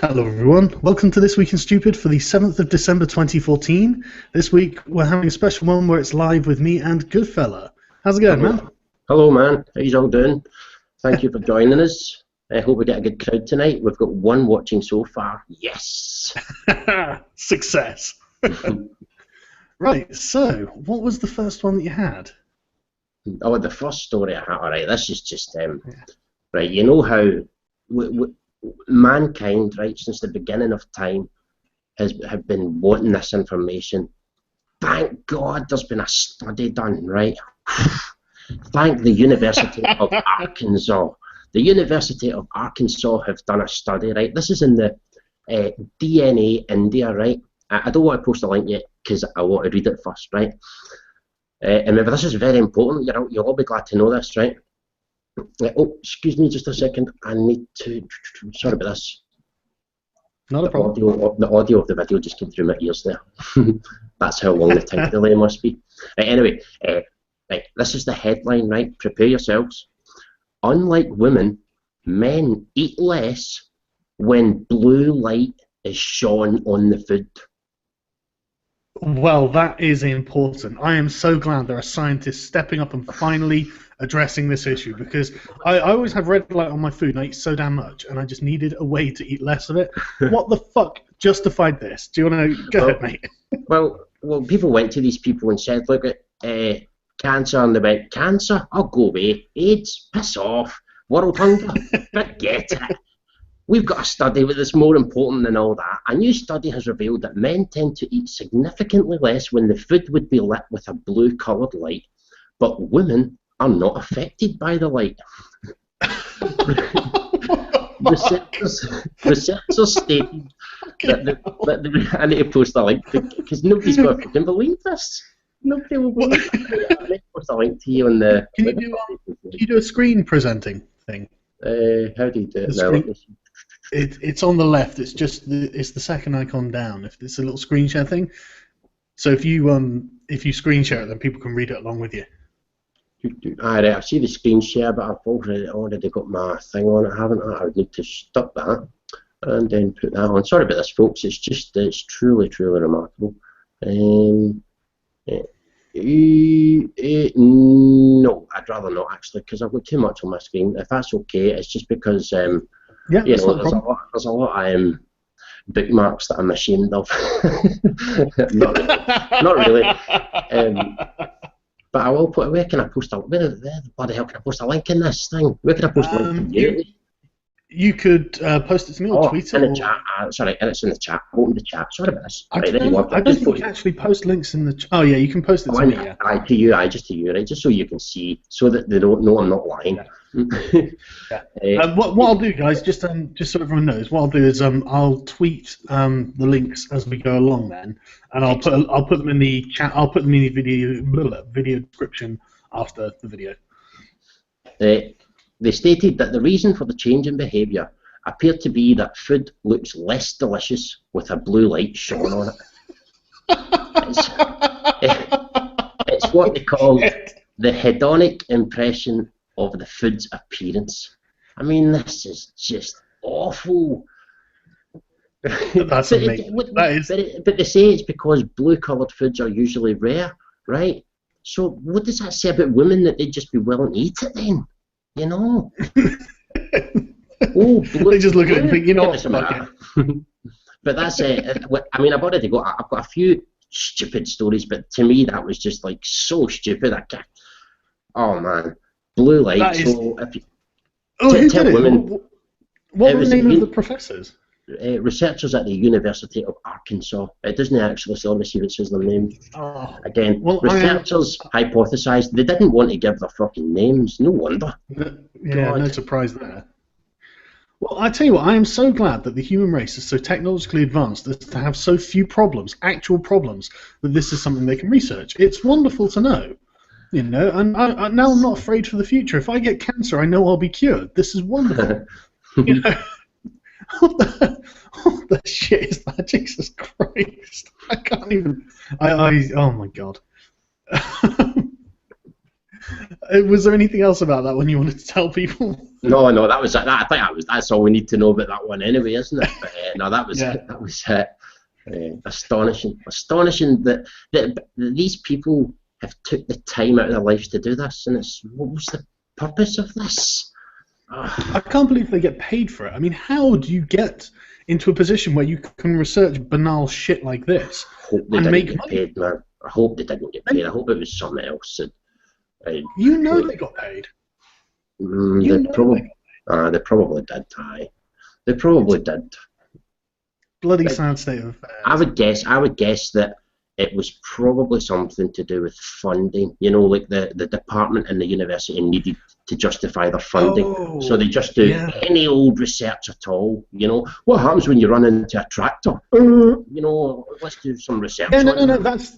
Hello everyone, welcome to This Week in Stupid for the 7th of December 2014. This week we're having a special one where it's live with me and Goodfella. How's it going, man? Hello man, how you all doing? Thank you for joining us. I hope we get a good crowd tonight. We've got one watching so far. Yes! Success! Right, so what was the first one that you had? Oh, the first story I had, alright, this is just, right, you know how mankind, right, since the beginning of time, have been wanting this information. Thank God there's been a study done, right? Thank the University of Arkansas. The University of Arkansas have done a study, right? This is in the DNA India, right? I don't want to post a link yet because I want to read it first, right? And remember, this is very important. You'll all be glad to know this, right? Oh, excuse me just a second. I need to... Sorry about this. Not a problem. The audio of the video just came through my ears there. That's how long the time delay must be. Anyway, right, this is the headline, right? Prepare yourselves. Unlike women, men eat less when blue light is shone on the food. Well, that is important. I am so glad there are scientists stepping up and finally addressing this issue, because I always have red light on my food and I eat so damn much and I just needed a way to eat less of it. What the fuck justified this? Do you want to go ahead, mate? Well, people went to these people and said, look, cancer, and they went, cancer? I'll go away. AIDS? Piss off. World hunger? Forget it. We've got a study that's more important than all that. A new study has revealed that men tend to eat significantly less when the food would be lit with a blue-coloured light, but women are not affected by the light. Researchers stated that I need to post a link because nobody's going to fucking believe this. Nobody will believe it. I need to post a link to you on the... Can you do a screen presenting thing? How do you do it now? It's on the left. It's just it's the second icon down. If it's a little screen share thing. So if you screen share it, then people can read it along with you. Alright, I see the screen share, but I've already got my thing on it, haven't I? I would need to stop that and then put that on. Sorry about this, folks. It's truly remarkable. No, I'd rather not actually, because I've got too much on my screen. If that's okay, it's just because yeah, you know, there's a lot of bookmarks that I'm ashamed of. not really. But I will put. Where can I post a? Where the bloody hell can I post a link in this thing? Where can I post a link? You could post it to me or tweet it. In the chat. Sorry, and it's in the chat. Open the chat. Sorry about this. I don't think you can actually post links in the chat. Oh yeah, you can post it to me. Yeah. To you, just to you, right? Just so you can see, so that they don't know I'm not lying. Yeah. What I'll do, guys, just so everyone knows, what I'll do is I'll tweet the links as we go along, then, and I'll put them in the chat. I'll put them in the video description after the video. They stated that the reason for the change in behaviour appeared to be that food looks less delicious with a blue light shone on it. It's what they call the hedonic impression of the food's appearance. I mean, this is just awful. That's amazing. But they say it's because blue-coloured foods are usually rare, right? So what does that say about women, that they'd just be willing to eat it then? You know? Oh, they just look at it and think, you know what? But that's it. I mean, I've got a few stupid stories, but to me that was just like so stupid. Oh man, blue light. So if you tell women, what were the name of the professors? Researchers at the University of Arkansas. It doesn't actually say, let me see if it says their name. Again, researchers hypothesized. They didn't want to give their fucking names. No wonder. Yeah, no surprise there. Well, I tell you what, I am so glad that the human race is so technologically advanced as to have so few problems, actual problems, that this is something they can research. It's wonderful to know, you know, and now I'm not afraid for the future. If I get cancer, I know I'll be cured. This is wonderful. You know? What the shit is that? Jesus Christ. I can't even... oh my God. Was there anything else about that one you wanted to tell people? No, no, that was that. I think that's all we need to know about that one anyway, isn't it? But, no, that was Yeah. it. That was it. Astonishing that these people have took the time out of their lives to do this, and what was the purpose of this? I can't believe they get paid for it. I mean, how do you get into a position where you can research banal shit like this Hope they and didn't make get money? paid, man. I hope they didn't get paid. I hope it was something else. You know they got paid. They probably did. Aye, they probably did. Bloody sad state of affairs. I would guess that it was probably something to do with funding. You know, like the department and the university needed to justify their funding, so they just do any old research at all. You know, what happens when you run into a tractor? You know, let's do some research. Yeah, no, that's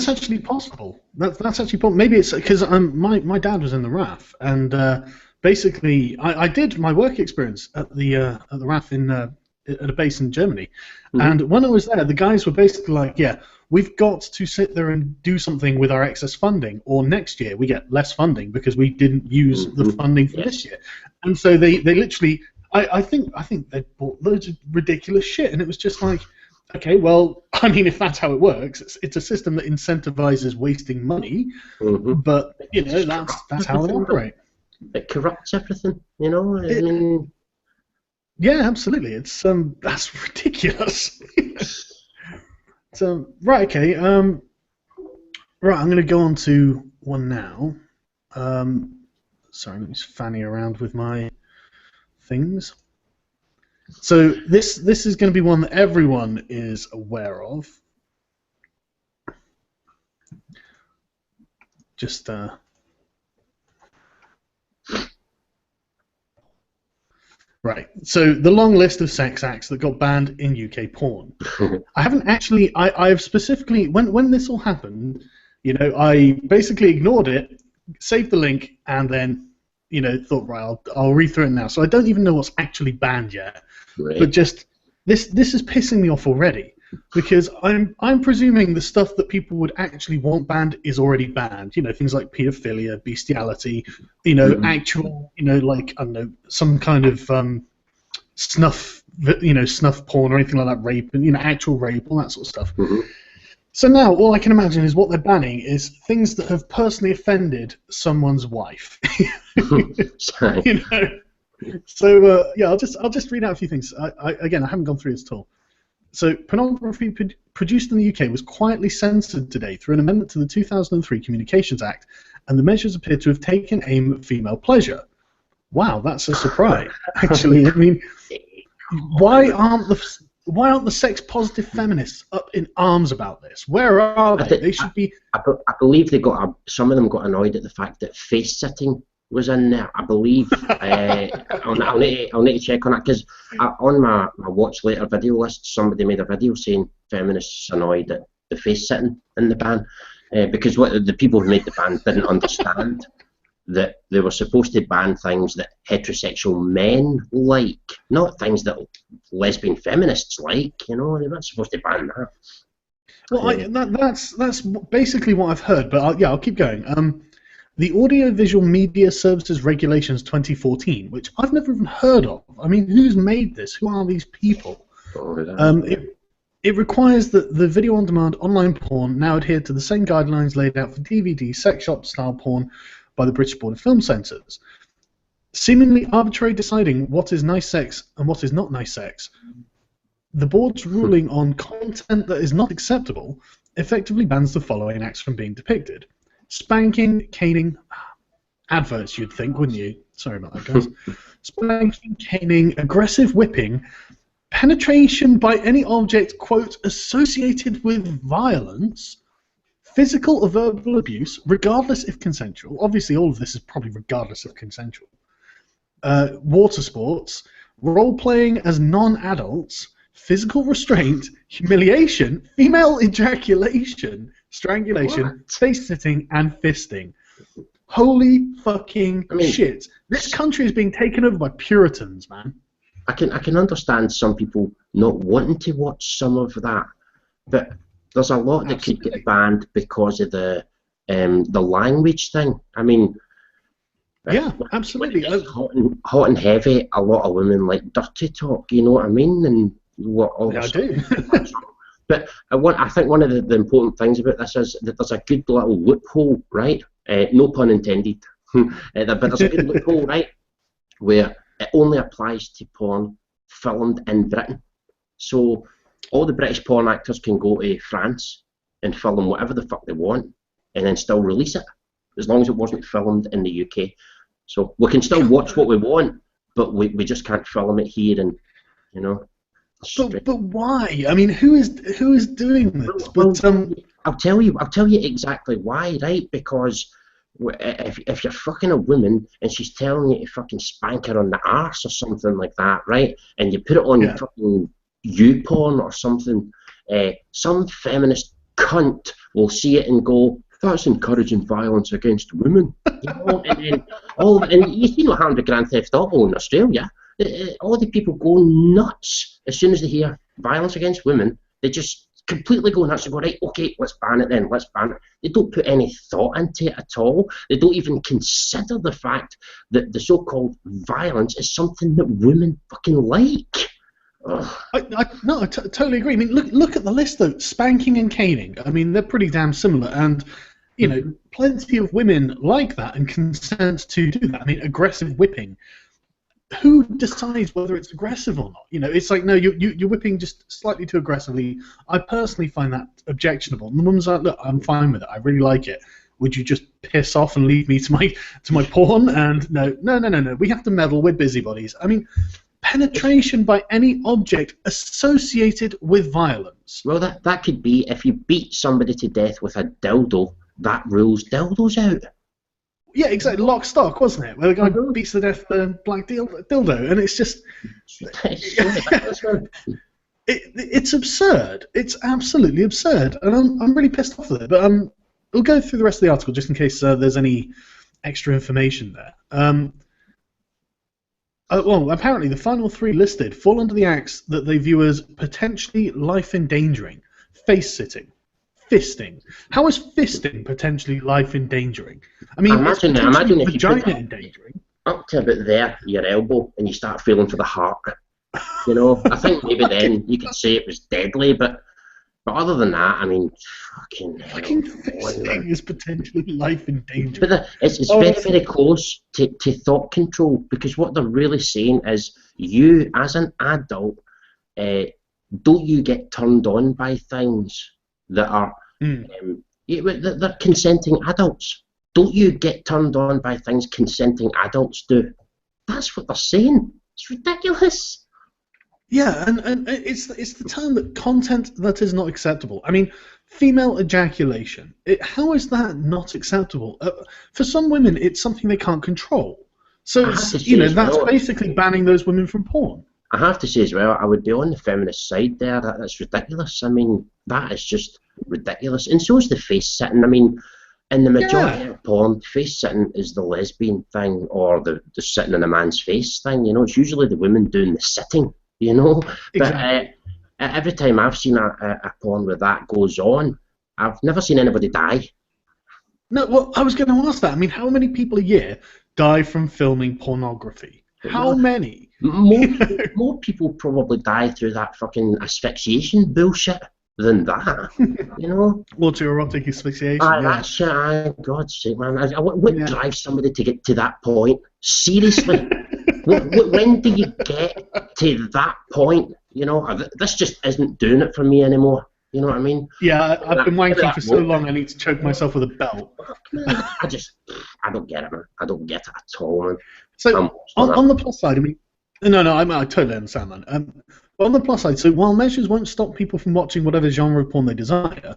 actually possible. That's actually possible. Maybe it's because my dad was in the RAF, and basically I did my work experience at the RAF at a base in Germany, and when I was there, the guys were basically like, yeah, we've got to sit there and do something with our excess funding, or next year we get less funding because we didn't use the funding for this year. And so they literally, I think they bought loads of ridiculous shit, and it was just like, okay, well, I mean, if that's how it works, it's a system that incentivizes wasting money, but you know that's how they operate. It corrupts everything, you know. I mean, yeah, absolutely. It's that's ridiculous. So right, okay. Right, I'm going to go on to one now. Sorry, let me just fanny around with my things. So this is going to be one that everyone is aware of. Just right. So the long list of sex acts that got banned in UK porn. I haven't actually. I've specifically when this all happened, you know, I basically ignored it, saved the link, and then, you know, thought, right, I'll read through it now. So I don't even know what's actually banned yet. Right. But just this is pissing me off already, because I'm presuming the stuff that people would actually want banned is already banned. You know, things like paedophilia, bestiality, you know, actual, you know, like, I don't know, some kind of snuff porn or anything like that, rape, and, you know, actual rape, all that sort of stuff. So now all I can imagine is what they're banning is things that have personally offended someone's wife. You know. So yeah, I'll just read out a few things. Again, I haven't gone through this at all. So pornography produced in the UK was quietly censored today through an amendment to the 2003 Communications Act, and the measures appear to have taken aim at female pleasure. Wow, that's a surprise. Actually, I mean, why aren't the sex-positive feminists up in arms about this? Where are they? They should be. I believe some of them got annoyed at the fact that face-sitting was in there. I believe. I'll need to check on that, because on my watch later video list, somebody made a video saying feminists annoyed at the face-sitting in the ban, because what the people who made the ban didn't understand that they were supposed to ban things that heterosexual men like, not things that lesbian feminists like. You know, they're not supposed to ban that. Well, that's basically what I've heard, but I'll keep going. The Audiovisual Media Services Regulations 2014, which I've never even heard of. I mean, who's made this? Who are these people? It requires that the video-on-demand online porn now adhere to the same guidelines laid out for DVD sex shop-style porn by the British Board of Film Censors. Seemingly arbitrary deciding what is nice sex and what is not nice sex, the board's ruling on content that is not acceptable effectively bans the following acts from being depicted: spanking, caning, adverts, you'd think, wouldn't you? Sorry about that, guys. Spanking, caning, aggressive whipping, penetration by any object, quote, associated with violence, physical or verbal abuse, regardless if consensual. Obviously, all of this is probably regardless of consensual. Water sports, role-playing as non-adults, physical restraint, humiliation, female ejaculation, strangulation, face-sitting, and fisting. Holy fucking shit. This country is being taken over by Puritans, man. I can understand some people not wanting to watch some of that, but there's a lot that could get banned because of the the language thing. I mean, Yeah, absolutely. hot and heavy, a lot of women like dirty talk, you know what I mean? And what all Yeah, I this do. But I think one of the important things about this is that there's a good little loophole, right? No pun intended. But there's a good loophole, right? Where it only applies to porn filmed in Britain. So all the British porn actors can go to France and film whatever the fuck they want and then still release it, as long as it wasn't filmed in the UK. So we can still watch what we want, but we just can't film it here, and you know. But why? I mean, who is doing this? But I'll tell you exactly why, right? Because if you're fucking a woman and she's telling you to fucking spank her on the arse or something like that, right? And you put it on fucking YouPorn or something, some feminist cunt will see it and go, "That's encouraging violence against women." You know? And you see what happened to Grand Theft Auto in Australia. All the people go nuts as soon as they hear violence against women. They just completely go nuts and go, right, okay, let's ban it then, let's ban it. They don't put any thought into it at all. They don't even consider the fact that the so-called violence is something that women fucking like. I totally agree. I mean, look at the list though. Spanking and caning. I mean, they're pretty damn similar, and you know, plenty of women like that and consent to do that. I mean, aggressive whipping. Who decides whether it's aggressive or not? You know, it's like, no, you're whipping just slightly too aggressively. I personally find that objectionable. And the mum's like, look, I'm fine with it. I really like it. Would you just piss off and leave me to my porn? And no. We have to meddle. We're busybodies. I mean, penetration by any object associated with violence. Well, that could be if you beat somebody to death with a dildo, that rules dildos out. Yeah, exactly. Lock, stock, wasn't it? Where the guy beats to death the black dildo, and it's just... It's absurd. It's absolutely absurd, and I'm really pissed off with it. But we'll go through the rest of the article just in case there's any extra information there. Well, apparently the final three listed fall under the acts that they view as potentially life-endangering. Face-sitting. Fisting. How is fisting potentially life-endangering? I mean, imagine if vagina you put endangering. Up to about there, your elbow, and you start feeling for the heart. You know, I think maybe then you could say it was deadly, but other than that, I mean, fucking fisting is potentially life-endangering. But it's very, very close to thought control, because what they're really saying is, you as an adult, don't you get turned on by things that are they're consenting adults? Don't you get turned on by things consenting adults do? That's what they're saying. It's ridiculous. Yeah, and it's the term that content that is not acceptable. I mean, female ejaculation. How is that not acceptable? For some women, it's something they can't control. So it's, that's basically banning those women from porn. I have to say as well, I would be on the feminist side there. That's ridiculous. I mean, that is just ridiculous. And so is the face sitting. I mean, in the majority of porn, face sitting is the lesbian thing, or the sitting in a man's face thing. You know, it's usually the women doing the sitting. You know, exactly. But every time I've seen a porn where that goes on, I've never seen anybody die. No, well, I was going to ask that. I mean, how many people a year die from filming pornography? How many? More people probably die through that fucking asphyxiation bullshit than that, you know? Autoerotic asphyxiation. That shit, God's sake, man. What drives somebody to get to that point? Seriously. When do you get to that point? You know, this just isn't doing it for me anymore. You know what I mean? Yeah, I've been wanking for so long I need to choke myself with a belt. I don't get it, man. I don't get it at all, man. So, on the plus side, I mean, I totally understand that. On the plus side, so while measures won't stop people from watching whatever genre of porn they desire,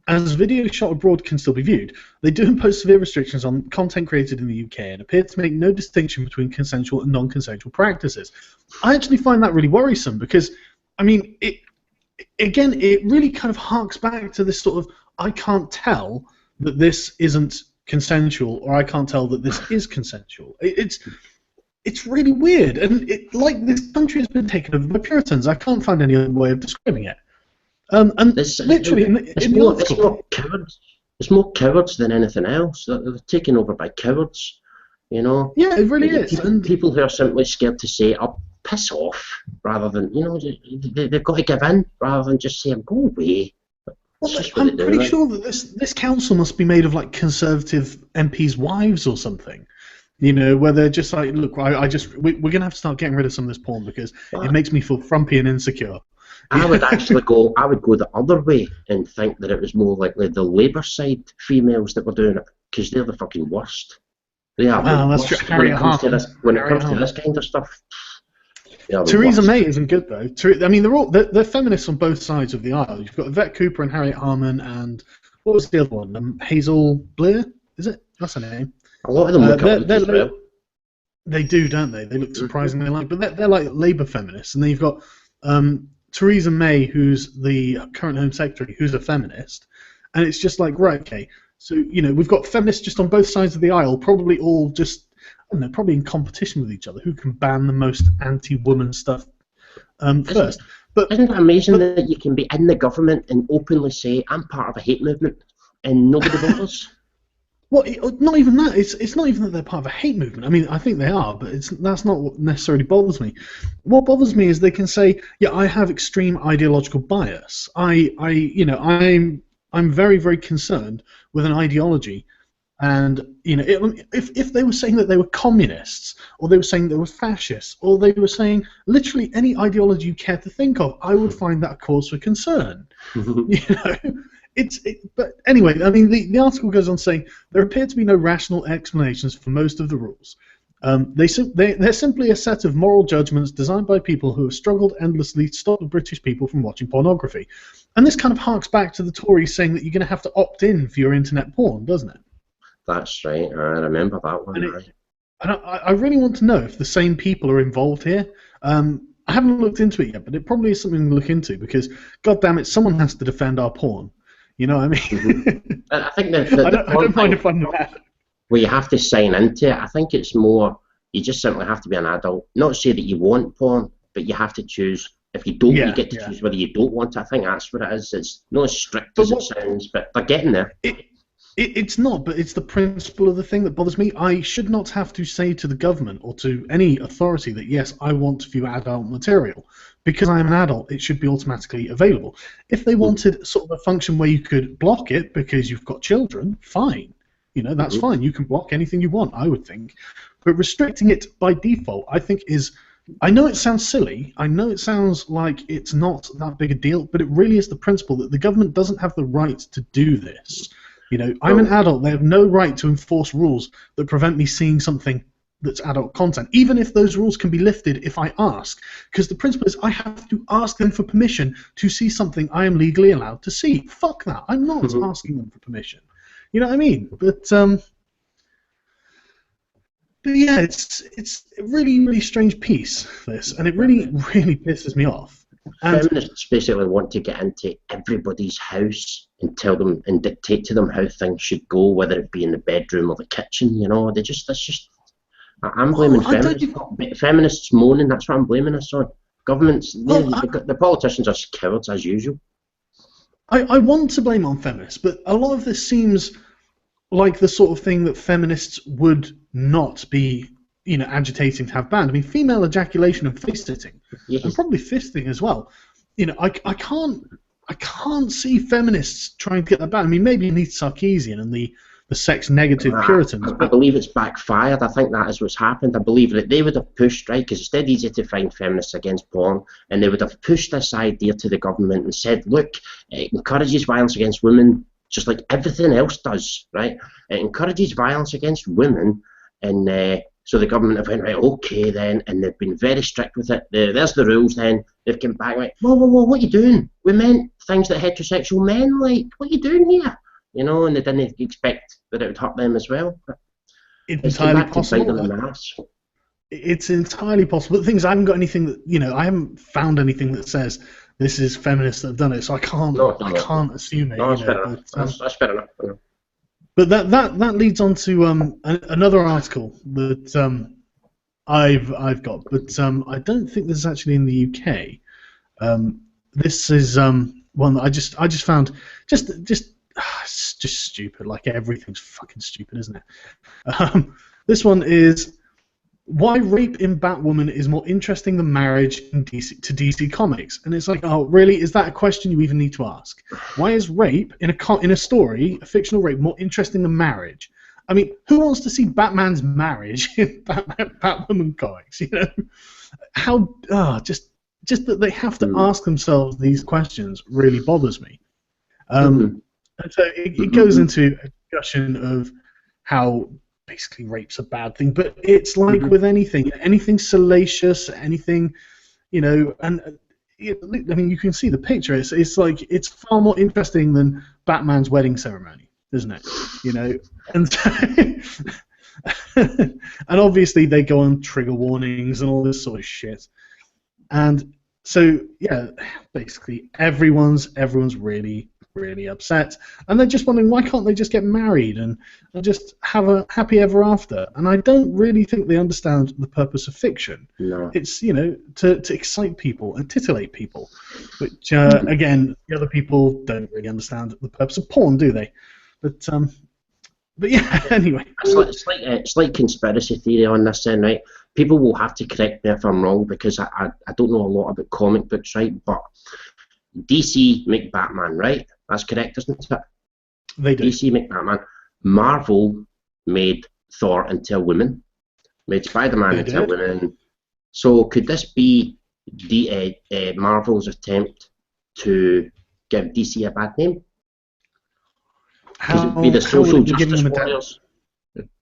as videos shot abroad can still be viewed, they do impose severe restrictions on content created in the UK and appear to make no distinction between consensual and non-consensual practices. I actually find that really worrisome because, I mean, it really kind of harks back to this sort of, I can't tell that this isn't consensual, or I can't tell that this is consensual. It's really weird, and like this country has been taken over by Puritans. I can't find any other way of describing it. And literally, in the article, It's more cowards than anything else. They're taken over by cowards, you know. Yeah, it really is. People who are simply scared to say, "Oh, piss off," rather than, they've got to give in rather than just saying, "Go away." Well, I'm pretty sure that this council must be made of like Conservative MPs' wives or something. You know, where they're just like, look, we're gonna have to start getting rid of some of this porn because it makes me feel frumpy and insecure. I would actually go the other way and think that it was more likely the Labour side females that were doing it, because they're the fucking worst. They are the worst. That's true. When it comes to this kind of stuff. Theresa May isn't good though. I mean, they're feminists on both sides of the aisle. You've got Yvette Cooper and Harriet Harman, and what was the other one? Hazel Blair, is it? That's her name. A lot of them look as well. They do, don't they? They look surprisingly alike, but they're like Labour feminists. And then you've got Theresa May, who's the current Home Secretary, who's a feminist, and it's just like, right, okay, so we've got feminists just on both sides of the aisle, probably all just, I don't know, probably in competition with each other, who can ban the most anti-woman stuff first. But isn't it amazing that you can be in the government and openly say, "I'm part of a hate movement," and nobody bothers? Well, not even that. It's not even that they're part of a hate movement. I mean, I think they are, but that's not what necessarily bothers me. What bothers me is they can say, "Yeah, I have extreme ideological bias. I'm very, very concerned with an ideology." And if they were saying that they were communists, or they were saying they were fascists, or they were saying literally any ideology you care to think of, I would find that a cause for concern. But anyway, I mean, the article goes on saying there appear to be no rational explanations for most of the rules. They're simply a set of moral judgments designed by people who have struggled endlessly to stop the British people from watching pornography. And this kind of harks back to the Tories saying that you're going to have to opt in for your internet porn, doesn't it? That's right. I remember that one. And I really want to know if the same people are involved here. I haven't looked into it yet, but it probably is something to look into because, God damn it, someone has to defend our porn. You know what I mean? Mm-hmm. I think I don't mind if I'm not. Well, you have to sign into it. I think it's more, you just simply have to be an adult. Not say that you want porn, but you have to choose. If you don't, you get to choose whether you don't want it. I think that's what it is. It's not as strict as it sounds, but they're getting there. It's not, but it's the principle of the thing that bothers me. I should not have to say to the government or to any authority that, yes, I want to view adult material. Because I am an adult, it should be automatically available. If they wanted sort of a function where you could block it because you've got children, fine. That's fine. You can block anything you want, I would think. But restricting it by default, I think is... I know it sounds silly. I know it sounds like it's not that big a deal, but it really is the principle that the government doesn't have the right to do this. I'm an adult. They have no right to enforce rules that prevent me seeing something that's adult content, even if those rules can be lifted if I ask. Because the principle is I have to ask them for permission to see something I am legally allowed to see. Fuck that. I'm not asking them for permission. You know what I mean? But yeah, it's a really, really strange piece, this, and it really, really pisses me off. Feminists basically want to get into everybody's house and tell them and dictate to them how things should go, whether it be in the bedroom or the kitchen. I'm blaming feminists. Feminists moaning. That's what I'm blaming us on. Governments, the politicians are cowards as usual. I want to blame on feminists, but a lot of this seems like the sort of thing that feminists would not be, agitating to have banned. I mean, female ejaculation and face sitting, and probably fisting as well. I can't see feminists trying to get that banned. I mean, maybe you need Sarkeesian and the sex-negative Puritans. I believe it's backfired. I think that is what's happened. I believe that they would have pushed, right, because it's dead easy to find feminists against porn, and they would have pushed this idea to the government and said, look, it encourages violence against women, just like everything else does, right? It encourages violence against women, and so the government have went, right, okay then, and they've been very strict with it. There's the rules then. They've come back, right, whoa, what are you doing? We meant things that heterosexual men like. What are you doing here? And they didn't expect that it would hurt them as well. It's entirely possible. It's entirely possible. The thing is, I haven't got anything that, I haven't found anything that says this is feminists that have done it, so I can't assume it. No, that's fair enough. But that leads on to another article that I've got, but I don't think this is actually in the UK. This is one that I just found just it's just stupid. Like everything's fucking stupid, isn't it? This one is why rape in Batwoman is more interesting than marriage in DC Comics, and it's like, oh, really? Is that a question you even need to ask? Why is rape in a story, a fictional rape, more interesting than marriage? I mean, who wants to see Batman's marriage in Batwoman comics? You know, just that they have to ask themselves these questions really bothers me. And so it goes into a discussion of how basically rape's a bad thing, but it's like with anything salacious, anything, you know, and I mean, you can see the picture. It's like it's far more interesting than Batman's wedding ceremony, isn't it? You know, and and obviously they go on trigger warnings and all this sort of shit, and so yeah, basically everyone's really upset, and they're just wondering why can't they just get married and just have a happy ever after. And I don't really think they understand the purpose of fiction. No. It's, you know, to excite people and titillate people, which again, the other people don't really understand the purpose of porn, do they? But yeah, anyway. It's like conspiracy theory on this then, right? People will have to correct me if I'm wrong, because I don't know a lot about comic books, right? But DC make Batman, right? That's correct, isn't it? They do. DC make Batman. Marvel made Thor into a woman, made Spider-Man into a woman. So could this be Marvel's attempt to give DC a bad name? Could it be the social justice warriors?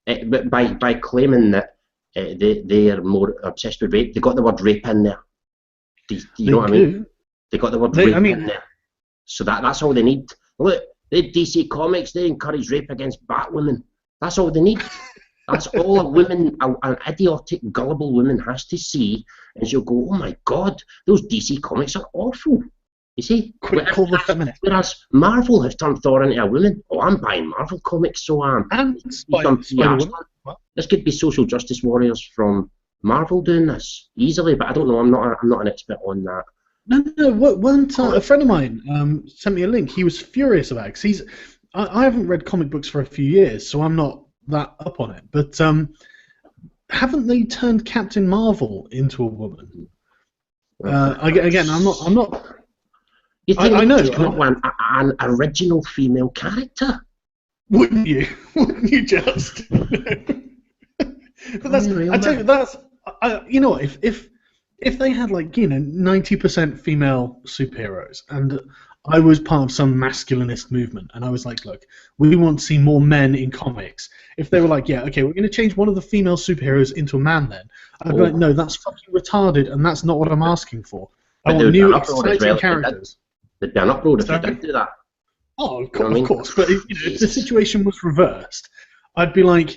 By claiming that they are more obsessed with rape. They got the word rape in there. Do you know what I mean? They got the word rape in there. So that's all they need. Look, they DC Comics, they encourage rape against Batwoman. That's all they need. That's all a woman, an idiotic, gullible woman has to see, and she'll go, oh my God, those DC Comics are awful. You see? Whereas Marvel have turned Thor into a woman. Oh, I'm buying Marvel Comics, so I am. And This could be social justice warriors from Marvel doing this easily, but I don't know. I'm not an expert on that. No. One time, a friend of mine sent me a link. He was furious about it because I haven't read comic books for a few years, so I'm not that up on it. But haven't they turned Captain Marvel into a woman? Again, I'm not. You think I know. Come up with an original female character? Wouldn't you? Wouldn't you just? But I tell you, that's you know, if they had, like, you know, 90% female superheroes, and I was part of some masculinist movement, and I was like, look, we want to see more men in comics. If they were like, yeah, okay, we're going to change one of the female superheroes into a man, then I'd be like, no, that's fucking retarded, and that's not what I'm asking for. I want new, exciting characters. There'd be an uproar if you did do that. Oh, of course. But if the situation was reversed, I'd be like,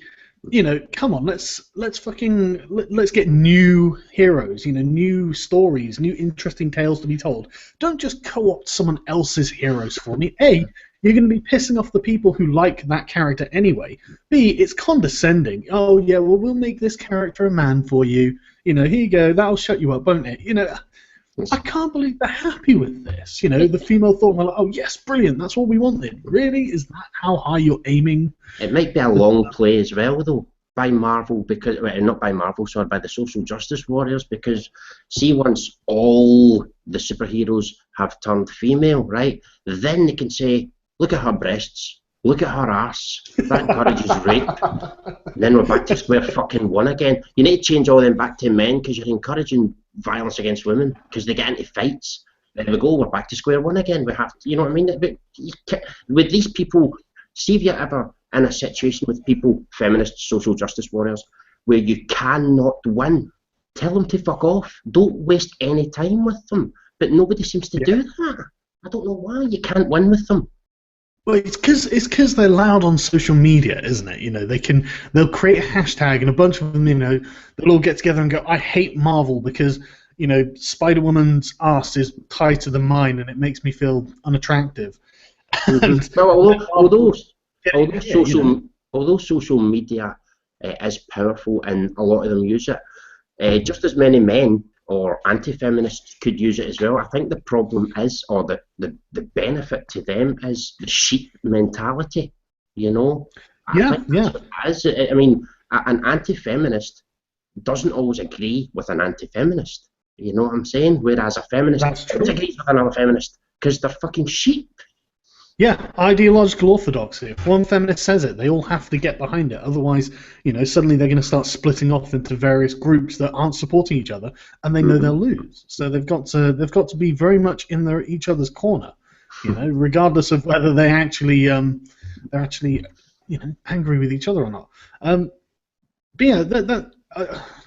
you know, come on, let's get new heroes, you know, new stories, new interesting tales to be told. Don't just co-opt someone else's heroes for me. A, you're going to be pissing off the people who like that character anyway. B, it's condescending. Oh yeah, well, we'll make this character a man for you. You know, here you go. That'll shut you up, won't it? You know, I can't believe they're happy with this. You know, the female thought, well, oh yes, brilliant, that's what we wanted. Really? Is that how high you're aiming? It might be a long play as well, though, by Marvel, because not by Marvel, sorry, by the social justice warriors, because see, once all the superheroes have turned female, right, then they can say, look at her breasts, look at her ass, that encourages rape. Then we're back to square fucking one again. You need to change all them back to men, because you're encouraging violence against women, because they get into fights. There we go, we're back to square one again. We have to, you know what I mean? But with these people, see if you're ever in a situation with people, feminists, social justice warriors, where you cannot win, tell them to fuck off. Don't waste any time with them. But nobody seems to do that. I don't know why. You can't win with them. Well, it's because they're loud on social media, isn't it? You know, they'll create a hashtag, and a bunch of them, you know, they'll all get together and go, I hate Marvel because, you know, Spider-Woman's ass is tighter than mine and it makes me feel unattractive. Although social media is powerful and a lot of them use it, just as many men or anti-feminists could use it as well. I think the problem is, or the benefit to them is the sheep mentality, you know? I think that's what it is. I mean, an anti-feminist doesn't always agree with an anti-feminist, you know what I'm saying? Whereas a feminist agrees with another feminist because they're fucking sheep. Yeah, ideological orthodoxy. If one feminist says it, they all have to get behind it. Otherwise, you know, suddenly they're going to start splitting off into various groups that aren't supporting each other, and they know they'll lose. So they've got to be very much in each other's corner, you know, regardless of whether they're actually you know, angry with each other or not. But yeah,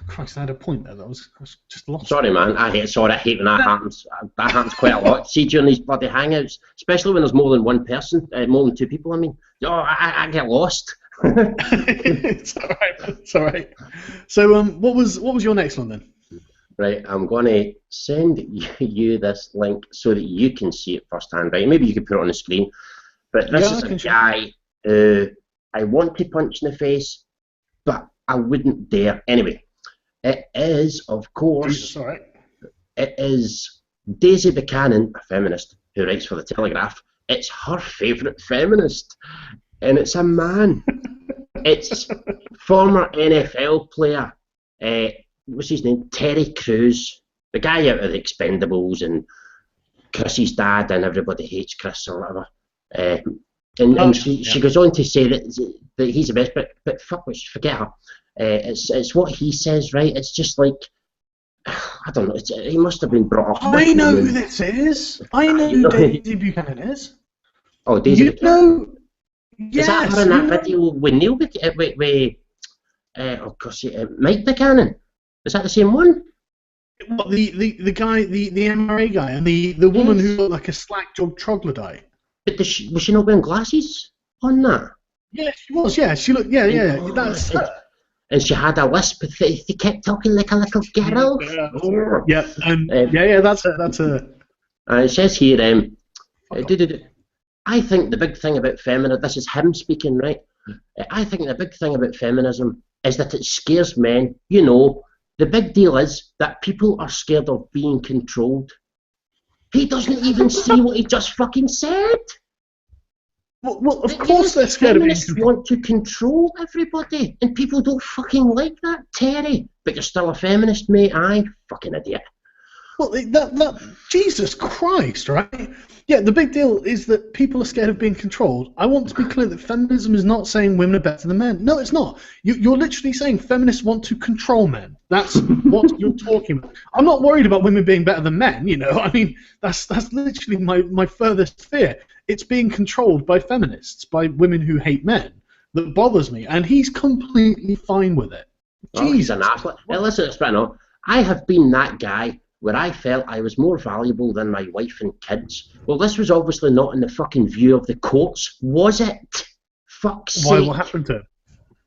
Christ, I had a point there. I was just lost. Sorry, man. I hate when that happens. That happens quite a lot. See, during these bloody hangouts, especially when there's more than one person, more than two people. I mean, I get lost. It's all right. It's all right. So, what was your next one then? Right, I'm going to send you this link so that you can see it firsthand. Right, maybe you can put it on the screen. But this is a guy who I want to punch in the face, but I wouldn't dare. Anyway, it is, of course, Jesus, all right. It is Daisy Buchanan, a feminist who writes for the Telegraph. It's her favourite feminist, and it's a man. It's former NFL player, what's his name? Terry Crews, the guy out of the Expendables and Chris's dad and Everybody Hates Chris or whatever. And she goes on to say that he's the best, but fuck, forget her. It's what he says, right? It's just like, I don't know. He must have been brought up. I know who this is. I know who Daisy Buchanan is. Oh, Daisy Buchanan. Yes, is that her in that video with Neil Mike Buchanan? Is that the same one? What, the guy, the MRA guy, and the woman who looked like a slack-jawed troglodyte? But was she not wearing glasses on that? Yeah, she was. Yeah, she looked. Yeah. That's her. And she had a lisp. She kept talking like a little girl. Yeah, that's her. That's her. It says here, I think the big thing about feminism, this is him speaking, right? I think the big thing about feminism is that it scares men. You know, the big deal is that people are scared of being controlled. He doesn't even see what he just fucking said. Well, of course they're scared of being controlled. Feminists want to control everybody, and people don't fucking like that, Terry. But you're still a feminist, mate. Aye, fucking idiot. Well, Jesus Christ, right? Yeah, the big deal is that people are scared of being controlled. I want to be clear that feminism is not saying women are better than men. No, it's not. You're literally saying feminists want to control men. That's what you're talking about. I'm not worried about women being better than men, you know. I mean, that's literally my furthest fear. It's being controlled by feminists, by women who hate men, that bothers me. And he's completely fine with it. Well, he's an asshole. Now, listen, I have been that guy where I felt I was more valuable than my wife and kids. Well, this was obviously not in the fucking view of the courts, was it? Fuck's sake. Why? What happened to him?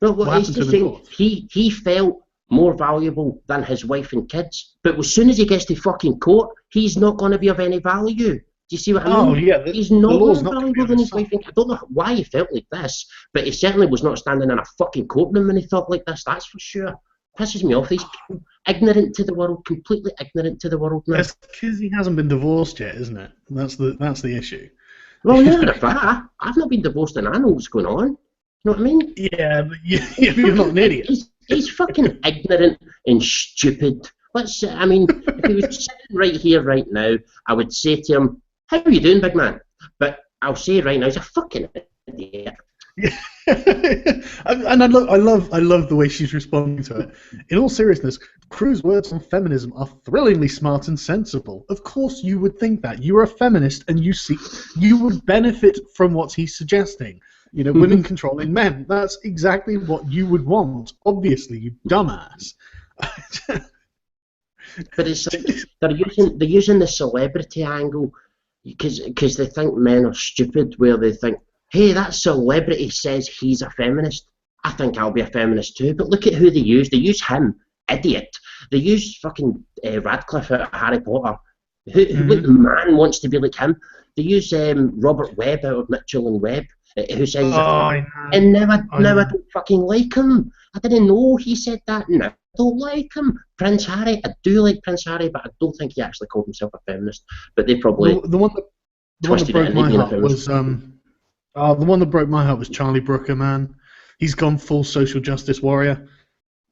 Well, what he's just saying, he felt more valuable than his wife and kids. But as soon as he gets to fucking court, he's not going to be of any value. Do you see what I mean? Oh, yeah. He's not more valuable than his wife and kids. I don't know why he felt like this, but he certainly was not standing in a fucking courtroom when he thought like this, that's for sure. Pisses me off, these people. Ignorant to the world, completely ignorant to the world now. It's because he hasn't been divorced yet, isn't it? That's the issue. Well, yeah, I've not been divorced and I know what's going on. You know what I mean? Yeah, but you're not an idiot. He's fucking ignorant and stupid. I mean, if he was sitting right here, right now, I would say to him, "How are you doing, big man?" But I'll say right now, he's a fucking idiot. Yeah. And I love the way she's responding to it. In all seriousness, Crews' words on feminism are thrillingly smart and sensible. Of course you would think that. You're a feminist and you would benefit from what he's suggesting. You know, women controlling men. That's exactly what you would want. Obviously, you dumbass. But it's like they're using the celebrity angle because they think men are stupid, where they think, hey, that celebrity says he's a feminist. I think I'll be a feminist too. But look at who they use. They use him, idiot. They use fucking Radcliffe out of Harry Potter. What man wants to be like him? They use Robert Webb out of Mitchell and Webb. who says, I know. and now I I know. don't fucking like him. I didn't know he said that. No, I don't like him. Prince Harry, I do like Prince Harry, but I don't think he actually called himself a feminist. But they probably The one that twisted it broke into my being a heart feminist. was the one that broke my heart was Charlie Brooker, man. He's gone full social justice warrior,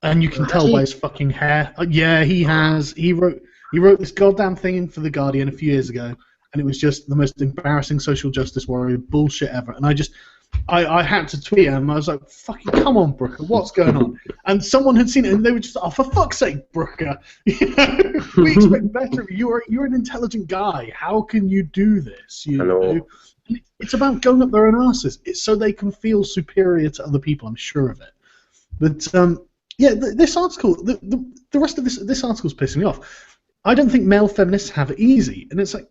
and you can Has tell by he? his fucking hair. Yeah, he has. He wrote this goddamn thing in for the Guardian a few years ago, and it was just the most embarrassing social justice warrior bullshit ever. And I had to tweet him. I was like, "Fucking come on, Brooker, what's going on?" And someone had seen it, and they were just, "Oh, for fuck's sake, Brooker! You know, we expect better. You're an intelligent guy. How can you do this? You I know." know. It's about going up their own asses. It's so they can feel superior to other people. I'm sure of it. But yeah, this article, the rest of this article's pissing me off. I don't think male feminists have it easy, and it's like,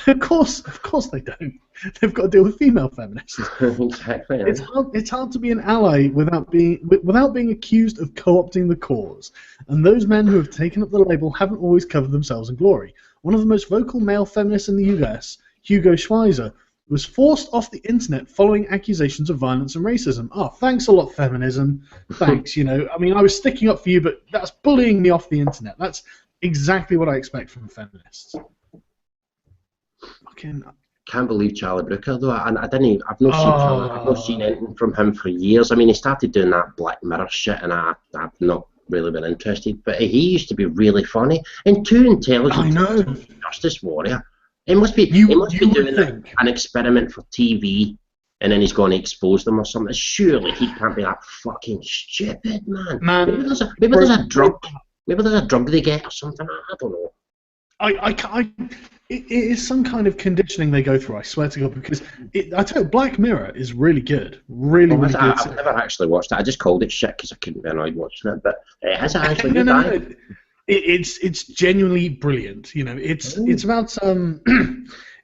of course they don't. They've got to deal with female feminists. Exactly. It's hard to be an ally without being accused of co-opting the cause. And those men who have taken up the label haven't always covered themselves in glory. One of the most vocal male feminists in the US, Hugo Schweizer, was forced off the internet following accusations of violence and racism. Oh, thanks a lot, feminism. Thanks. You know, I mean, I was sticking up for you, but that's bullying me off the internet. That's exactly what I expect from feminists. Fucking. Can't believe Charlie Brooker though, and I've not seen anything from him for years. I mean, he started doing that Black Mirror shit, and I've not really been interested. But he used to be really funny and too intelligent. I know. Justice warrior. He must be doing an experiment for TV, and then he's going to expose them or something. Surely he can't be that fucking stupid, man. Maybe there's a drug. Maybe there's a drug they get or something. I don't know. It is some kind of conditioning they go through, I swear to God, because I tell you, Black Mirror is really good. Really good. I've never actually watched it. I just called it shit because I couldn't be annoyed watching it, but it has actually good. No. It's genuinely brilliant. You know, it's about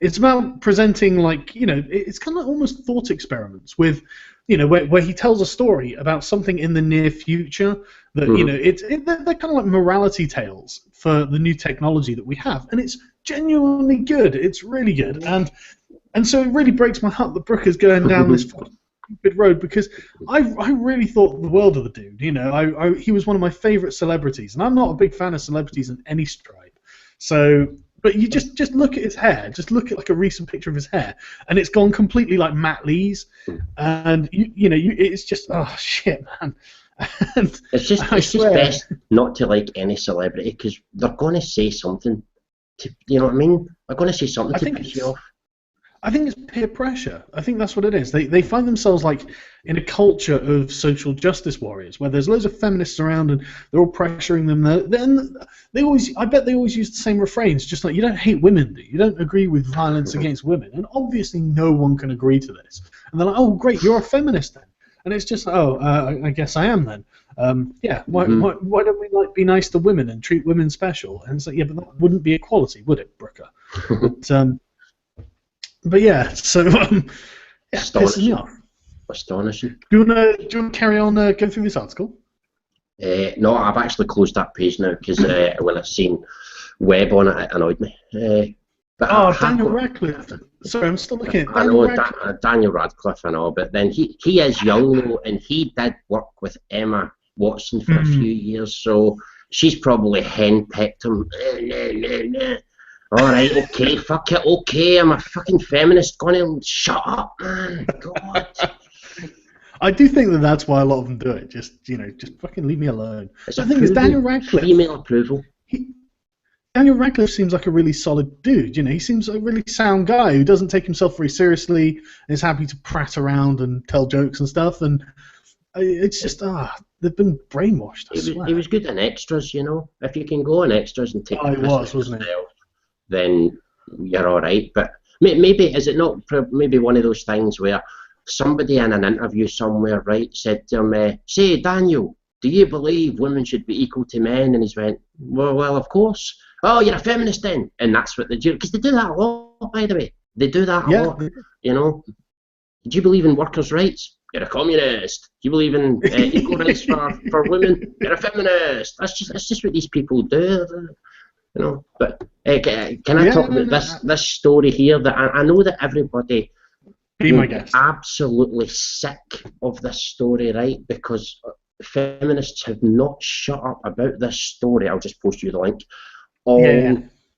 it's about presenting, like, you know, it's kind of almost thought experiments with, you know, where he tells a story about something in the near future that, you know, they're kind of like morality tales for the new technology that we have, and it's genuinely good. It's really good, and so it really breaks my heart that Brooker's going down this stupid road, because I really thought the world of the dude. You know, he was one of my favorite celebrities, and I'm not a big fan of celebrities in any stripe. So, but you just look at his hair, just look at like a recent picture of his hair, and it's gone completely like Matt Lee's, and it's just, oh shit, man. And it's just best not to like any celebrity, because they're going to say something to, you know what I mean? They're going to say something to piss you off. I think it's peer pressure. I think that's what it is. They find themselves like in a culture of social justice warriors where there's loads of feminists around and they're all pressuring them. Then I bet they always use the same refrains, just like, you don't hate women, do you? You don't agree with violence against women. And obviously no one can agree to this. And they're like, oh great, you're a feminist then. And it's just, I guess I am then. Yeah, why don't we like be nice to women and treat women special? And it's like, yeah, but that wouldn't be equality, would it, Brooker? But yeah, so yeah, pisses me off. Astonishing. Do you want to carry on going through this article? No, I've actually closed that page now because when I seen Web on it, it annoyed me. But Daniel Radcliffe. Sorry, I'm still looking at Daniel Radcliffe and all, but then he is young though, and he did work with Emma Watson for a few years, so she's probably henpecked him. Alright, okay, fuck it, okay, I'm a fucking feminist. Go on and shut up, man. God. I do think that's why a lot of them do it. Just fucking leave me alone. The thing is, Daniel Radcliffe. Female approval. Daniel Radcliffe seems like a really solid dude. You know, he seems like a really sound guy who doesn't take himself very seriously and is happy to prat around and tell jokes and stuff. And it's just, they've been brainwashed. I swear. He was good in extras, you know. If you can go in extras and take wasn't it? Then you're all right. But maybe is it not maybe one of those things where somebody in an interview somewhere, right, said to him, "Say, Daniel, do you believe women should be equal to men?" And he's went, "Well, of course." "Oh, you're a feminist then?" And that's what they do, because they do that a lot, by the way. They do that a lot. You know, do you believe in workers' rights? You're a communist. Do you believe in equal rights for women? You're a feminist. That's just what these people do. You know, but can I talk about this story here? That I know that everybody Be my guest. Absolutely sick of this story, right? Because feminists have not shut up about this story. I'll just post you the link.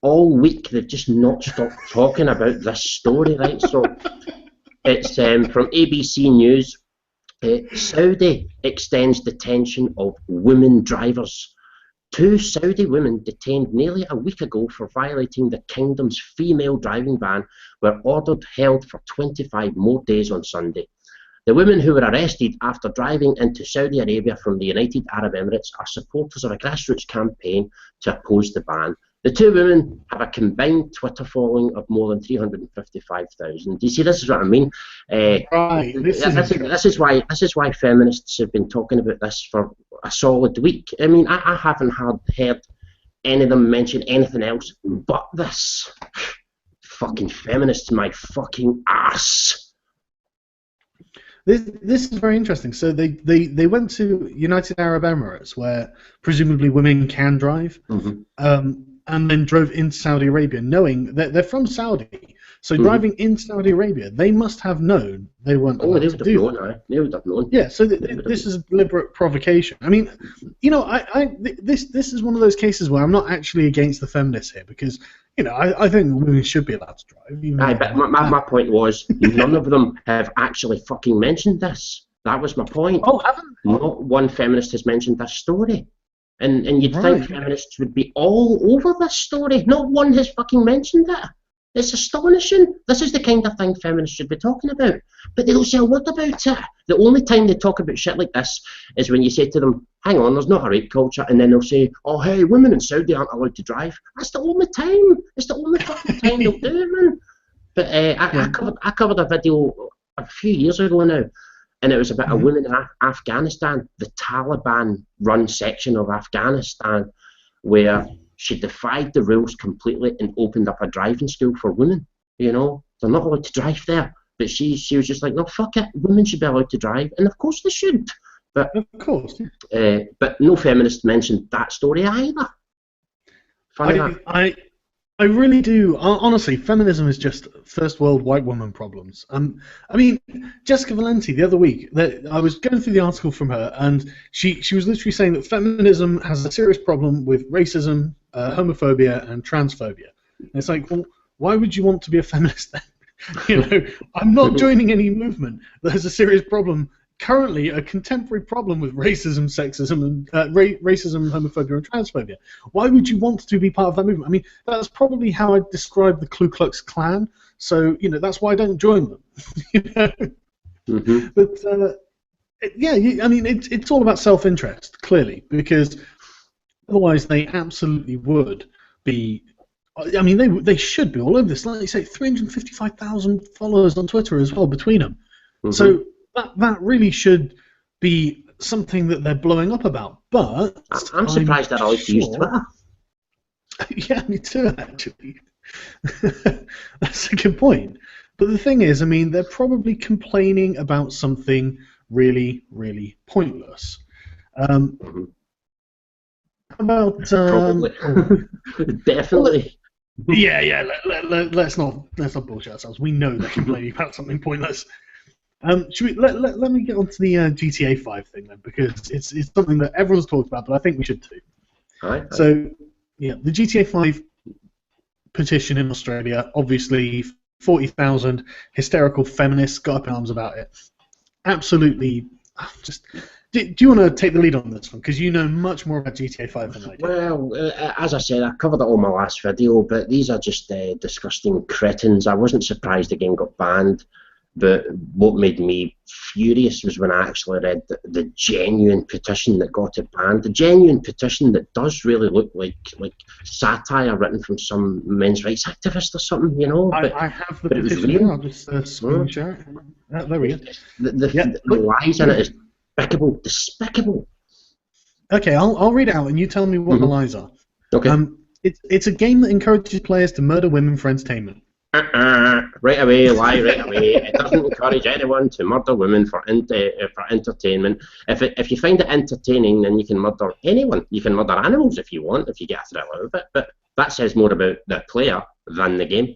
All week, they've just not stopped talking about this story, right? So it's from ABC News. Saudi extends detention of women drivers. 2 Saudi women detained nearly a week ago for violating the kingdom's female driving ban were ordered held for 25 more days on Sunday. The women who were arrested after driving into Saudi Arabia from the United Arab Emirates are supporters of a grassroots campaign to oppose the ban. The 2 women have a combined Twitter following of more than 355,000. Do you see? This is what I mean. Right. This is why feminists have been talking about this for a solid week. I mean, I haven't heard any of them mention anything else but this. Fucking feminists, my fucking ass. This is very interesting. So they went to United Arab Emirates, where presumably women can drive, and then drove into Saudi Arabia, knowing that they're from Saudi. So driving in Saudi Arabia, they must have known they weren't allowed to do that. They would have known. Yeah, so this is deliberate provocation. I mean, you know, this is one of those cases where I'm not actually against the feminists here, because, you know, I think women should be allowed to drive. But my point was, none of them have actually fucking mentioned this. That was my point. Oh, haven't? Not one feminist has mentioned this story. And you'd think feminists would be all over this story. Not one has fucking mentioned it. It's astonishing. This is the kind of thing feminists should be talking about. But they don't say a word about it. The only time they talk about shit like this is when you say to them, hang on, there's not a rape culture, and then they'll say, oh, hey, women in Saudi aren't allowed to drive. That's the only time. It's the only fucking time they'll do it, man. But I covered a video a few years ago now, and it was about a woman in Afghanistan, the Taliban-run section of Afghanistan, where she defied the rules completely and opened up a driving school for women. You know, they're not allowed to drive there. But she was just like, no, fuck it, women should be allowed to drive, and of course they should. But of course. But no feminist mentioned that story either. I really do. Honestly, feminism is just first world white woman problems. I mean, Jessica Valenti the other week, I was going through the article from her, and she was literally saying that feminism has a serious problem with racism, homophobia, and transphobia. And it's like, well, why would you want to be a feminist then? You know, I'm not joining any movement that has a serious problem. Currently, a contemporary problem with racism, sexism, and racism, homophobia, and transphobia. Why would you want to be part of that movement? I mean, that's probably how I describe the Ku Klux Klan. So, you know, that's why I don't join them. You know? But yeah, I mean, it's all about self-interest, clearly, because otherwise they absolutely would be. I mean, they should be all over this. Like you say, 355,000 followers on Twitter as well between them. So. That really should be something that they're blowing up about, but I'm surprised they're allowed to use Twitter. Yeah, me too, actually. That's a good point. But the thing is, I mean, they're probably complaining about something really, really pointless. How about probably. Definitely. Yeah. Let's not bullshit ourselves. We know they're complaining about something pointless. Let me get onto the GTA 5 thing then, because it's something that everyone's talked about, but I think we should too. All right. So, yeah, the GTA 5 petition in Australia, obviously 40,000 hysterical feminists got up in arms about it. Absolutely, just. Do you want to take the lead on this one? Because you know much more about GTA 5 than I do. Well, as I said, I covered it on my last video, but these are just disgusting cretins. I wasn't surprised the game got banned. But what made me furious was when I actually read the genuine petition that got it banned. The genuine petition that does really look like satire written from some men's rights activist or something, you know. I have the petition here. I'll just screen share it. There we go. The lies in it is despicable. Okay, I'll read it out and you tell me what the lies are. Okay. It's a game that encourages players to murder women for entertainment. Right away, lie right away. It doesn't encourage anyone to murder women for entertainment. If you find it entertaining, then you can murder anyone. You can murder animals if you want, if you get a thrill out of it. But that says more about the player than the game.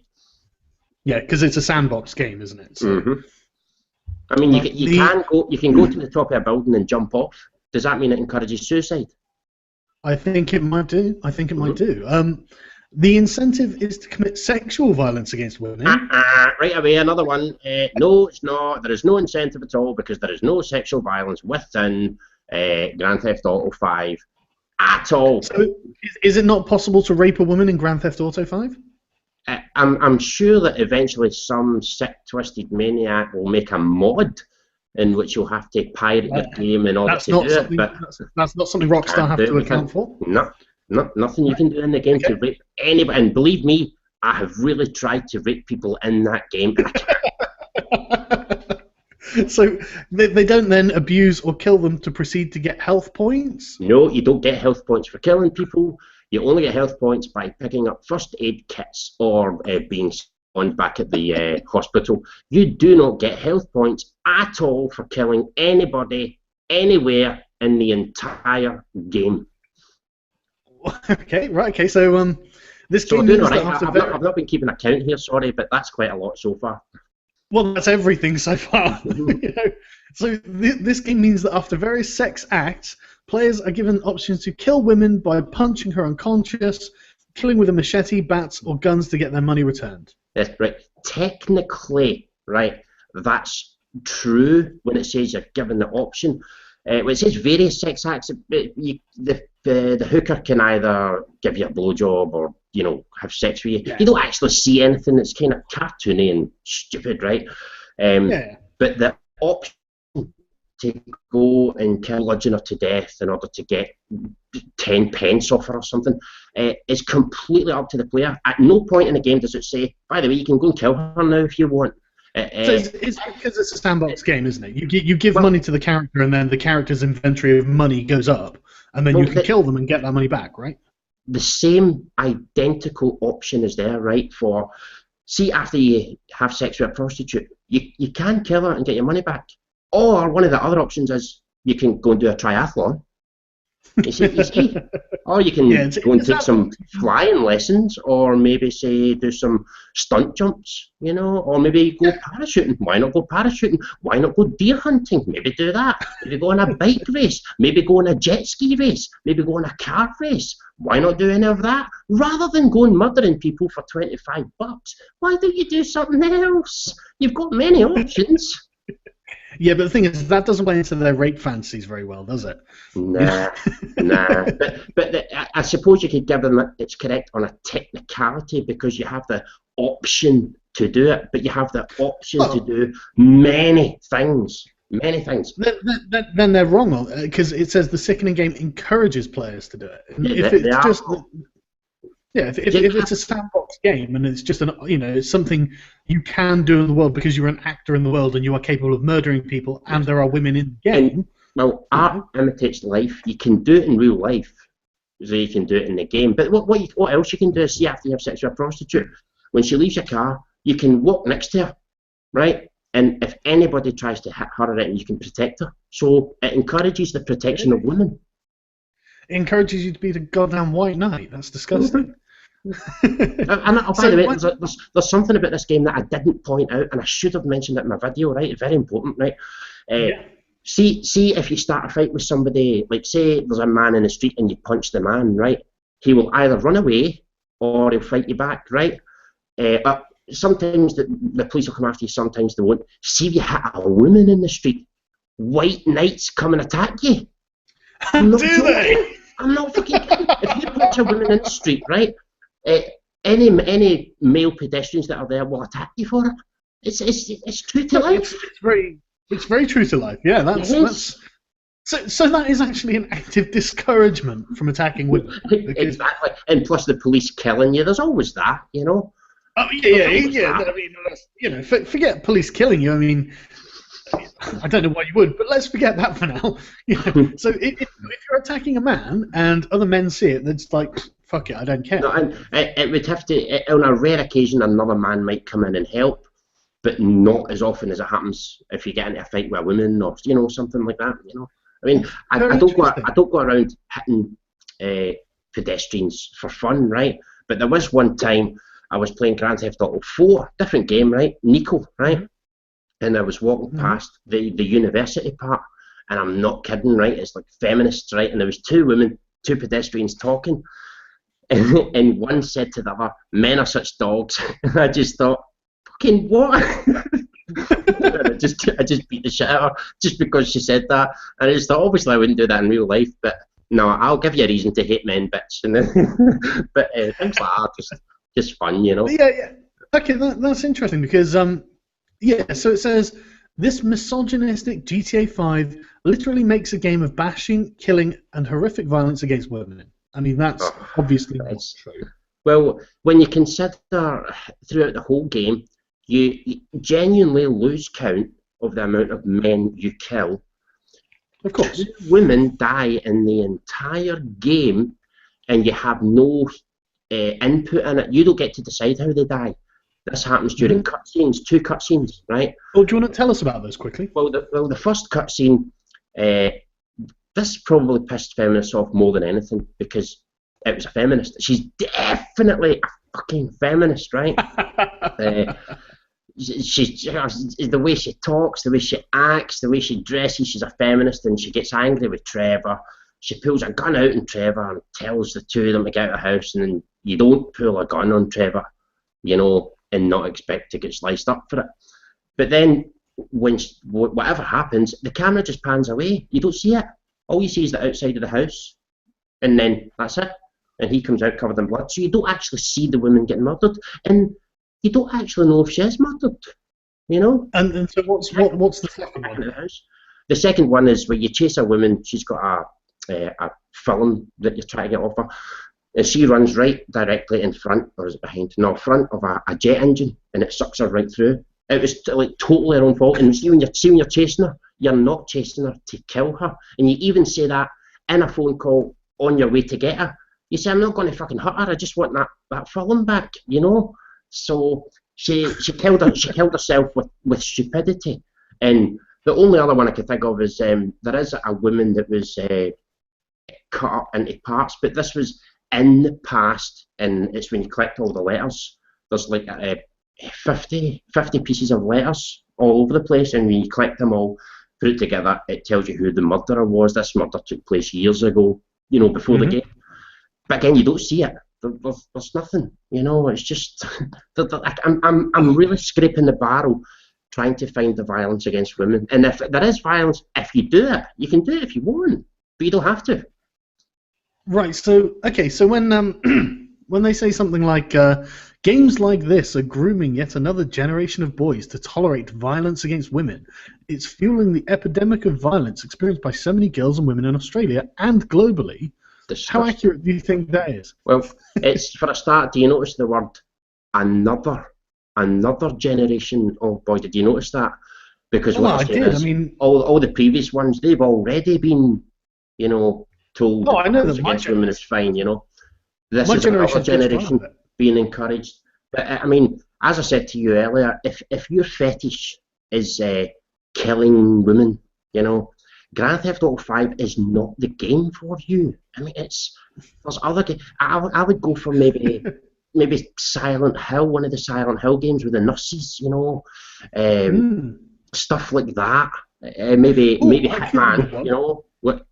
Yeah, because it's a sandbox game, isn't it? So, I mean, you can go to the top of a building and jump off. Does that mean it encourages suicide? I think it might do. I think it might do. The incentive is to commit sexual violence against women. Right away, another one. No, it's not. There is no incentive at all because there is no sexual violence within Grand Theft Auto 5 at all. So, is it not possible to rape a woman in Grand Theft Auto 5? I'm sure that eventually some sick, twisted maniac will make a mod in which you'll have to pirate your game in order to do it. But that's not something Rockstar have to account for? No, nothing you can do in the game to rape anybody. And believe me, I have really tried to rape people in that game. So they don't then abuse or kill them to proceed to get health points? No, you don't get health points for killing people. You only get health points by picking up first aid kits or being spawned back at the hospital. You do not get health points at all for killing anybody, anywhere in the entire game. Okay, right, okay, so this So game doing means all that right. after I've not been keeping account here, sorry, but that's quite a lot so far. Well, that's everything so far. You know? So this game means that after various sex acts, players are given options to kill women by punching her unconscious, killing with a machete, bats, or guns to get their money returned. That's right. Technically, right, that's true when it says you're given the option. When it says various sex acts, the hooker can either give you a blowjob or, you know, have sex with you. Yeah. You don't actually see anything. It's kind of cartoony and stupid, right? But the option to go and kill bludgeon her to death in order to get 10 pence off her or something is completely up to the player. At no point in the game does it say, by the way, you can go and kill her now if you want. So it's because it's a sandbox game, isn't it? You give money to the character, and then the character's inventory of money goes up, and then you can kill them and get that money back, right? The same identical option is there, right? For, see, after you have sex with a prostitute, you can kill her and get your money back. Or one of the other options is you can go and do a triathlon. You see? Or you can go and take some flying lessons, or maybe say do some stunt jumps, you know, or maybe go parachuting. Why not go parachuting? Why not go deer hunting? Maybe do that. Maybe go on a bike race. Maybe go on a jet ski race. Maybe go on a car race. Why not do any of that? Rather than going murdering people for $25, why don't you do something else? You've got many options. Yeah, but the thing is, that doesn't play into their rape fantasies very well, does it? Nah. But I suppose you could give them it's correct on a technicality because you have the option to do it, but you have the option to do many things. Many things. Then they're wrong, because it says the sickening game encourages players to do it. And if it's a sandbox game and it's just it's something you can do in the world because you're an actor in the world and you are capable of murdering people and there are women in the game. Well, art imitates life. You can do it in real life, so you can do it in the game. But what else you can do is, see, after you have sex with a prostitute, when she leaves your car, you can walk next to her, right? And if anybody tries to hit her or anything, you can protect her. So it encourages the protection of women. It encourages you to be the goddamn white knight. That's disgusting. By the way, there's something about this game that I didn't point out, and I should have mentioned it in my video, right? Very important, right? See if you start a fight with somebody, like say there's a man in the street and you punch the man, right? He will either run away or he'll fight you back, right? Sometimes the police will come after you, sometimes they won't. See if you hit a woman in the street, white knights come and attack you. I'm not joking. I'm not fucking kidding. If you punch a woman in the street, right? Any male pedestrians that are there will attack you for it. It's true to life. It's very true to life. Yeah, that's so that is actually an active discouragement from attacking women. Exactly, and plus the police killing you. There's always that, you know. Oh yeah. I mean, forget police killing you. I mean, I don't know why you would, but let's forget that for now. So if you're attacking a man and other men see it, then it's like, fuck it, I don't care. No, and it would have to, on a rare occasion, another man might come in and help, but not as often as it happens if you get into a fight with a woman or something like that. I mean, I don't go around hitting pedestrians for fun, right? But there was one time I was playing Grand Theft Auto 4, different game, right? Nico, right? And I was walking past the university part, and I'm not kidding, right? It's like feminists, right? And there was two women, two pedestrians talking, and one said to the other, "Men are such dogs." And I just thought, fucking what? I just beat the shit out of her just because she said that. And I just thought, obviously I wouldn't do that in real life, but no, I'll give you a reason to hate men, bitch. And then, but things like that, just fun, you know. Yeah. Okay, that's interesting because yeah. So it says this misogynistic GTA 5 literally makes a game of bashing, killing, and horrific violence against women. I mean, that's obviously not true. Well, when you consider throughout the whole game, you genuinely lose count of the amount of men you kill. Of course. 2 women die in the entire game, and you have no input in it. You don't get to decide how they die. This happens during cutscenes, 2 cutscenes, right? Well, do you want to tell us about those quickly? Well, the first cutscene, this probably pissed feminists off more than anything because it was a feminist. She's definitely a fucking feminist, right? She's the way she talks, the way she acts, the way she dresses. She's a feminist, and she gets angry with Trevor. She pulls a gun out on Trevor and tells the 2 of them to get out of the house. And then you don't pull a gun on Trevor, you know, and not expect to get sliced up for it. But then when whatever happens, the camera just pans away. You don't see it. All you see is the outside of the house, and then that's it. And he comes out covered in blood. So you don't actually see the woman getting murdered, and you don't actually know if she is murdered, you know. And so what's the second one? The second one is where you chase a woman. She's got a film that you're trying to get off her, and she runs right directly in front, or is it behind? No, front of a jet engine, and it sucks her right through. It was like totally her own fault. And see when you're chasing her, you're not chasing her to kill her, and you even say that in a phone call on your way to get her. You say, I'm not going to fucking hurt her. I just want that film back, you know. So she killed herself with stupidity. And the only other one I could think of is there is a woman that was cut up into parts, but this was in the past, and it's when you collect all the letters. There's like 50 pieces of letters all over the place, and when you collect them all, put it together, it tells you who the murderer was. This murder took place years ago, you know, before the game. But again, you don't see it. There's nothing, you know. It's just I'm really scraping the barrel trying to find the violence against women. And if there is violence, if you do it, you can do it if you want, but you don't have to. Right. So okay. So when when they say something like games like this are grooming yet another generation of boys to tolerate violence against women, it's fueling the epidemic of violence experienced by so many girls and women in Australia and globally. How accurate do you think that is? Well, it's for a start. Do you notice the word another generation of boys? Did you notice that? Because what I did. I mean, all the previous ones, they've already been, you know, told. Oh, I know that against women is fine. You know, this is another generation being encouraged. But I mean, as I said to you earlier, if your fetish is killing women, you know, Grand Theft Auto 5 is not the game for you. I mean, there's other games. I would go for maybe Silent Hill, one of the Silent Hill games with the nurses, you know, stuff like that. Maybe Hitman, you know.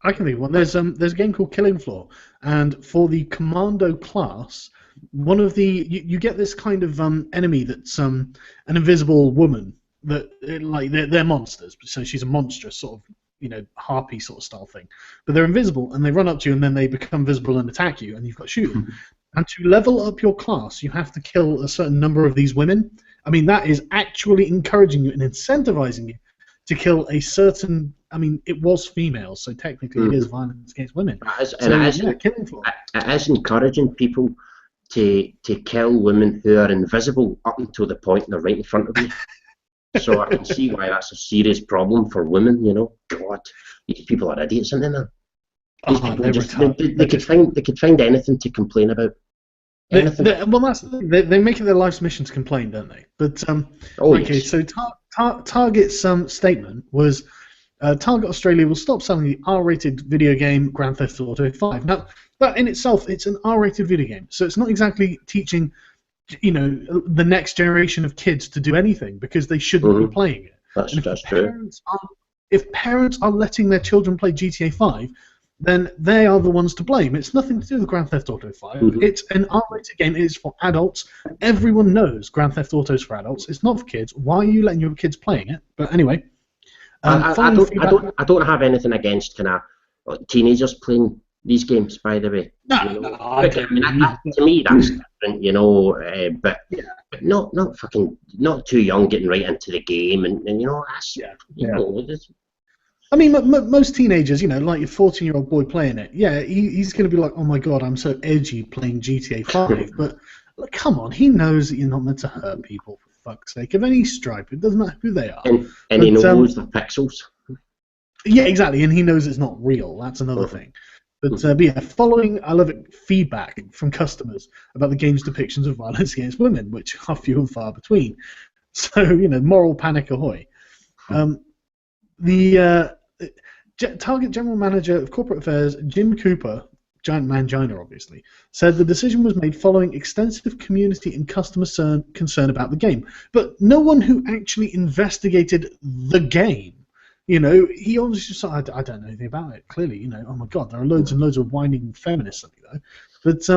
I can think of one. There's a game called Killing Floor, and for the Commando class, one of the you get this kind of enemy that's an invisible woman that like they're monsters. So she's a monstrous sort of, you know, harpy sort of style thing, but they're invisible and they run up to you and then they become visible and attack you, and you've got to shoot them. And to level up your class, you have to kill a certain number of these women. I mean, that is actually encouraging you and incentivizing you to kill a certain. I mean, it was females, so technically it is violence against women. It is encouraging people to kill women who are invisible up until the point they're right in front of you. So I can see why that's a serious problem for women, you know. God, these people are idiots, aren't they, man? They could find anything to complain about. They make it their life's mission to complain, don't they? But yes. So Target's statement was, Target Australia will stop selling the R-rated video game Grand Theft Auto 5. Now, that in itself, it's an R-rated video game, so it's not exactly teaching the next generation of kids to do anything because they shouldn't be playing it. That's true. If parents are letting their children play GTA 5, then they are the ones to blame. It's nothing to do with Grand Theft Auto 5. It's an R-rated game. It is for adults. Everyone knows Grand Theft Auto is for adults. It's not for kids. Why are you letting your kids playing it? But anyway, I don't have anything against kind of teenagers playing these games. By the way, to me that's different, but not too young getting right into the game, and that's I mean, most teenagers, like your 14-year-old boy playing it, he's going to be like, oh my god, I'm so edgy playing GTA 5. But look, come on, he knows that you're not meant to hurt people, for fuck's sake. Of any stripe, it doesn't matter who they are. And he knows the pixels. Yeah, exactly, and he knows it's not real. That's another thing. But following, I love it, feedback from customers about the game's depictions of violence against women, which are few and far between. So, moral panic ahoy. The Target General Manager of Corporate Affairs, Jim Cooper, giant mangina obviously, said the decision was made following extensive community and customer concern about the game. But no one who actually investigated the game. He obviously just said, I don't know anything about it. Clearly, oh my god, there are loads and loads of whining feminists, But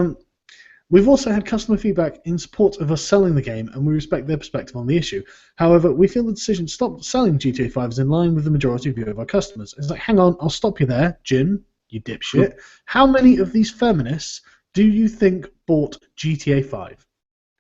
we've also had customer feedback in support of us selling the game, and we respect their perspective on the issue. However, we feel the decision to stop selling GTA 5 is in line with the majority view of our customers. It's like, hang on, I'll stop you there, Jim, you dipshit. How many of these feminists do you think bought GTA 5?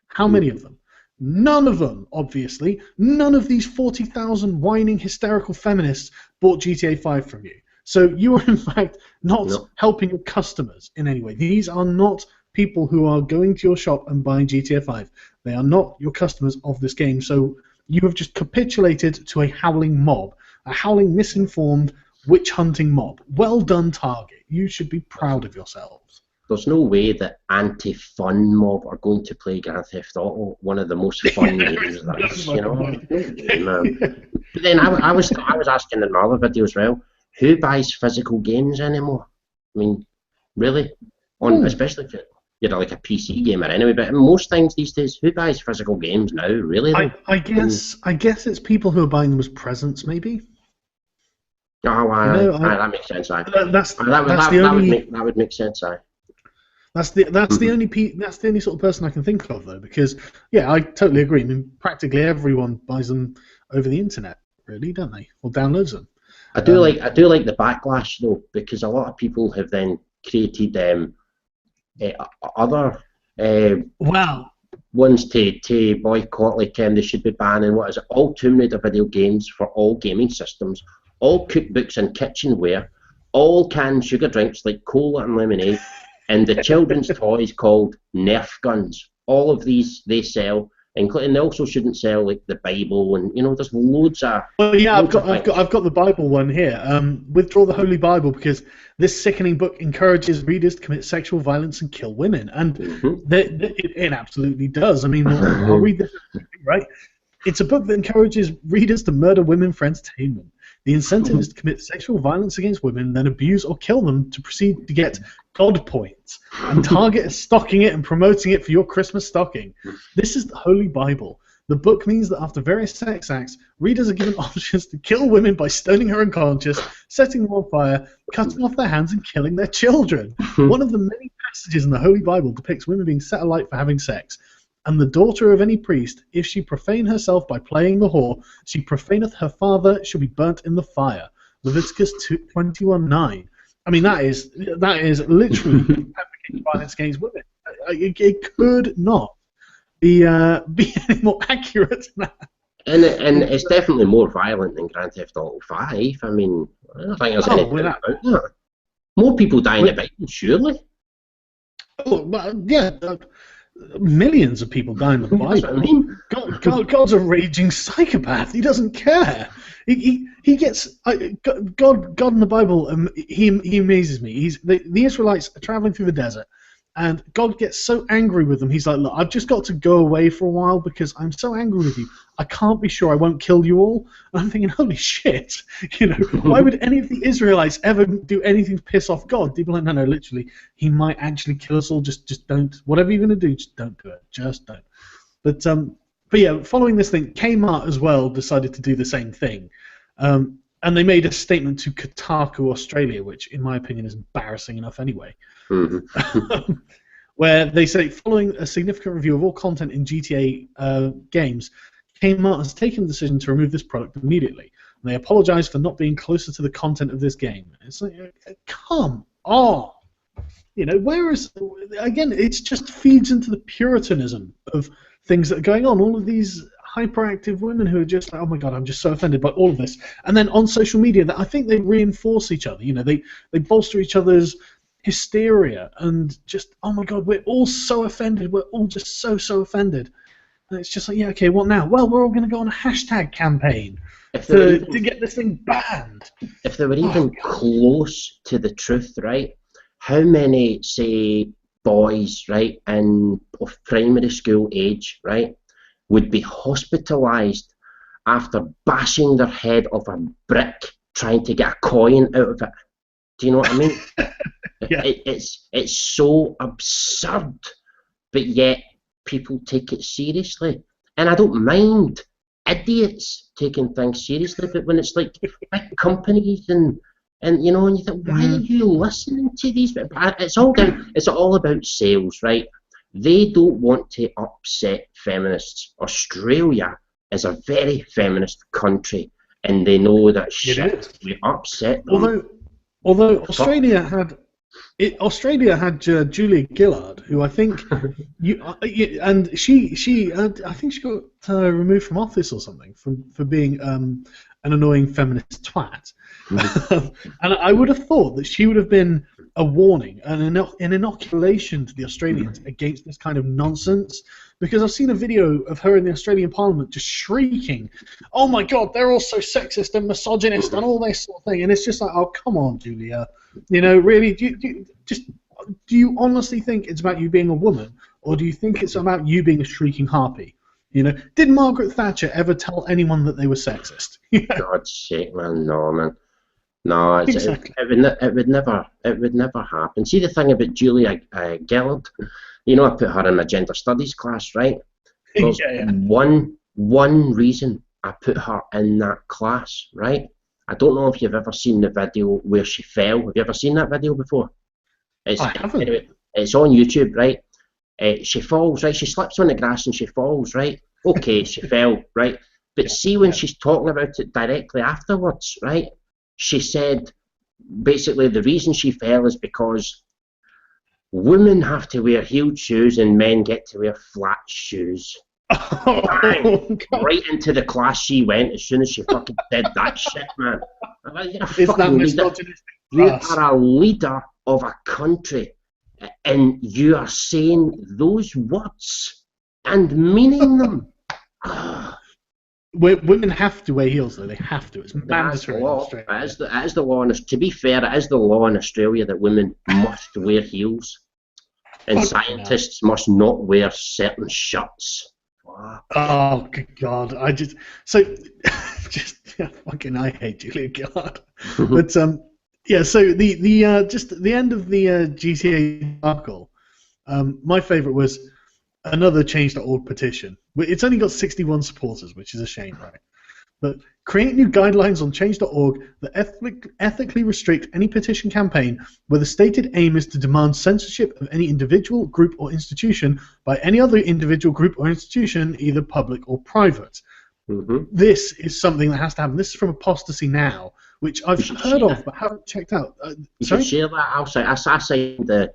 How many of them? None of them, obviously. None of these 40,000 whining, hysterical feminists bought GTA 5 from you. So you are, in fact, not helping your customers in any way. These are not people who are going to your shop and buying GTA 5. They are not your customers of this game. So you have just capitulated to a howling mob, a howling, misinformed, witch-hunting mob. Well done, Target. You should be proud of yourselves. There's no way that anti-fun mob are going to play Grand Theft Auto, one of the most fun games there is, But then I was asking in another video as well, who buys physical games anymore? I mean, really? Especially if you're like a PC gamer anyway, but most things these days, who buys physical games now, really? I guess it's people who are buying them as presents, maybe. Oh, that makes sense. That would make sense. That's the only sort of person I can think of, though, because I totally agree. I mean, practically everyone buys them over the internet, really, don't they? Or downloads them. I do like the backlash though, because a lot of people have then created other ones to boycott, like they should be banning all Tomb Raider video games for all gaming systems, all cookbooks and kitchenware, all canned sugar drinks like cola and lemonade, and the children's toys called Nerf guns. All of these they sell, and they also shouldn't sell like the Bible, and there's loads of. Well, yeah, I've got the Bible one here. Withdraw the Holy Bible because this sickening book encourages readers to commit sexual violence and kill women, and it absolutely does. I mean, I'll read this, right? It's a book that encourages readers to murder women for entertainment. The incentive is to commit sexual violence against women, then abuse or kill them to proceed to get God points. And Target is stocking it and promoting it for your Christmas stocking. This is the Holy Bible. The book means that after various sex acts, readers are given options to kill women by stoning her unconscious, setting them on fire, cutting off their hands, and killing their children. One of the many passages in the Holy Bible depicts women being set alight for having sex. And the daughter of any priest, if she profane herself by playing the whore, she profaneth her father, shall be burnt in the fire. Leviticus 21:9. I mean, that is literally advocating violence against women. It could not be any more accurate than that. And it's definitely more violent than Grand Theft Auto 5. I mean, I don't think there's anything about that. More people die in the Bible, surely. Oh, well, yeah. Millions of people die in the Bible. I mean, God's a raging psychopath. He doesn't care. He gets God in the Bible. He amazes me. The Israelites are traveling through the desert, And God gets so angry with them, he's like, look, I've just got to go away for a while because I'm so angry with you. I can't be sure I won't kill you all. And I'm thinking, holy shit, why would any of the Israelites ever do anything to piss off God? They'd be like, no, literally, he might actually kill us all, just don't, whatever you're going to do, just don't do it, just don't. But yeah, following this thing, Kmart as well decided to do the same thing. And they made a statement to Kotaku Australia, which in my opinion is embarrassing enough anyway. Mm-hmm. Where they say, following a significant review of all content in GTA games, Kmart has taken the decision to remove this product immediately. And they apologize for not being closer to the content of this game. It's like, come on! Whereas, again, it just feeds into the puritanism of things that are going on. All of these hyperactive women who are just like, oh my god, I'm just so offended by all of this. And then on social media, I think they reinforce each other. They bolster each other's hysteria and just, oh my god, we're all so offended. We're all just so offended. And it's just like, yeah, okay, what now? Well, we're all going to go on a hashtag campaign to get this thing banned. If they were even close to the truth, right? How many, say, boys, right, of primary school age, right, would be hospitalised after bashing their head off a brick trying to get a coin out of it? Do you know what I mean? Yeah. It's so absurd, but yet people take it seriously. And I don't mind idiots taking things seriously, but when it's like big companies and you think, why are you listening to these? It's all about sales, right? They don't want to upset feminists. Australia is a very feminist country, and they know that shit. We upset them. Although Australia had Julia Gillard, who I think and she I think she got removed from office or something for being an annoying feminist twat. And I would have thought that she would have been a warning, an inoculation to the Australians against this kind of nonsense, because I've seen a video of her in the Australian Parliament just shrieking, oh my god, they're all so sexist and misogynist and all this sort of thing, and it's just like, oh, come on, Julia. Really, do you honestly think it's about you being a woman, or do you think it's about you being a shrieking harpy? Did Margaret Thatcher ever tell anyone that they were sexist? God's sake, man, no, man. No, exactly. it would never happen. See, the thing about Julia Gillard, I put her in my gender studies class, right? There's one reason I put her in that class, right? I don't know if you've ever seen the video where she fell. Have you ever seen that video before? I haven't. Anyway, it's on YouTube, right? She falls, right? She slips on the grass and she falls, right? Okay, she fell, right? But see, when she's talking about it directly afterwards, right? She said, basically, the reason she fell is because women have to wear heeled shoes and men get to wear flat shoes. Bang, right into the class she went as soon as she fucking said that shit, man. You are a leader of a country, and you are saying those words and meaning them. Women have to wear heels, though. They have to. It's mandatory in Australia. It is the law. To be fair, it is the law in Australia that women must wear heels, and scientists must not wear certain shirts. Oh, good God! I hate Julia Gillard. But yeah. So the end of the GTA article. My favourite was another Change.org petition. It's only got 61 supporters, which is a shame, right? But create new guidelines on Change.org that ethically restrict any petition campaign where the stated aim is to demand censorship of any individual, group, or institution by any other individual, group, or institution, either public or private. Mm-hmm. This is something that has to happen. This is from Apostasy Now, which I've heard of but haven't checked out. You can share that. I signed the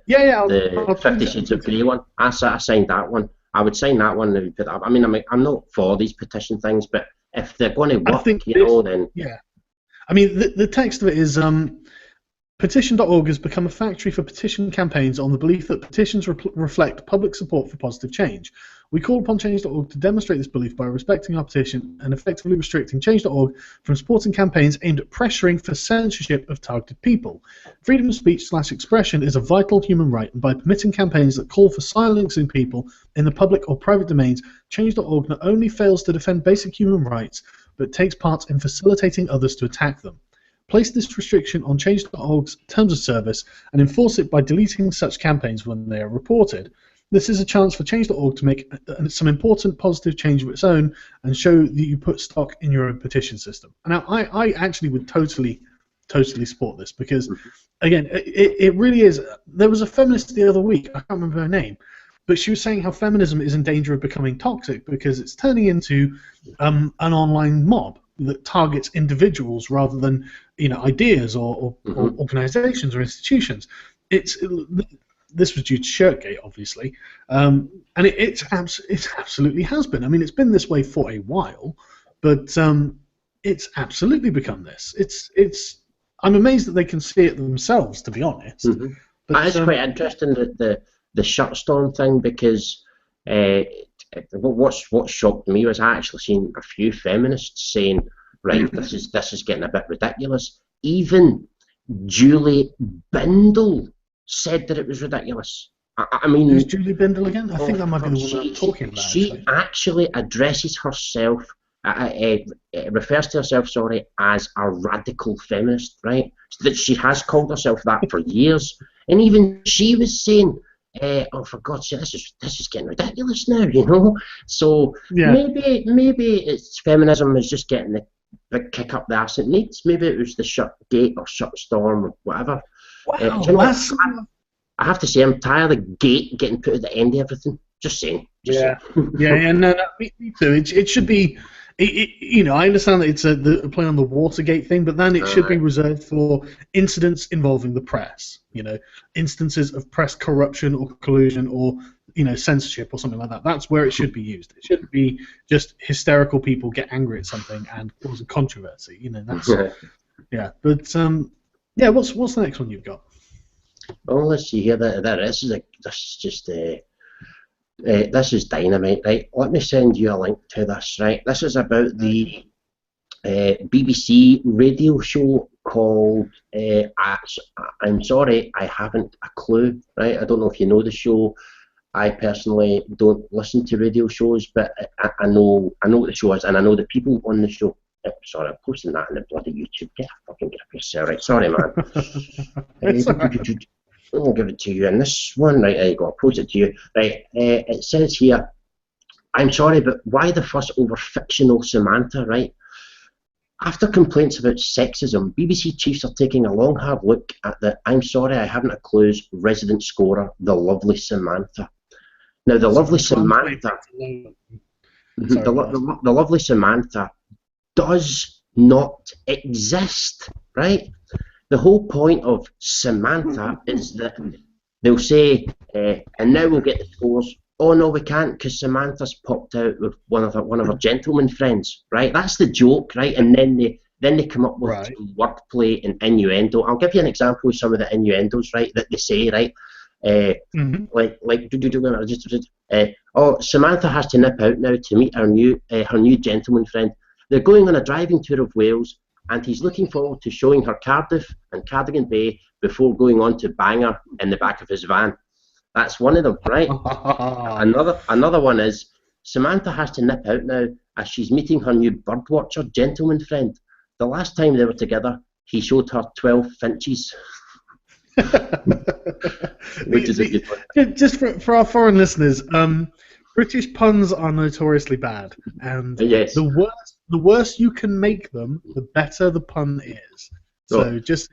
50 Shades of Grey one. I signed that one. I would sign that one and put that up. I mean, I'm not for these petition things, but if they're going to work, then... Yeah. I mean, the text of it is, Petition.org has become a factory for petition campaigns on the belief that petitions reflect public support for positive change. We call upon Change.org to demonstrate this belief by respecting our petition and effectively restricting Change.org from supporting campaigns aimed at pressuring for censorship of targeted people. Freedom of speech/expression is a vital human right, and by permitting campaigns that call for silencing people in the public or private domains, Change.org not only fails to defend basic human rights, but takes part in facilitating others to attack them. Place this restriction on Change.org's terms of service and enforce it by deleting such campaigns when they are reported. This is a chance for Change.org to make some important positive change of its own and show that you put stock in your own petition system. Now, I actually would totally support this because, again, it really is. There was a feminist the other week, I can't remember her name, but she was saying how feminism is in danger of becoming toxic because it's turning into an online mob that targets individuals rather than ideas or organizations or institutions. This was due to Shirtgate, obviously, and it absolutely has been. I mean, it's been this way for a while, but it's absolutely become this. I'm amazed that they can see it themselves, to be honest. But it's quite interesting that the shitstorm thing, because what shocked me was I actually seen a few feminists saying, right, this is getting a bit ridiculous. Even Julie Bindel said that it was ridiculous. I mean, who's Julie Bindel again? I think that might be the one I'm talking about. She actually addresses herself, refers to herself, as a radical feminist, right? That she has called herself that for years, and even she was saying, "Oh, for God's sake, this is getting ridiculous now," So yeah. maybe it's feminism is just getting the kick up the arse it needs. Maybe it was the Shutgate or Shutstorm or whatever. Wow, I have to say, I'm tired of Gate getting put at the end of everything. Just saying. Yeah, no, me too. It should be, I understand that it's a play on the Watergate thing, but then it should be reserved for incidents involving the press. Instances of press corruption or collusion or censorship or something like that. That's where it should be used. It shouldn't be just hysterical people get angry at something and cause a controversy. That's yeah. But what's the next one you've got? Well, let's see here. This is dynamite, right? Let me send you a link to this, right? This is about the BBC radio show called I'm Sorry, I Haven't a Clue, right? I don't know if you know the show. I personally don't listen to radio shows, but I know what the show is, and I know the people on the show. Sorry, I'm posting that in the bloody YouTube. Get a fucking grip yourself, right? Sorry, man. I'll give it to you in this one, right? There you go. I'll post it to you, right? It says here, I'm sorry, but why the fuss over fictional Samantha, right? After complaints about sexism, BBC chiefs are taking a long, hard look at the I'm Sorry, I Haven't a Clue's resident scorer, the lovely Samantha. Now, the lovely Samantha, the lovely Samantha does not exist, right? The whole point of Samantha is that they'll say, and now we'll get the scores. Oh no, we can't because Samantha's popped out with one of her gentleman friends, right? That's the joke, right? And then they come up with wordplay and innuendo. I'll give you an example of some of the innuendos, right? That they say, right? Oh, Samantha has to nip out now to meet her new gentleman friend. They're going on a driving tour of Wales, and he's looking forward to showing her Cardiff and Cardigan Bay before going on to Bangor in the back of his van. That's one of them, right? Another one is Samantha has to nip out now as she's meeting her new birdwatcher gentleman friend. The last time they were together, he showed her 12 finches. Which is a good one. Just for our foreign listeners, British puns are notoriously bad, and yes. the worse you can make them, the better the pun is. So just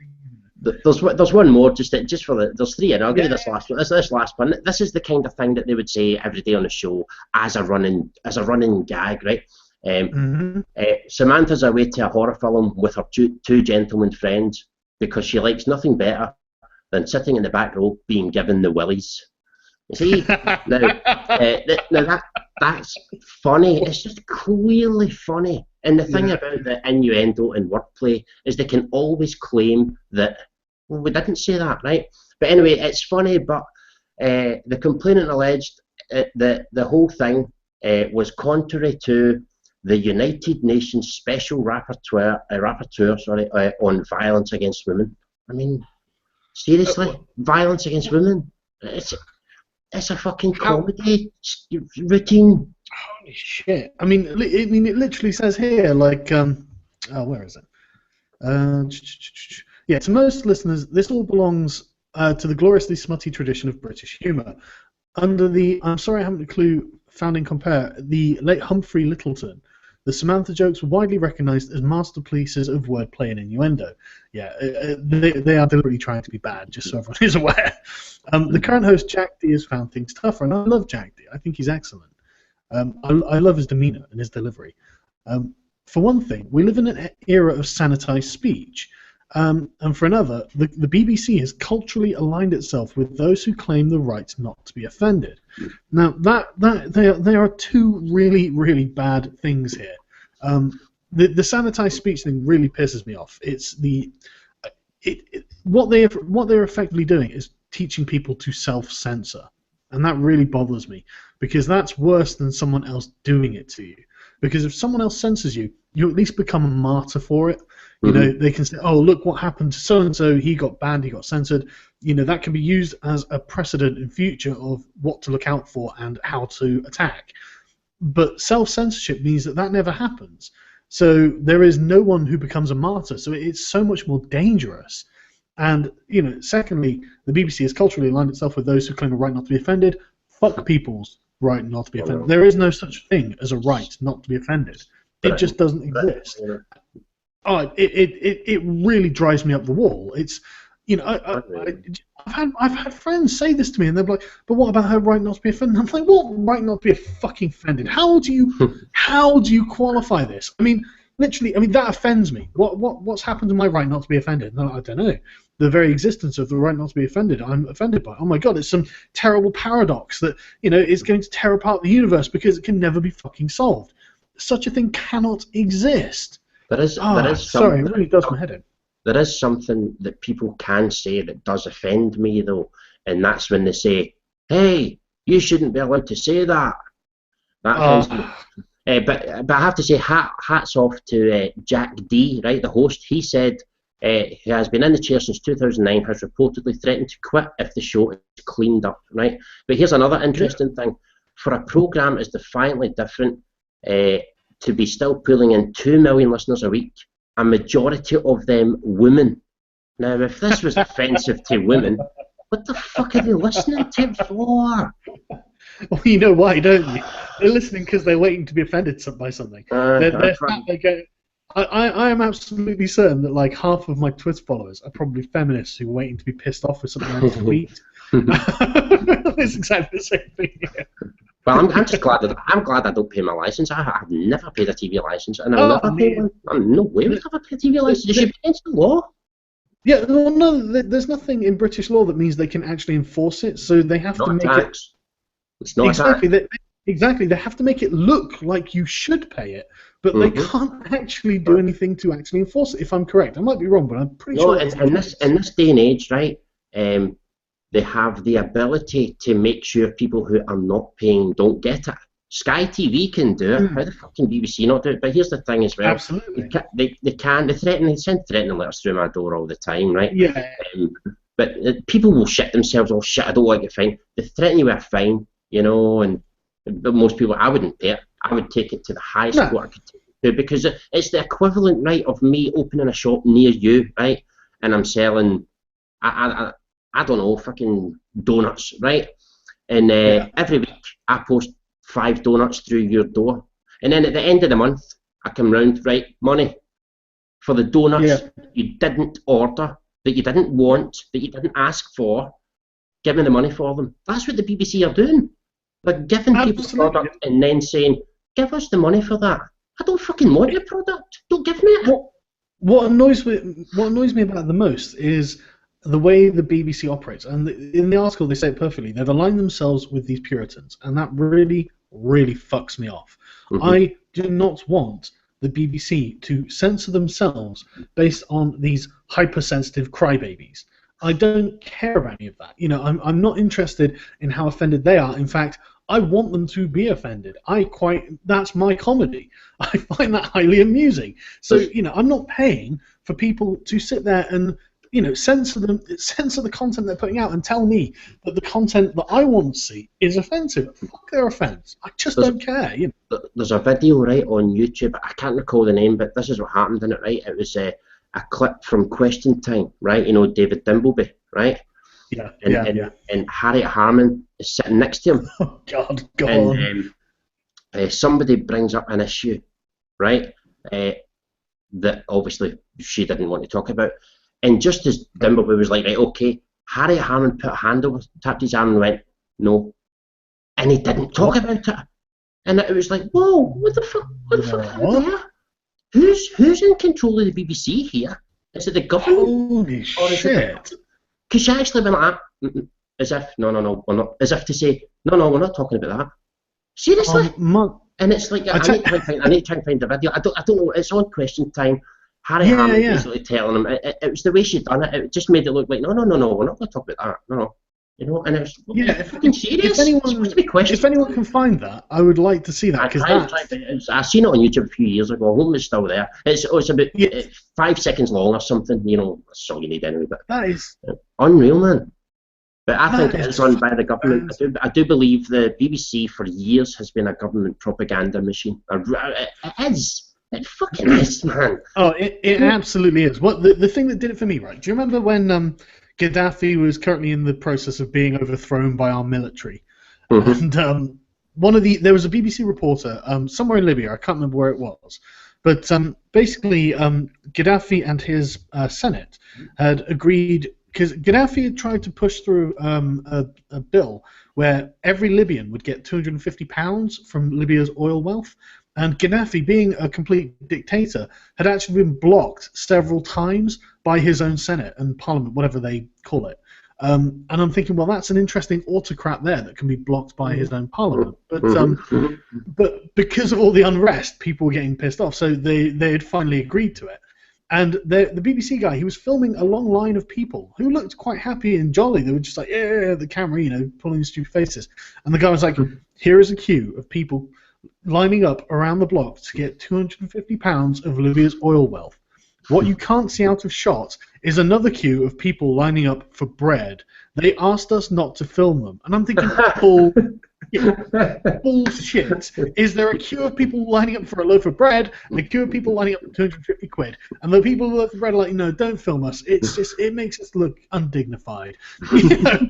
there's one more. Just for there's three, and I'll give you this last one. This last one. This is the kind of thing that they would say every day on the show as a running gag, right? Samantha's away to a horror film with her two gentleman friends because she likes nothing better than sitting in the back row being given the willies. You see, now that's funny. It's just clearly funny. And the thing about the innuendo and wordplay is they can always claim that Well, we didn't say that, right? But anyway, it's funny, but the complainant alleged that the whole thing was contrary to the United Nations Special Rapporteur, on violence against women. I mean, seriously, violence against women? It's a fucking comedy routine. Holy shit! I mean, it literally says here, like, where is it? Yeah, to most listeners, this all belongs to the gloriously smutty tradition of British humour. Under the, I'm sorry I haven't a clue, founding compare, the late Humphrey Lyttelton, the Samantha jokes were widely recognised as masterpieces of wordplay and innuendo. Yeah, they are deliberately trying to be bad, just so everyone is aware. The current host, Jack D, has found things tougher, and I love Jack D. I think he's excellent. I love his demeanour and his delivery. For one thing, we live in an era of sanitised speech. And for another, the BBC has culturally aligned itself with those who claim the right not to be offended. Now, there are two really, really bad things here. The sanitised speech thing really pisses me off. It's what they're effectively doing is teaching people to self-censor, and that really bothers me because that's worse than someone else doing it to you. Because if someone else censors you, you at least become a martyr for it. You know, they can say, oh, look what happened to so-and-so, he got banned, he got censored. You know, that can be used as a precedent in future of what to look out for and how to attack. But self-censorship means that never happens. So there is no one who becomes a martyr. So it's so much more dangerous. And, you know, secondly, the BBC has culturally aligned itself with those who claim a right not to be offended. Fuck people's right not to be offended. There is no such thing as a right not to be offended. It just doesn't exist. Oh, it really drives me up the wall. It's, you know, I've had friends say this to me, and they're like, "But what about her right not to be offended?" I'm like, "What right not to be fucking offended? How do you qualify this? I mean, literally, I mean that offends me. What's happened to my right not to be offended? No, I don't know. The very existence of the right not to be offended, I'm offended by. Oh my god, it's some terrible paradox that, you know, is going to tear apart the universe because it can never be fucking solved. Such a thing cannot exist." There is sorry, it really does my head in. There is something that people can say that does offend me, though, and that's when they say, "Hey, you shouldn't be allowed to say that." That offends me. But I have to say, hats off to Jack D, right, the host. He said he has been in the chair since 2009, has reportedly threatened to quit if the show is cleaned up, right? But here's another interesting thing. For a programme as defiantly different, to be still pulling in 2 million listeners a week, a majority of them women. Now, if this was offensive to women, what the fuck are they listening to it for? Well, you know why, don't you? They're listening because they're waiting to be offended by something. I am absolutely certain that like half of my Twitter followers are probably feminists who are waiting to be pissed off with something I tweet. It's exactly the same thing here. Well, I'm just glad I don't pay my license. I've never paid a TV license, and I'll never pay one. No way would I ever pay a TV license. It should be against the law. Yeah, well, no, there's nothing in British law that means they can actually enforce it. So they have to make it. It's not exactly. Exactly. They have to make it look like you should pay it, but they can't actually do anything to actually enforce it. If I'm correct, I might be wrong, but I'm pretty sure. In this day and age, right? They have the ability to make sure people who are not paying don't get it. Sky TV can do it. How the fuck can BBC not do it? But here's the thing as well. Absolutely. They send threatening letters through my door all the time, right? Yeah. But people will shit themselves. Oh shit, I don't like it. Fine. They threaten you with a fine, you know, but most people, I wouldn't pay it. I would take it to the highest court I could take it to, because it's the equivalent, right, of me opening a shop near you, right, and I'm selling, I don't know, fucking donuts, right? And every week I post 5 donuts through your door. And then at the end of the month, I come round, right, money for the donuts you didn't order, that you didn't want, that you didn't ask for, give me the money for them. That's what the BBC are doing. They're giving people product and then saying, give us the money for that. I don't fucking want your product. Don't give me it. What annoys me about it the most is the way the BBC operates, and in the article they say it perfectly. They've aligned themselves with these Puritans, and that really, really fucks me off. I do not want the BBC to censor themselves based on these hypersensitive crybabies. I don't care about any of that. You know, I'm not interested in how offended they are. In fact, I want them to be offended. That's my comedy. I find that highly amusing. So, you know, I'm not paying for people to sit there and, you know, censor the content they're putting out and tell me that the content that I want to see is offensive. Fuck their offense. I just don't care. You know. There's a video, right, on YouTube. I can't recall the name, but this is what happened in it, right? It was a clip from Question Time, right? You know, David Dimbleby, right? Yeah, and Harriet Harman is sitting next to him. Oh, God, go on. Somebody brings up an issue, right, that obviously she didn't want to talk about. And just as Dimbleby was like, right, okay, Harriet Harman put a hand over, tapped his arm and went, no. And he didn't talk about it. And it was like, whoa, what the fuck happened there? Who's in control of the BBC here? Is it the government? Holy shit. Because she actually went like that, as if, no, we're not. As if to say, no, we're not talking about that. Seriously? And it's like, I need to try and find the video. I don't know, it's on Question Time. Harry Harman basically telling him, it was the way she'd done it, it just made it look like, no, we're not going to talk about that, no. You know, and it's fucking serious. If anyone can find that, I would like to see that. I seen it on YouTube a few years ago. I hope it's still there. It's about 5 seconds long or something. You know, that's all you need anyway. But that is unreal, man. But I think it's run by the government. I do believe the BBC for years has been a government propaganda machine. It is. It fucking is, man. Oh, it absolutely is. What the thing that did it for me, right? Do you remember when Gaddafi was currently in the process of being overthrown by our military? Mm-hmm. And there was a BBC reporter somewhere in Libya, I can't remember where it was, but basically Gaddafi and his Senate had agreed, because Gaddafi had tried to push through a bill where every Libyan would get £250 from Libya's oil wealth. And Gaddafi, being a complete dictator, had actually been blocked several times by his own Senate and Parliament, whatever they call it. And I'm thinking, well, that's an interesting autocrat there that can be blocked by his own Parliament. But because of all the unrest, people were getting pissed off, so they had finally agreed to it. And the BBC guy, he was filming a long line of people who looked quite happy and jolly. They were just like, yeah, the camera, you know, pulling stupid faces. And the guy was like, here is a queue of people lining up around the block to get £250 of Libya's oil wealth. What you can't see out of shot is another queue of people lining up for bread. They asked us not to film them. And I'm thinking, bullshit. Is there a queue of people lining up for a loaf of bread and a queue of people lining up for 250 quid? And the people with the bread are like, no, don't film us. It makes us look undignified. You know,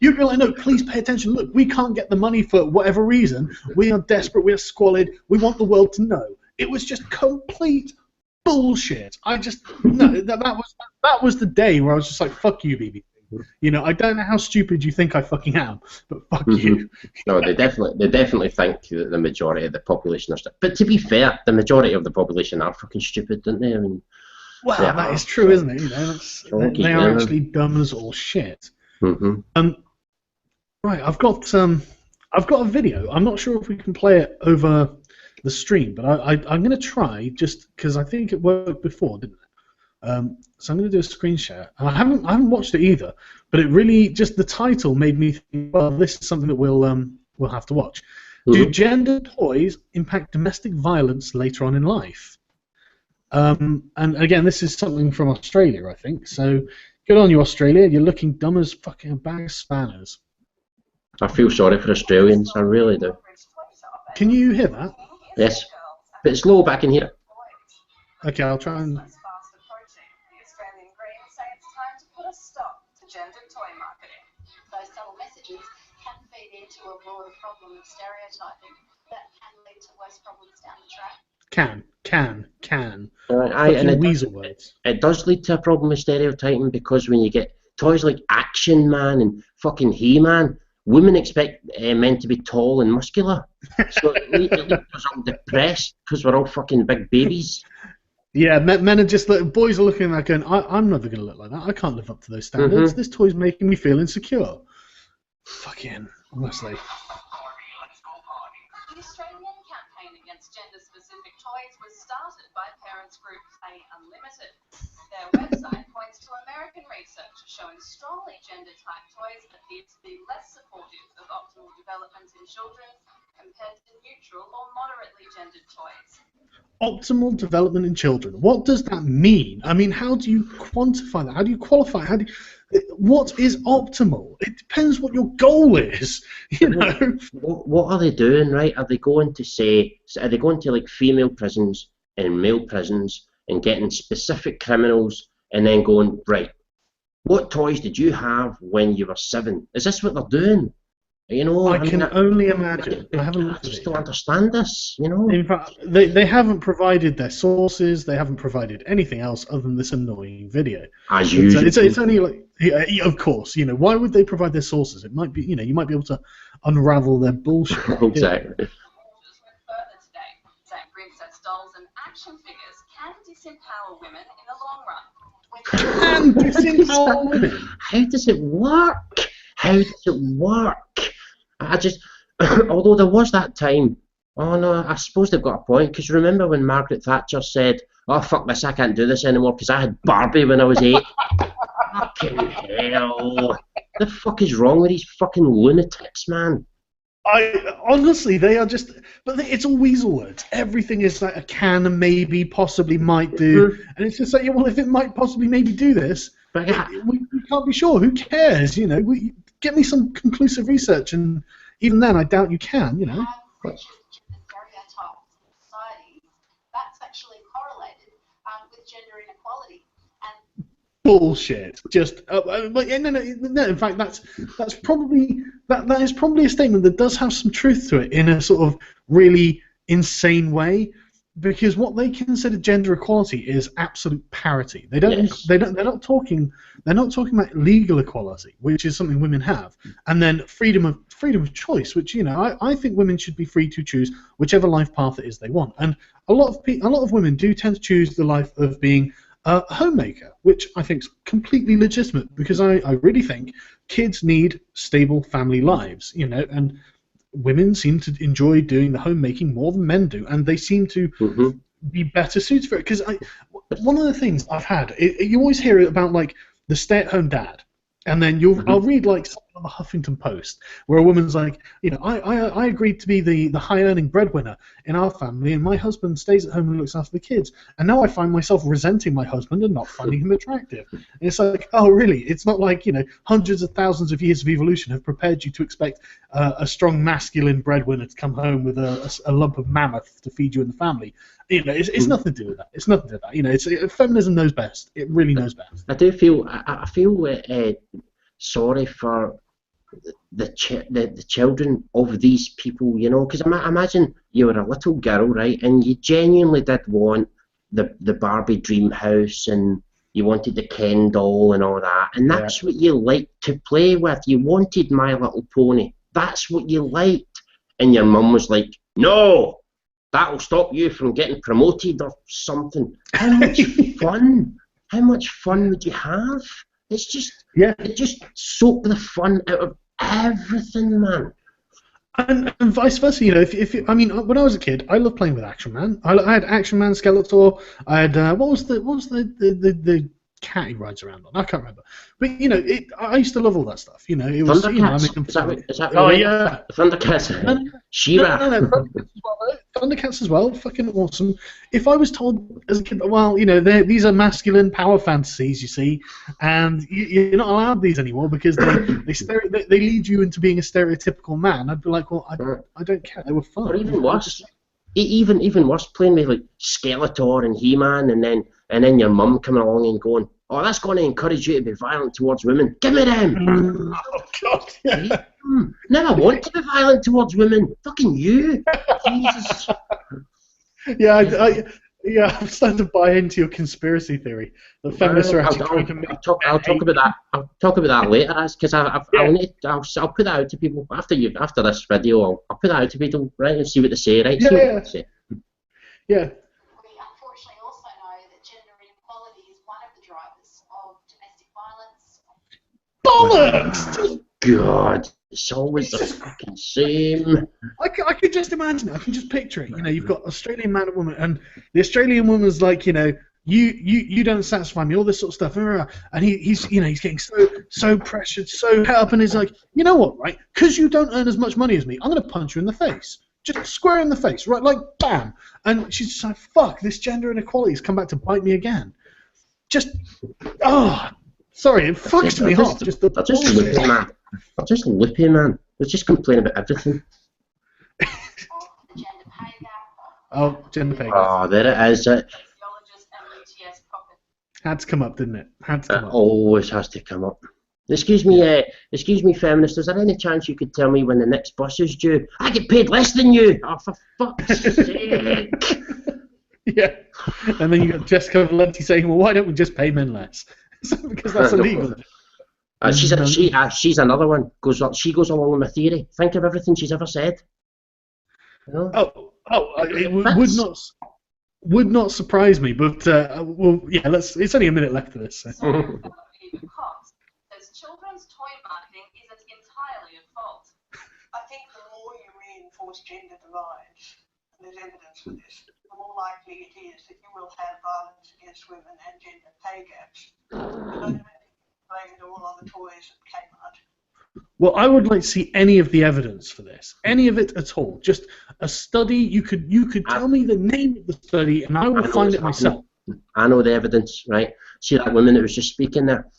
you'd be like, no, please pay attention. Look, we can't get the money for whatever reason. We are desperate. We are squalid. We want the world to know. It was just complete bullshit. That was the day where I was just like, fuck you, BBC. You know, I don't know how stupid you think I fucking am, but fuck you. No, they definitely think that the majority of the population are stupid. But to be fair, the majorate of the population are fucking stupid, don't they? I mean, well, that is true, isn't it? You know, they are actually dumb as all shit. Mm-hmm. Right, I've got a video. I'm not sure if we can play it over the stream, but I'm going to try, just because I think it worked before, didn't it? So I'm going to do a screen share. I haven't watched it either, but it really, just the title made me think, well, this is something that we'll have to watch. Mm-hmm. Do gender toys impact domestic violence later on in life? And again, this is something from Australia, I think. So good on you, Australia. You're looking dumb as fucking a bag of spanners. I feel sorry for Australians. I really do. Can you hear that? Yes, but it's low back in here. Okay, I'll try and. Gender toy marketing. Those subtle messages can feed into a broader problem of stereotyping that can lead to worse problems down the track. It does lead to a problem with stereotyping, because when you get toys like Action Man and fucking He-Man, women expect men to be tall and muscular. So it leaves us all depressed because we're all fucking big babies. Yeah, men are just like, boys are looking at that going, I'm never going to look like that. I can't live up to those standards. Mm-hmm. This toy's making me feel insecure. Fucking, honestly. Australian campaign against gender-specific toys was started by parents group Play Unlimited. Their website points to American research showing strongly gender-typed toys appear to be less supportive of optimal development in children compared to neutral or moderately gendered toys. Optimal development in children. What does that mean? I mean, how do you quantify that? How do you qualify? What is optimal? It depends what your goal is. You know. What are they doing, right? Are they going to like female prisons and male prisons and getting specific criminals and then going, right, what toys did you have when you were 7? Is this what they're doing? You know, I can only imagine. I just don't understand this, you know. In fact, they haven't provided their sources. They haven't provided anything else other than this annoying video. As usual. It's only like, of course, you know, why would they provide their sources? It might be, you know, you might be able to unravel their bullshit. Exactly. Further today, saying princess dolls and action figures can disempower women in the long run. Can disempower women? How does it work? How does it work? I just, although there was that time, oh no, I suppose they've got a point, because remember when Margaret Thatcher said, oh fuck this, I can't do this anymore because I had Barbie when I was 8. Fucking hell. The fuck is wrong with these fucking lunatics, man? Honestly, they are just, but it's all weasel words. Everything is like a can, maybe, possibly, might do, and it's just like, yeah, well, if it might possibly maybe do this, But we can't be sure. Who cares? You know, get me some conclusive research, and even then, I doubt you can. You know. Gender stereotypes in society, that's actually correlated with gender inequality. And Bullshit. Just, but yeah, no. In fact, that's probably that is probably a statement that does have some truth to it in a sort of really insane way. Because what they consider gender equality is absolute parity. They're not talking about legal equality, which is something women have, and then freedom of choice, which, you know, I think women should be free to choose whichever life path it is they want. And a lot of women do tend to choose the life of being a homemaker, which I think is completely legitimate, because I really think kids need stable family lives, you know, and women seem to enjoy doing the homemaking more than men do, and they seem to be better suited for it. Because one of the things I've had, you always hear about like the stay-at-home dad, and then I'll read like something on the Huffington Post where a woman's like, you know, I agreed to be the high-earning breadwinner in our family, and my husband stays at home and looks after the kids, and now I find myself resenting my husband and not finding him attractive. And it's like, oh really? It's not like, you know, hundreds of thousands of years of evolution have prepared you to expect a strong masculine breadwinner to come home with a lump of mammoth to feed you and the family. You know, it's nothing to do with that. It's nothing to do with that. You know, feminism knows best. It really knows best. I do feel sorry for the children of these people, you know, because imagine you were a little girl, right, and you genuinely did want the Barbie dream house, and you wanted the Ken doll and all that, and that's what you liked to play with. You wanted My Little Pony. That's what you liked, and your mum was like, no, that'll stop you from getting promoted or something. How much fun? How much fun would you have? It's just, it just soaked the fun out of everything, man. And vice versa, you know. I mean, when I was a kid, I loved playing with Action Man. I had Action Man, Skeletor. I had what was the cat he rides around on? I can't remember. But you know, I used to love all that stuff. You know, it was. Thundercats. You know, Is that oh right? yeah. Thundercats. She-Ra. No. Thundercats as well. Fucking awesome. If I was told as a kid, well, you know, these are masculine power fantasies, you see, and you're not allowed these anymore because they lead you into being a stereotypical man, I'd be like, well, I don't care. They were fun. Or even worse. Even worse, playing with like Skeletor and He-Man, and then your mum coming along and going, oh, that's going to encourage you to be violent towards women. Give me them. Oh God. Yeah. Now I want to be violent towards women. Fucking you. Jesus. Yeah, I'm starting to buy into your conspiracy theory. The feminists are actually trying to make. I'll talk about that. I'll talk about that later, because I'll put that out to people after this video. I'll put that out to people, right, and see what they say, right? See what they say. Yeah. we unfortunately also know that gender inequality is one of the drivers of domestic violence. Bollocks! God. It's always the fucking same. I could just imagine it. I can just picture it. You know, you've got Australian man and woman, and the Australian woman's like, you know, you don't satisfy me, all this sort of stuff, and he's getting so pressured, so het up, and he's like, you know what, right? Because you don't earn as much money as me, I'm gonna punch you in the face, just square in the face, right, like bam. And she's just like, fuck, this gender inequality has come back to bite me again. Just, sorry, it fucks me off. Just loopy, man. They're just loopy, man. They just complain about everything. Oh, gender pay gap. Oh, there it is. Had to come up, didn't it? Had to come up. Always has to come up. Excuse me, feminist. Is there any chance you could tell me when the next bus is due? I get paid less than you. Oh, for fuck's sake! Yeah. And then you got Jessica Valenti saying, "Well, why don't we just pay men less?" Because that's illegal. She's another one. She goes along with my theory. Think of everything she's ever said. You know? It would not surprise me, but well, yeah. It's only a minute left of this. So. Children's toy marketing isn't entirely at fault. I think the more you reinforce gender divides, and there's evidence for this, the more likely it is that you will have violence against women and gender pay gaps. Blame it all on the toys that came out. Well, I would like to see any of the evidence for this, any of it at all. Just a study. You could tell me the name of the study, and I will find it myself. I know the evidence, right? See that woman that was just speaking there?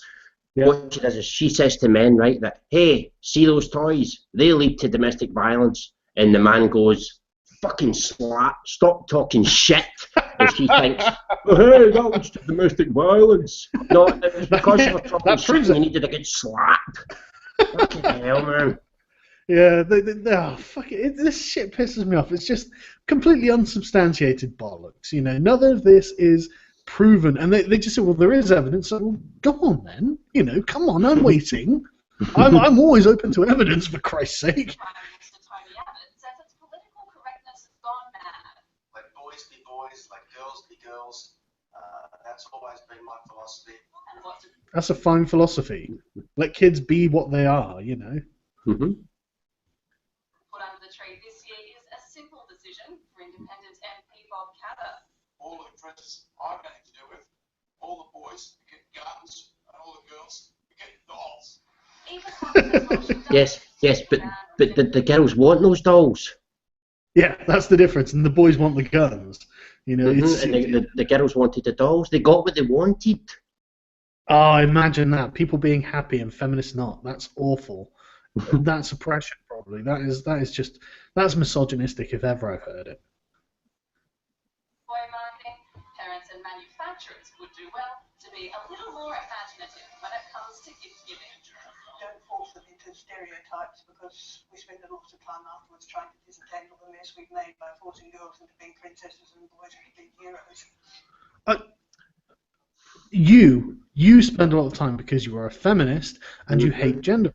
Yeah. What she does is she says to men, right, that, hey, see those toys? They lead to domestic violence. And the man goes, fucking stop talking shit. And she thinks, oh, hey, that leads to domestic violence. No, it was because you were talking shit and you needed a good slap. Fucking hell, man. Yeah, fuck it. This shit pisses me off. It's just completely unsubstantiated bollocks. You know, none of this is proven, and they just say, well, there is evidence. So, well, go on then. You know, come on, I'm waiting. I'm always open to evidence, for Christ's sake. Let boys be boys, let girls be girls. That's always been my philosophy. That's a fine philosophy. Let kids be what they are, you know. Mm-hmm. Put under the tree this year is a simple decision for Independent MP Bob Cather. All the dresses I'm going to do with, all the boys get guns, and all the girls get dolls. Yes, but the girls want those dolls. Yeah, that's the difference, and the boys want the guns. You know, and the girls wanted the dolls. They got what they wanted. Oh, imagine that. People being happy and feminists not. That's awful. That's oppression, probably. That's misogynistic if ever I've heard it. Toy marketing, parents and manufacturers would do well to be a little more imaginative when it comes to gift giving. Don't force them into stereotypes, because we spend a lot of time afterwards trying to disentangle the mess we've made by forcing girls into being princesses and boys into being heroes. You spend a lot of time because you are a feminist and you hate gender.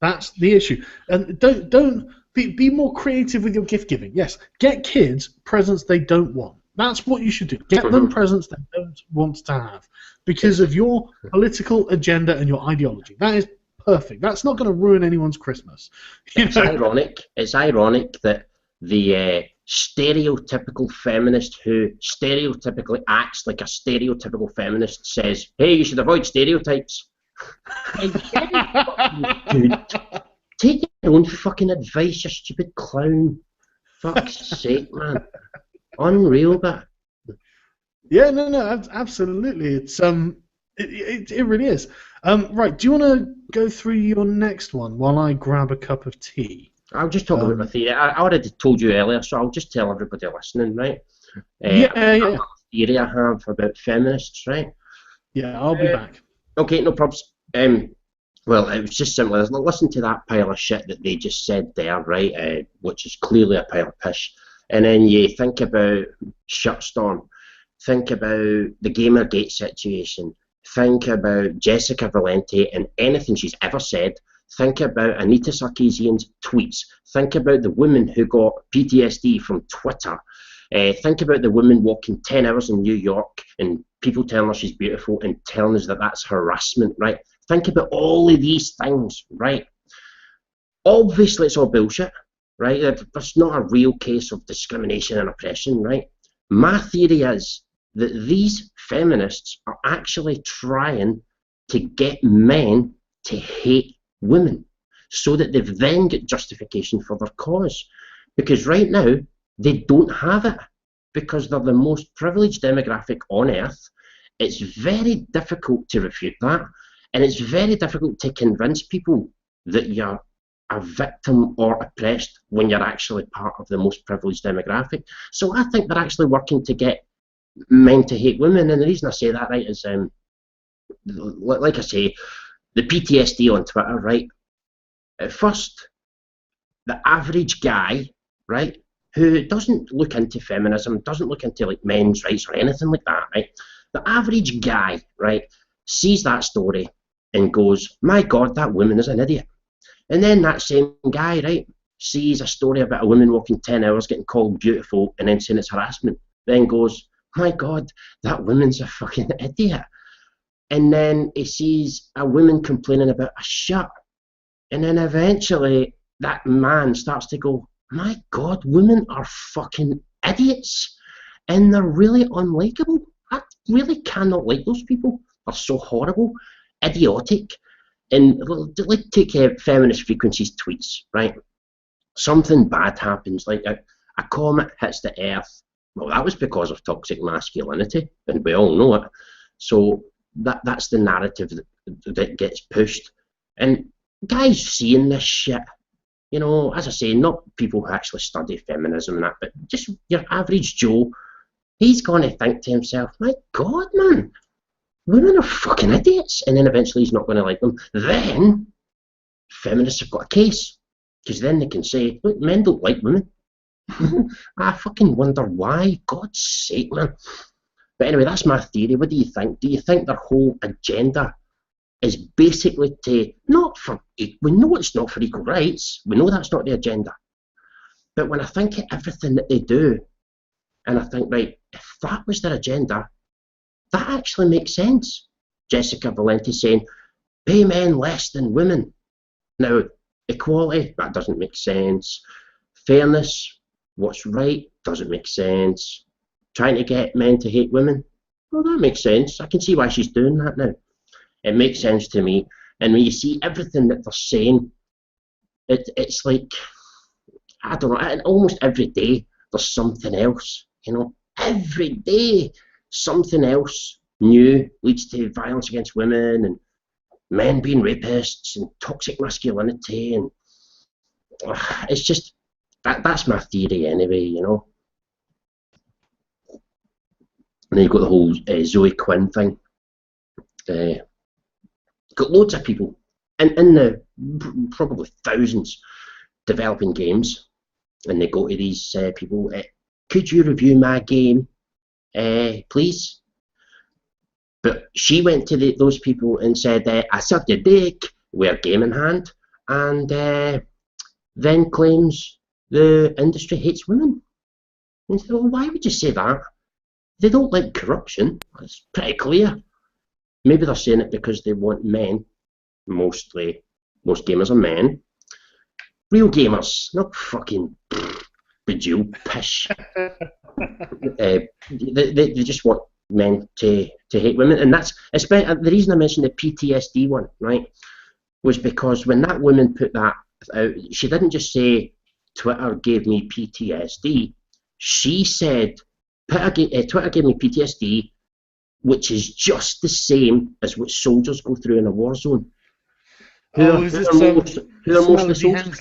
That's the issue. And don't be more creative with your gift giving. Yes, get kids presents they don't want. That's what you should do. Get them presents they don't want to have because of your political agenda and your ideology. That is perfect. That's not going to ruin anyone's Christmas. It's ironic. It's ironic that the stereotypical feminist who stereotypically acts like a stereotypical feminist says, hey, you should avoid stereotypes. Dude, take your own fucking advice, you stupid clown. Fuck's sake, man. Unreal, but... Yeah, no, absolutely. It's it really is. Right, do you want to go through your next one while I grab a cup of tea? I'll just talk about my theory. I already told you earlier, so I'll just tell everybody listening, right? Yeah. The theory I have about feminists, right? Yeah, I'll be back. Okay, no problems. Well, it was just simple. Listen to that pile of shit that they just said there, right? Which is clearly a pile of piss. And then you think about Shitstorm. Think about the Gamergate situation. Think about Jessica Valenti and anything she's ever said. Think about Anita Sarkeesian's tweets. Think about the woman who got PTSD from Twitter. Think about the woman walking 10 hours in New York and people telling her she's beautiful and telling us that that's harassment, right? Think about all of these things, right? obviously it's all bullshit, right? There's not a real case of discrimination and oppression, right? My theory is that these feminists are actually trying to get men to hate women so that they've then got justification for their cause. Because right now, they don't have it, because they're the most privileged demographic on earth. It's very difficult to refute that, and it's very difficult to convince people that you're a victim or oppressed when you're actually part of the most privileged demographic. So I think they're actually working to get men to hate women, and the reason I say that, right, is like I say, the PTSD on Twitter, right? At first, the average guy, right, who doesn't look into feminism, doesn't look into like men's rights or anything like that, right? The average guy, right, sees that story and goes, "My God, that woman is an idiot." And then that same guy, right, sees a story about a woman walking 10 hours getting called beautiful and then saying it's harassment, then goes, "My God, that woman's a fucking idiot." And then he sees a woman complaining about a shirt, and then eventually that man starts to go, "My God, women are fucking idiots, and they're really unlikable. I really cannot like those people. They're so horrible, idiotic." And like take Feminist Frequencies tweets, right? Something bad happens, like a comet hits the Earth. Well, that was because of toxic masculinity, and we all know it. So that's the narrative that gets pushed. And guys seeing this shit, you know, as I say, not people who actually study feminism and that, but just your average Joe, he's going to think to himself, "My God, man, women are fucking idiots," and then eventually he's not going to like them. Then feminists have got a case, because then they can say, "Look, men don't like women." I fucking wonder why. God's sake, man. But anyway, that's my theory. What do you think? Do you think their whole agenda is basically to, not for, we know it's not for equal rights, we know that's not the agenda, but when I think of everything that they do, and I think, right, if that was their agenda, that actually makes sense. Jessica Valenti saying, "Pay men less than women." Now, equality, that doesn't make sense. Fairness, what's right, doesn't make sense. Trying to get men to hate women, well, that makes sense. I can see why she's doing that now. It makes sense to me. And when you see everything that they're saying, it's like, I don't know, and almost every day there's something else, you know. Every day something else new leads to violence against women and men being rapists and toxic masculinity, and it's just, that's my theory anyway, you know. And then you've got the whole Zoe Quinn thing. Got loads of people in the probably thousands developing games, and they go to these people, "Could you review my game, please?" But she went to those people and said, "I sucked your dick with a game in hand," and then claims the industry hates women. And so, well, why would you say that? They don't like corruption. It's pretty clear. Maybe they're saying it because they want men. Most gamers are men. Real gamers, not fucking bejeweled pish. They just want men to hate women, and that's the reason I mentioned the PTSD one, right? Was because when that woman put that out, she didn't just say Twitter gave me PTSD. She said Twitter gave me PTSD, which is just the same as what soldiers go through in a war zone. Who are mostly soldiers?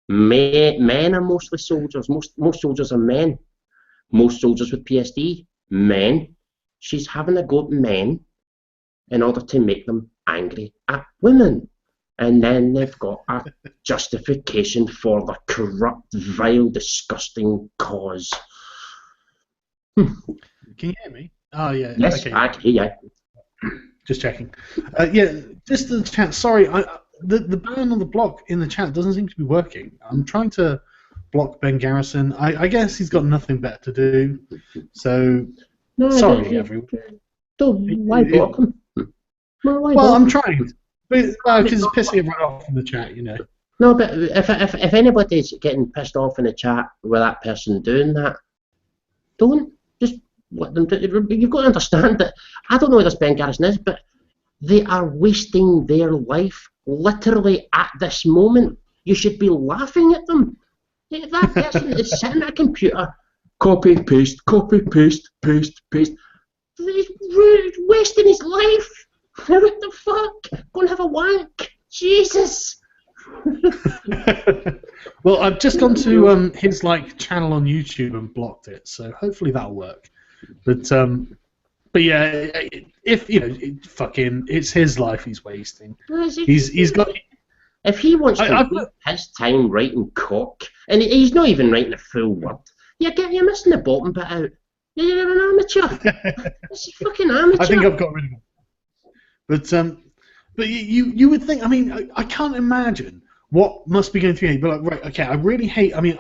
Men are mostly soldiers. Most soldiers are men. Most soldiers with PSD, men. She's having a go at men in order to make them angry at women. And then they've got a justification for the corrupt, vile, disgusting cause. Can you hear me? Oh, yeah. Yes, okay. I can hear you. Just checking. Yeah, just the chat. Sorry, the ban on the block in the chat doesn't seem to be working. I'm trying to block Ben Garrison. I guess he's got nothing better to do. So, sorry, everyone. Why block him? Well, I'm trying. Because it's pissing everyone off in the chat, you know. No, but if anybody's getting pissed off in the chat with that person doing that, don't just let them do it. You've got to understand that, I don't know who this Ben Garrison is, but they are wasting their life literally at this moment. You should be laughing at them. That person is sitting at a computer, copy, paste, paste, paste. He's wasting his life. What the fuck? Go and have a wank. Jesus. Well, I've just gone to his channel on YouTube and blocked it, so hopefully that'll work. But yeah, if it's his life he's wasting. He's got. If he wants to waste his time writing cock, and he's not even writing a full word, you're missing the bottom bit out. You're an amateur. This is fucking amateur. I think I've got rid of it. But you would think. I mean, I can't imagine what must be going through you. But right, okay, I really hate. I mean,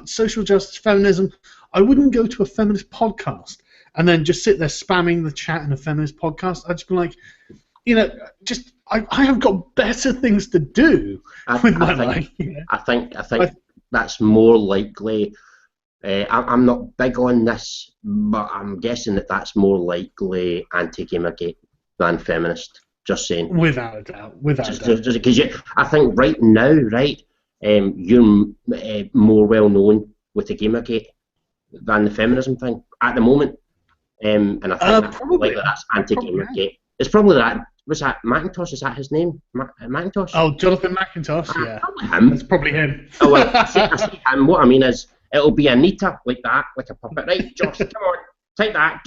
social justice, feminism. I wouldn't go to a feminist podcast and then just sit there spamming the chat in a feminist podcast. I'd just be like, I have got better things to do with my life. I think that's more likely. I'm not big on this, but I'm guessing that's more likely anti-Gamergate than feminist. Just saying. Without a doubt. Just because I think right now, you're more well known with the Gamergate than the feminism thing at the moment. And I think probably that's anti-Gamergate. It's probably that. Was that Macintosh? Is that his name? Macintosh? Oh, Jonathan Macintosh, yeah. Probably him. It's probably him. Oh, well, I see him. What I mean is, it'll be Anita like that, like a puppet. Right, Josh, come on, take that.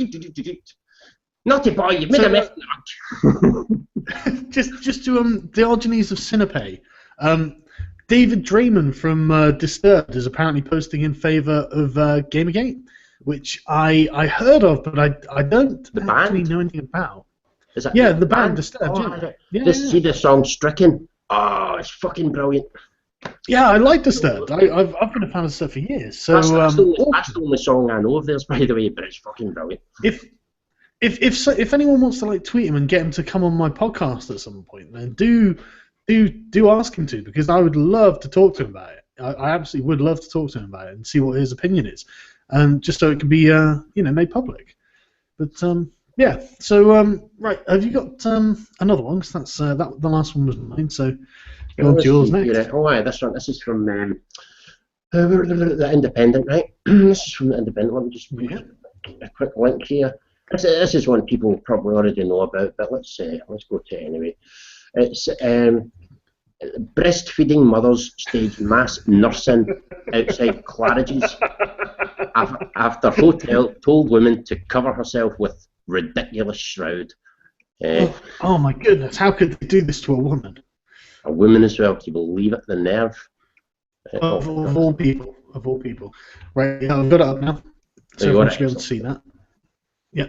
Naughty boy, you've made a mess. just to Diogenes of Sinope. David Draymond from Disturbed is apparently posting in favour of Gamergate, which I heard of, but I don't actually know anything about. Is that the band Disturbed. See the song Stricken? Oh, it's fucking brilliant. Yeah, I like Disturbed. I've been a fan of Disturbed for years. So that's the only song I know of theirs, by the way, but it's fucking brilliant. If anyone wants to tweet him and get him to come on my podcast at some point, then do ask him to, because I would love to talk to him about it. I absolutely would love to talk to him about it and see what his opinion is, just so it can be made public. But yeah. So right, have you got another one? Because that's the last one was mine. So go on to yours next. Oh, yeah, this one. This is from the Independent, right? This is from the Independent. Let me just put a quick link here. This is one people probably already know about, but let's go to it anyway. It's breastfeeding mothers stage mass nursing outside Claridge's after hotel told women to cover herself with ridiculous shroud. Oh my goodness! How could they do this to a woman? A woman as well. Can you believe it? The nerve. Of all people. Right, I've got it up now, so everyone should be able to see that. Yeah.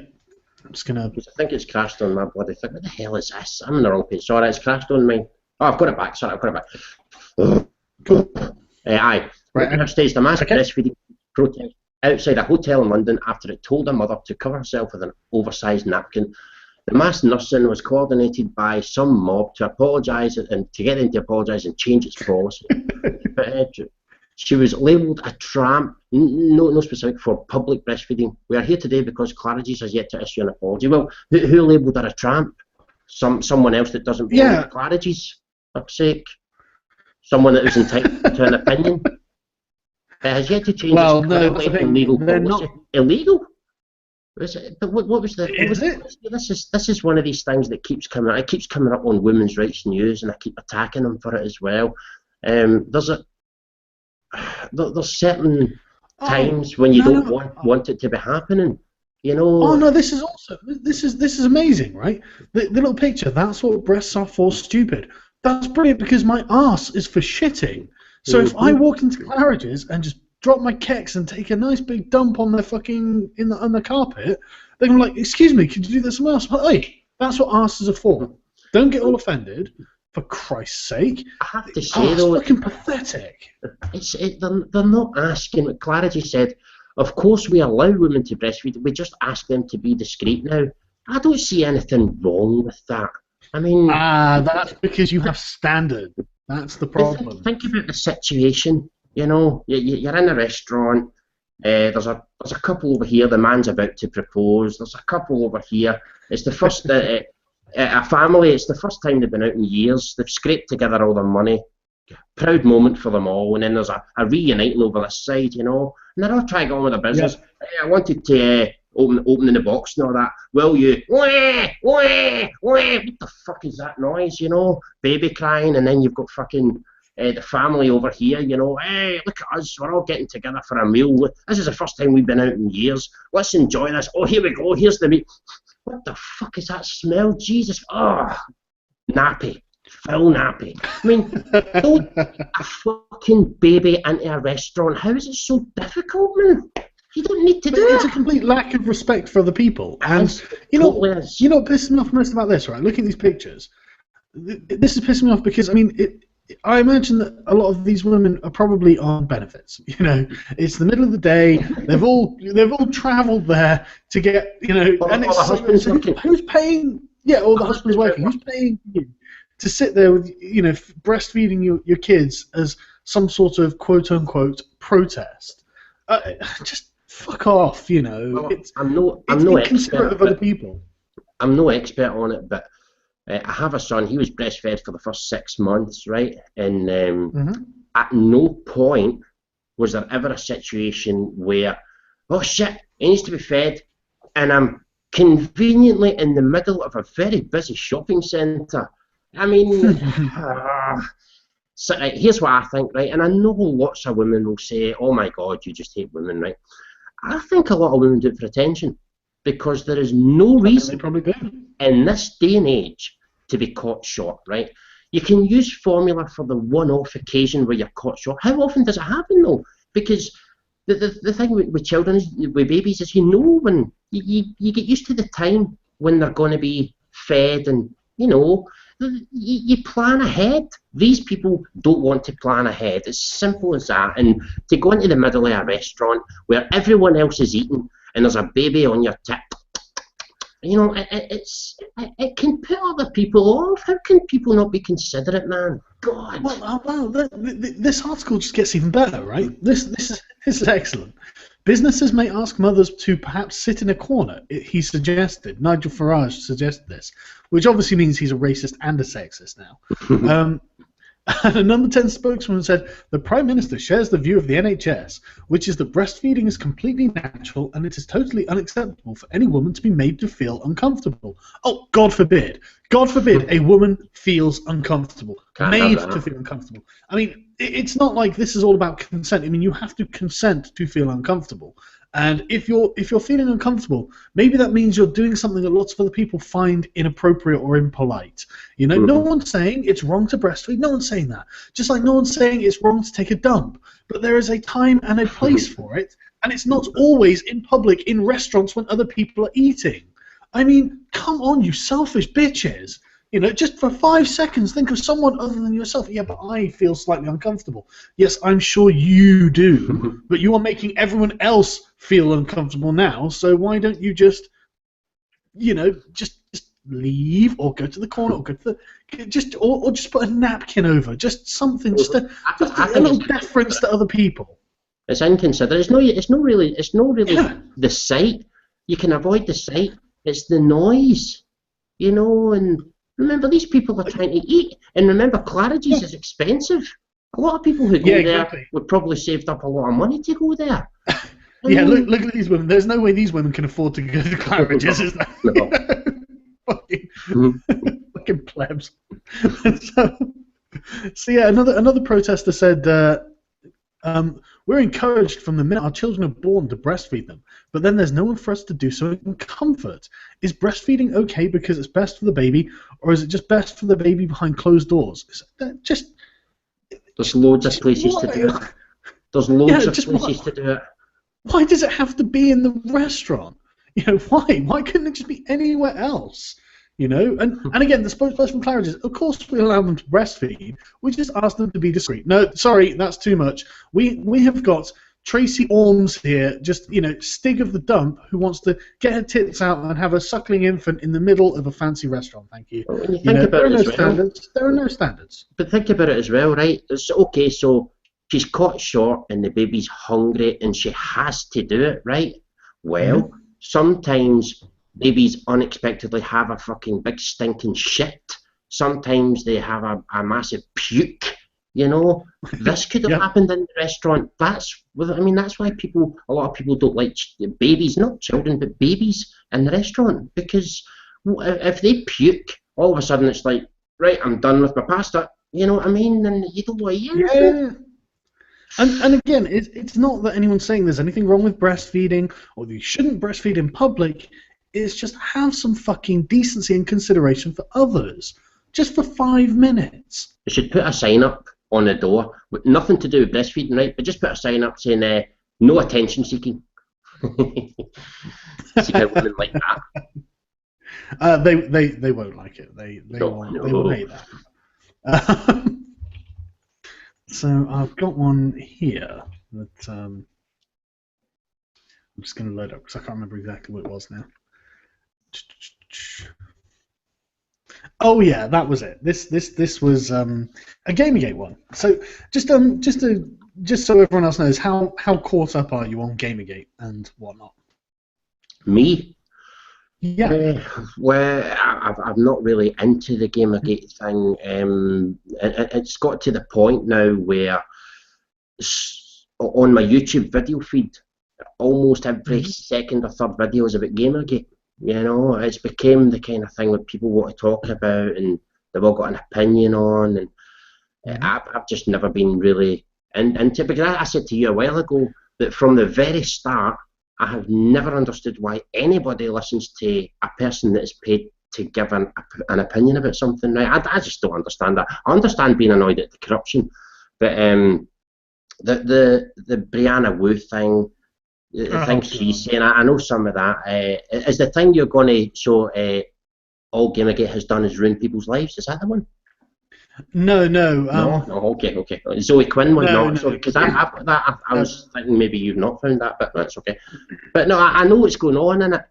I'm just gonna. I think it's crashed on my bloody thing. What the hell is this? I'm on the wrong page. Sorry, it's crashed on mine. Oh, I've got it back. Sorry, I've got it back. Aye. Right. Staged a mass breastfeeding protest outside a hotel in London after it told a mother to cover herself with an oversized napkin. The mass nursing was coordinated by some mob to apologise and to get them to apologise and change its policy. She was labelled a tramp, no specific, for public breastfeeding. We are here today because Claridge's has yet to issue an apology. Well, who labelled her a tramp? Someone else that doesn't belong to Claridge's, for fuck's sake. Someone that is entitled to an opinion. It has yet to change its currently illegal policy. Not... Illegal? Was it? But what was the? This is one of these things that keeps coming up. It keeps coming up on women's rights news, and I keep attacking them for it as well. There's certain times when you don't want it to be happening, you know. Oh no, this is amazing, right? The little picture. That's what breasts are for. Stupid. That's brilliant because my arse is for shitting. So if I walk into Claridge's and just drop my keks and take a nice big dump on their fucking on the carpet, they're gonna be like, "Excuse me, could you do this somewhere else?" But hey, that's what arses are for. Don't get all offended. For Christ's sake. I have to say though, it's fucking pathetic. They're not asking. What Clarity said, of course we allow women to breastfeed, we just ask them to be discreet now. I don't see anything wrong with that. I mean... that's because you have standards. That's the But problem. think about the situation. You know, you're in a restaurant. There's a couple over here. The man's about to propose. There's a couple over here. It's the first a family. It's the first time they've been out in years. They've scraped together all their money. Proud moment for them all. And then there's a reuniting over this side. You know, and they're all trying to go on with their business. Yeah. Hey, I wanted to opening the box and all that. Will you? Wah, wah, wah. What the fuck is that noise? You know, baby crying, and then you've got fucking. The family over here, you know, hey, look at us, we're all getting together for a meal. This is the first time we've been out in years. Let's enjoy this. Oh, here we go, here's the meat. What the fuck is that smell? Jesus. Oh, nappy. Full nappy. I mean, don't a fucking baby into a restaurant. How is it so difficult, man? You don't need to do it. It's a complete lack of respect for other people. And You know what pisses me off most about this, right? Looking at these pictures, this is pissing me off because, I mean, I imagine that a lot of these women are probably on benefits. You know, it's the middle of the day. They've all travelled there to get, you know, and it's who's paying? Yeah, all the husband's working. Who's paying you to sit there with, you know, breastfeeding your kids as some sort of quote unquote protest? Just fuck off, you know. Well, it's no inconsiderate expert of other people. I'm no expert on it, but I have a son. He was breastfed for the first 6 months, right? And at no point was there ever a situation where, oh shit, he needs to be fed, and I'm conveniently in the middle of a very busy shopping centre. I mean, so, here's what I think, right? And I know lots of women will say, oh my God, you just hate women, right? I think a lot of women do it for attention, because there is no reason They probably do. in this day and age to be caught short, right? You can use formula for the one-off occasion where you're caught short. How often does it happen, though? Because the thing with children, with babies, is, you know, when you get used to the time when they're going to be fed, and, you know, you plan ahead. These people don't want to plan ahead. It's simple as that. And to go into the middle of a restaurant where everyone else is eating and there's a baby on your tip, you know, it can put other people off. How can people not be considerate, man? God. Well, this article just gets even better, right? This is excellent. Businesses may ask mothers to perhaps sit in a corner. He suggested. Nigel Farage suggested this, which obviously means he's a racist and a sexist now. And a number 10 spokesman said, the Prime Minister shares the view of the NHS, which is that breastfeeding is completely natural and it is totally unacceptable for any woman to be made to feel uncomfortable. Oh, God forbid. God forbid a woman feels uncomfortable. Made to feel uncomfortable. I mean, it's not like this is all about consent. I mean, you have to consent to feel uncomfortable. And if you're feeling uncomfortable, maybe that means you're doing something that lots of other people find inappropriate or impolite. You know, no one's saying it's wrong to breastfeed. No one's saying that. Just like no one's saying it's wrong to take a dump. But there is a time and a place for it, and it's not always in public in restaurants when other people are eating. I mean, come on, you selfish bitches. You know, just for 5 seconds, think of someone other than yourself. Yeah, but I feel slightly uncomfortable. Yes, I'm sure you do, but you are making everyone else feel uncomfortable now, so why don't you just, you know, just leave, or go to the corner, or go to the, or just put a napkin over, just something, just a little deference to other people. It's inconsiderate. It's not really the sight. You can avoid the sight. It's the noise, you know. And remember, these people are trying to eat. And remember, Claridge's is expensive. A lot of people who go there would probably saved up a lot of money to go there. Yeah, look at these women. There's no way these women can afford to go to Claridge's, is there? No. Fucking plebs. So yeah, another protester said, we're encouraged from the minute our children are born to breastfeed them, but then there's no one for us to do so in comfort. Is breastfeeding okay because it's best for the baby, or is it just best for the baby behind closed doors? There's loads of places to do it. There's loads of places to do it. Why does it have to be in the restaurant? You know, why? Why couldn't it just be anywhere else? You know, and again, the spokesperson from Claridge's, of course we allow them to breastfeed. We just ask them to be discreet. No, sorry, that's too much. We have got Tracy Orms here, just, Stig of the dump, who wants to get her tits out and have a suckling infant in the middle of a fancy restaurant. Thank you. Well, when you think about it as well, standards. There are no standards. But think about it as well, right? It's okay, so she's caught short and the baby's hungry and she has to do it, right? Well, sometimes babies unexpectedly have a fucking big stinking shit. Sometimes they have a massive puke. This could have happened in the restaurant. That's why a lot of people don't like babies, not children, but babies in the restaurant, because if they puke, all of a sudden it's like, right, I'm done with my pasta. You know what I mean? And you don't want to use it. And again, it's not that anyone's saying there's anything wrong with breastfeeding or that you shouldn't breastfeed in public. It's just have some fucking decency and consideration for others, just for 5 minutes. You should put a sign up on the door with nothing to do with breastfeeding, right? But just put a sign up saying no attention seeking. See how women like that. They won't like it. They will hate that. So I've got one here that I'm just going to load up because I can't remember exactly what it was now. Oh yeah, that was it. This was a Gamergate one. So just so everyone else knows, how caught up are you on Gamergate and whatnot? Me? Yeah. Well, I'm not really into the Gamergate thing. It's got to the point now where on my YouTube video feed, almost every second or third video is about Gamergate. It's become the kind of thing that people want to talk about and they've all got an opinion on. And I've just never been really into, because I said to you a while ago that from the very start, I have never understood why anybody listens to a person that is paid to give an opinion about something. Right? I just don't understand that. I understand being annoyed at the corruption, but the Brianna Wu thing, the things she's saying, I know some of that. Is the thing you're going to show all Gamergate has done is ruin people's lives? Is that the one? No. No, okay. Zoe Quinn one, no. Because I've got that. I was thinking maybe you've not found that, but that's okay. But no, I know what's going on in it.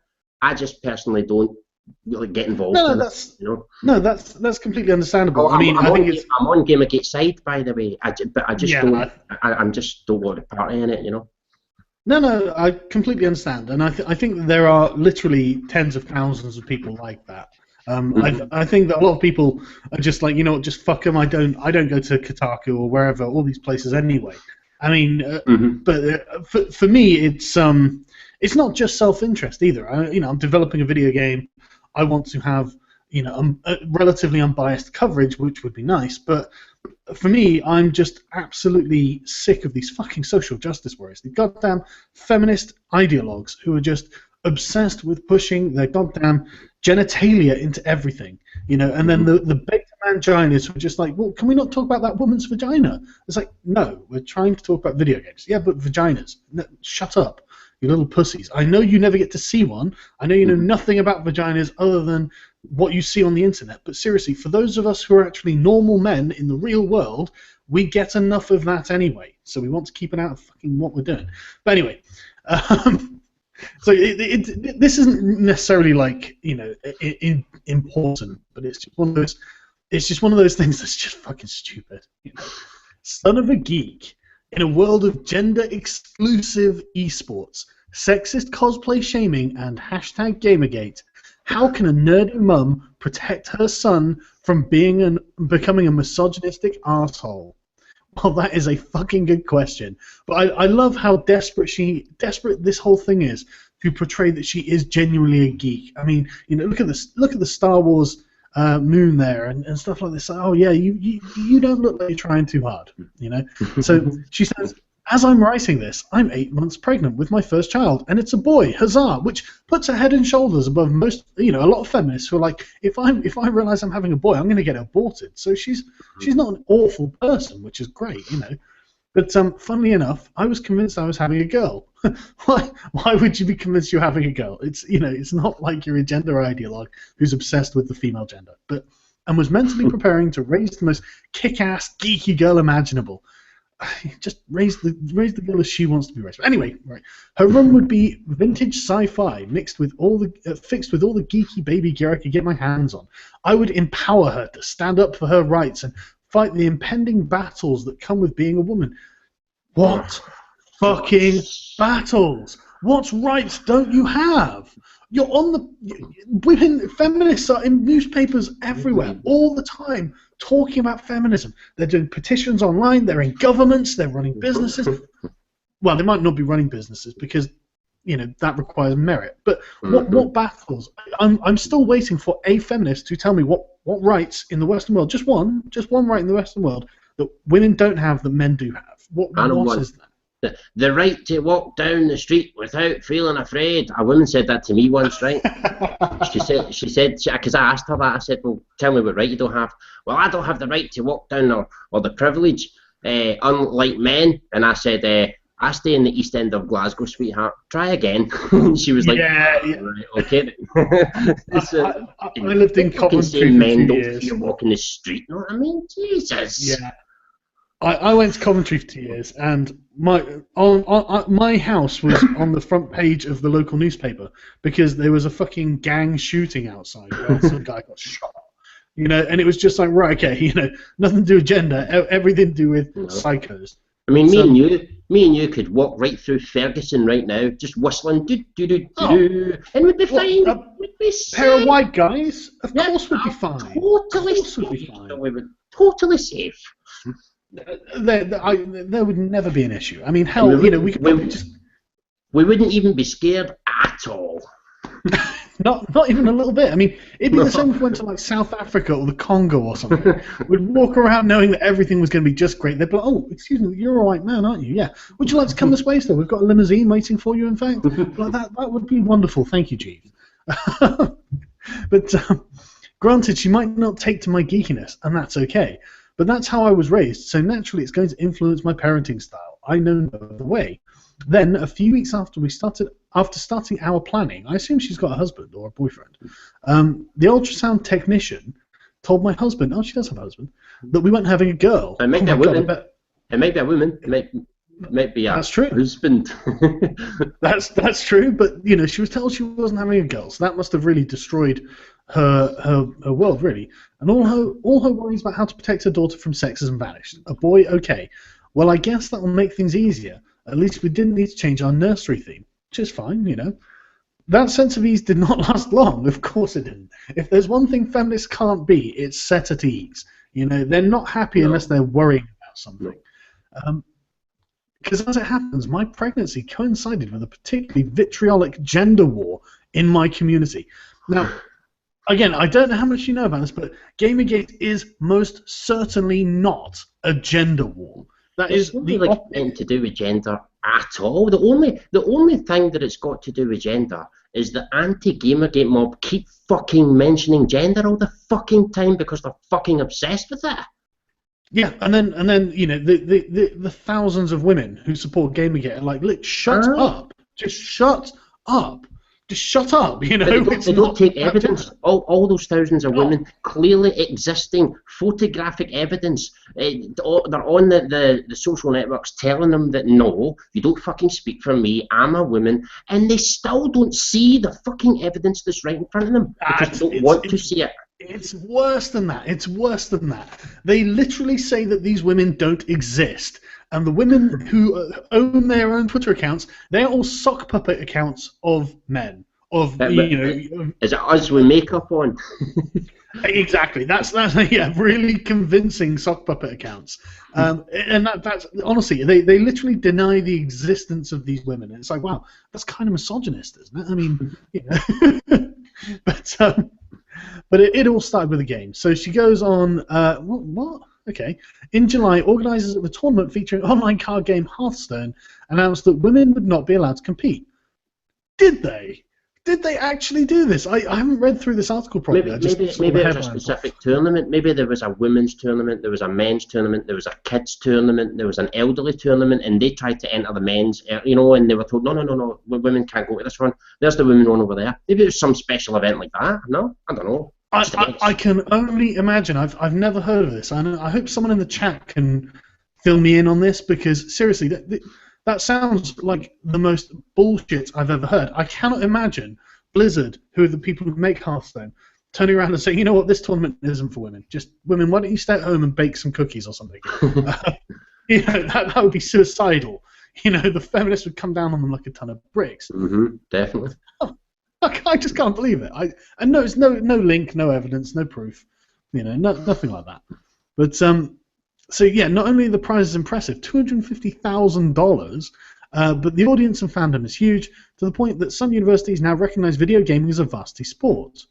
I just personally don't really get involved in it. No, that's completely understandable. I think I'm on Gamergate's side, by the way. I just don't want to party in it, No, I completely understand, and I think there are literally tens of thousands of people like that. I think that a lot of people are just like, just fuck them. I don't go to Kotaku or wherever, all these places anyway. I mean, but for me, it's not just self-interest either. I'm developing a video game. I want to have a relatively unbiased coverage, which would be nice. But for me, I'm just absolutely sick of these fucking social justice warriors, the goddamn feminist ideologues who are just obsessed with pushing their goddamn genitalia into everything, and then the beta manginas who are just like, well, can we not talk about that woman's vagina? It's like, no, we're trying to talk about video games. Yeah, but vaginas. No, shut up, you little pussies. I know you never get to see one. I know you know nothing about vaginas other than what you see on the internet. But seriously, for those of us who are actually normal men in the real world, we get enough of that anyway. So we want to keep it out of fucking what we're doing. But anyway, so this isn't necessarily like important, but it's just one of those. It's just one of those things that's just fucking stupid. Son of a geek. In a world of gender-exclusive esports, sexist cosplay shaming, and hashtag Gamergate, how can a nerdy mum protect her son from becoming a misogynistic asshole? Well, that is a fucking good question. But I love how desperate this whole thing is to portray that she is genuinely a geek. I mean, look at the Star Wars moon there and stuff like this. Oh yeah, you don't look like you're trying too hard, So she says, as I'm writing this, I'm 8 months pregnant with my first child, and it's a boy, huzzah! Which puts her head and shoulders above most, a lot of feminists who are like, if I realize I'm having a boy, I'm going to get aborted. So she's not an awful person, which is great, But funnily enough, I was convinced I was having a girl. Why would you be convinced you're having a girl? It's it's not like you're a gender ideologue who's obsessed with the female gender, and was mentally preparing to raise the most kick-ass geeky girl imaginable. just raise the girl as she wants to be raised. But anyway, right. Her room would be vintage sci-fi mixed with fixed with all the geeky baby gear I could get my hands on. I would empower her to stand up for her rights and fight the impending battles that come with being a woman. What fucking battles? What rights don't you have? You're on the feminists are in newspapers everywhere all the time talking about feminism. They're doing petitions online. They're in governments. They're running businesses. Well, they might not be running businesses because that requires merit. But what battles? I'm still waiting for a feminist to tell me what rights in the Western world, just one right in the Western world that women don't have that men do have. What is that? The right to walk down the street without feeling afraid. A woman said that to me once, right? She said, because I asked her that, I said, well, tell me what right you don't have. Well, I don't have the right to walk down or the privilege, unlike men. And I said, I stay in the East End of Glasgow, sweetheart. Try again. She was like, yeah. Right, okay. I lived in Coventry for 2 men don't years. fear walking the street. You know what I mean? Jesus. Yeah. I went to Coventry for 2 years, and my house was on the front page of the local newspaper because there was a fucking gang shooting outside where some guy got shot. And it was just like, right, okay, nothing to do with gender, everything to do with psychos. I mean, me and you could walk right through Ferguson right now, just whistling, and we'd be fine. We'd be safe. Pair of white guys, of course, would be fine. Totally safe. We were totally safe. There would never be an issue. I mean, hell, we could probably just... We wouldn't even be scared at all. Not even a little bit. I mean, it'd be the same if we went to like South Africa or the Congo or something. We'd walk around knowing that everything was going to be just great. They'd be like, oh, excuse me, you're a white man, aren't you? Yeah. Would you like to come this way, sir? We've got a limousine waiting for you, in fact. Like that would be wonderful. Thank you, Jeeves. But granted, she might not take to my geekiness, and that's okay. But that's how I was raised, so naturally it's going to influence my parenting style. I know no other way. Then, a few weeks after starting our planning, I assume she's got a husband or a boyfriend, the ultrasound technician told my husband, she does have a husband, that we weren't having a girl. It might be a woman. It might be a woman. It might be a husband. That's true, but she was told she wasn't having a girl, so that must have really destroyed her world, really. And all her worries about how to protect her daughter from sexism vanished. A boy, okay. Well, I guess that will make things easier. At least we didn't need to change our nursery theme, which is fine, That sense of ease did not last long. Of course it didn't. If there's one thing feminists can't be, it's set at ease. They're not happy unless they're worrying about something. Because as it happens, my pregnancy coincided with a particularly vitriolic gender war in my community. Now, again, I don't know how much you know about this, but Gamergate is most certainly not a gender war. That is nothing to do with gender at all. The only thing that it's got to do with gender is the anti-Gamergate mob keep fucking mentioning gender all the fucking time because they're fucking obsessed with it. Yeah, and then the thousands of women who support Gamergate are like, look, shut up, just shut up. Just shut up, They don't take evidence. All those thousands of women, clearly existing photographic evidence. They're on the social networks telling them that no, you don't fucking speak for me, I'm a woman, and they still don't see the fucking evidence that's right in front of them because they don't want to see it. It's worse than that. They literally say that these women don't exist. And the women who own their own Twitter accounts, they're all sock puppet accounts of men. Is it us with makeup on? Exactly. That's really convincing sock puppet accounts. And that's honestly, they literally deny the existence of these women. And it's like, wow, that's kind of misogynist, isn't it? I mean, but it all started with a game. So she goes on. What? Okay. In July, organisers of a tournament featuring online card game Hearthstone announced that women would not be allowed to compete. Did they? Did they actually do this? I haven't read through this article properly. Maybe it was a specific tournament. Maybe there was a women's tournament, there was a men's tournament, there was a kids tournament, there was an elderly tournament, and they tried to enter the men's, and they were told, no, women can't go to this one. There's the women one over there. Maybe it was some special event like that. No, I don't know. I can only imagine. I've never heard of this. I hope someone in the chat can fill me in on this, because seriously, that sounds like the most bullshit I've ever heard. I cannot imagine Blizzard, who are the people who make Hearthstone, turning around and saying, you know what, this tournament isn't for women. Just women, why don't you stay at home and bake some cookies or something? You know, that would be suicidal. You know, the feminists would come down on them like a ton of bricks. Definitely. I just can't believe it. And no, it's no link, no evidence, no proof. You know, nothing like that. But so yeah, not only are the prizes impressive, $250,000, but the audience and fandom is huge, to the point that some universities now recognize video gaming as a varsity sport.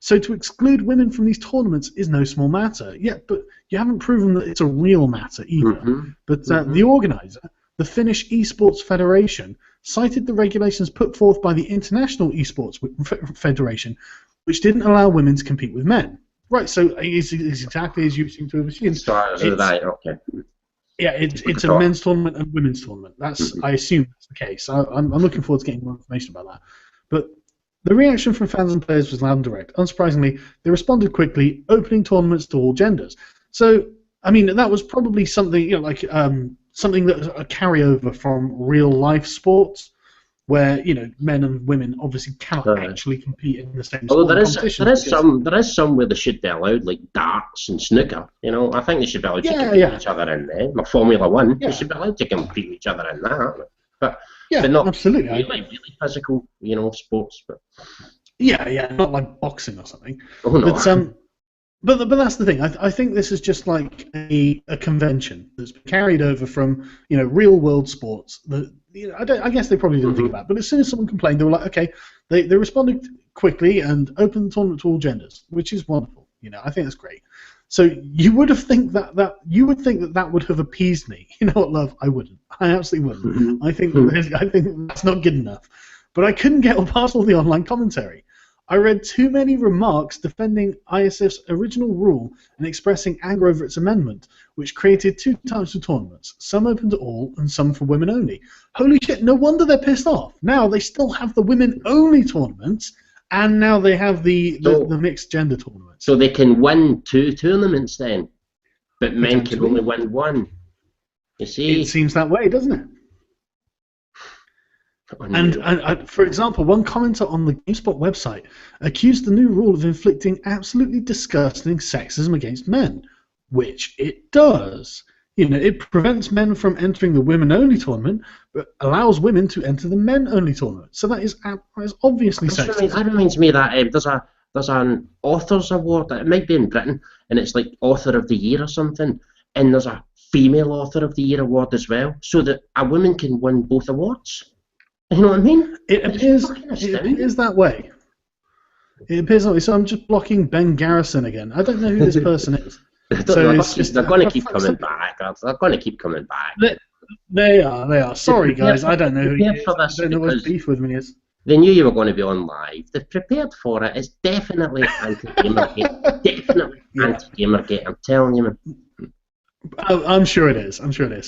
So to exclude women from these tournaments is no small matter. Yeah, but you haven't proven that it's a real matter either. But the organizer, the Finnish Esports Federation, cited the regulations put forth by the International Esports Federation, which didn't allow women to compete with men. Right, so it's exactly as you seem to have assumed. Okay. Yeah, it's a men's tournament and women's tournament. That's I assume that's the case. I'm looking forward to getting more information about that. But the reaction from fans and players was loud and direct. Unsurprisingly, they responded quickly, opening tournaments to all genders. So, I mean, that was probably something, you know, like something that was a carryover from real life sports, where, you know, men and women obviously cannot actually compete in the same sport. There is some where they should be allowed, like darts and snooker. You know, I think they should be allowed to compete with each other in there. Like Formula One, they should be allowed to compete with each other in that. But not absolutely. Really physical, you know, sports. But not like boxing or something. Oh no. But that's the thing. I think this is just like a convention that's been carried over from, you know, real world sports. That, you know, I guess they probably didn't think about it. But as soon as someone complained, they were like, okay, they responded quickly and opened the tournament to all genders, which is wonderful. You know, I think that's great. So you would have think that would have appeased me. You know what, love? I wouldn't. I absolutely wouldn't. I think that's not good enough. But I couldn't get past all the online commentary. I read too many remarks defending ISF's original rule and expressing anger over its amendment, which created two types of tournaments, some open to all and some for women only. Holy shit, no wonder they're pissed off. Now they still have the women-only tournaments, and now they have the mixed gender tournaments. So they can win 2 tournaments then, but men can only win 1. You see? It seems that way, doesn't it? And for example, one commenter on the GameSpot website accused the new rule of inflicting absolutely disgusting sexism against men, which it does. You know, it prevents men from entering the women-only tournament, but allows women to enter the men-only tournament. So that is obviously sexist. That reminds me that there's an authors award. It might be in Britain, and it's like Author of the Year or something. And there's a Female Author of the Year award as well, so that a woman can win both awards. You know what I mean? It appears that way. It appears that way. So I'm just blocking Ben Garrison again. I don't know who this person is. They're going to keep coming back. They're going to keep coming back. They are. Sorry, guys. I don't know who he is. I don't know what beef with me is. They knew you were going to be on live. They've prepared for it. It's definitely anti-Gamergate. Definitely anti-Gamergate. I'm telling you, man. I'm sure it is.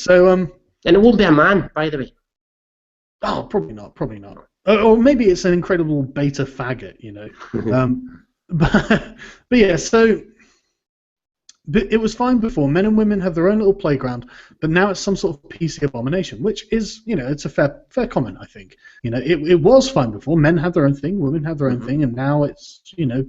So and it won't be a man, by the way. Oh, probably not. Or maybe it's an incredible beta faggot, you know. But yeah, so it was fine before. Men and women have their own little playground, but now it's some sort of PC abomination, which is, you know, it's a fair comment, I think. You know, it was fine before. Men had their own thing, women had their own thing, and now it's, you know,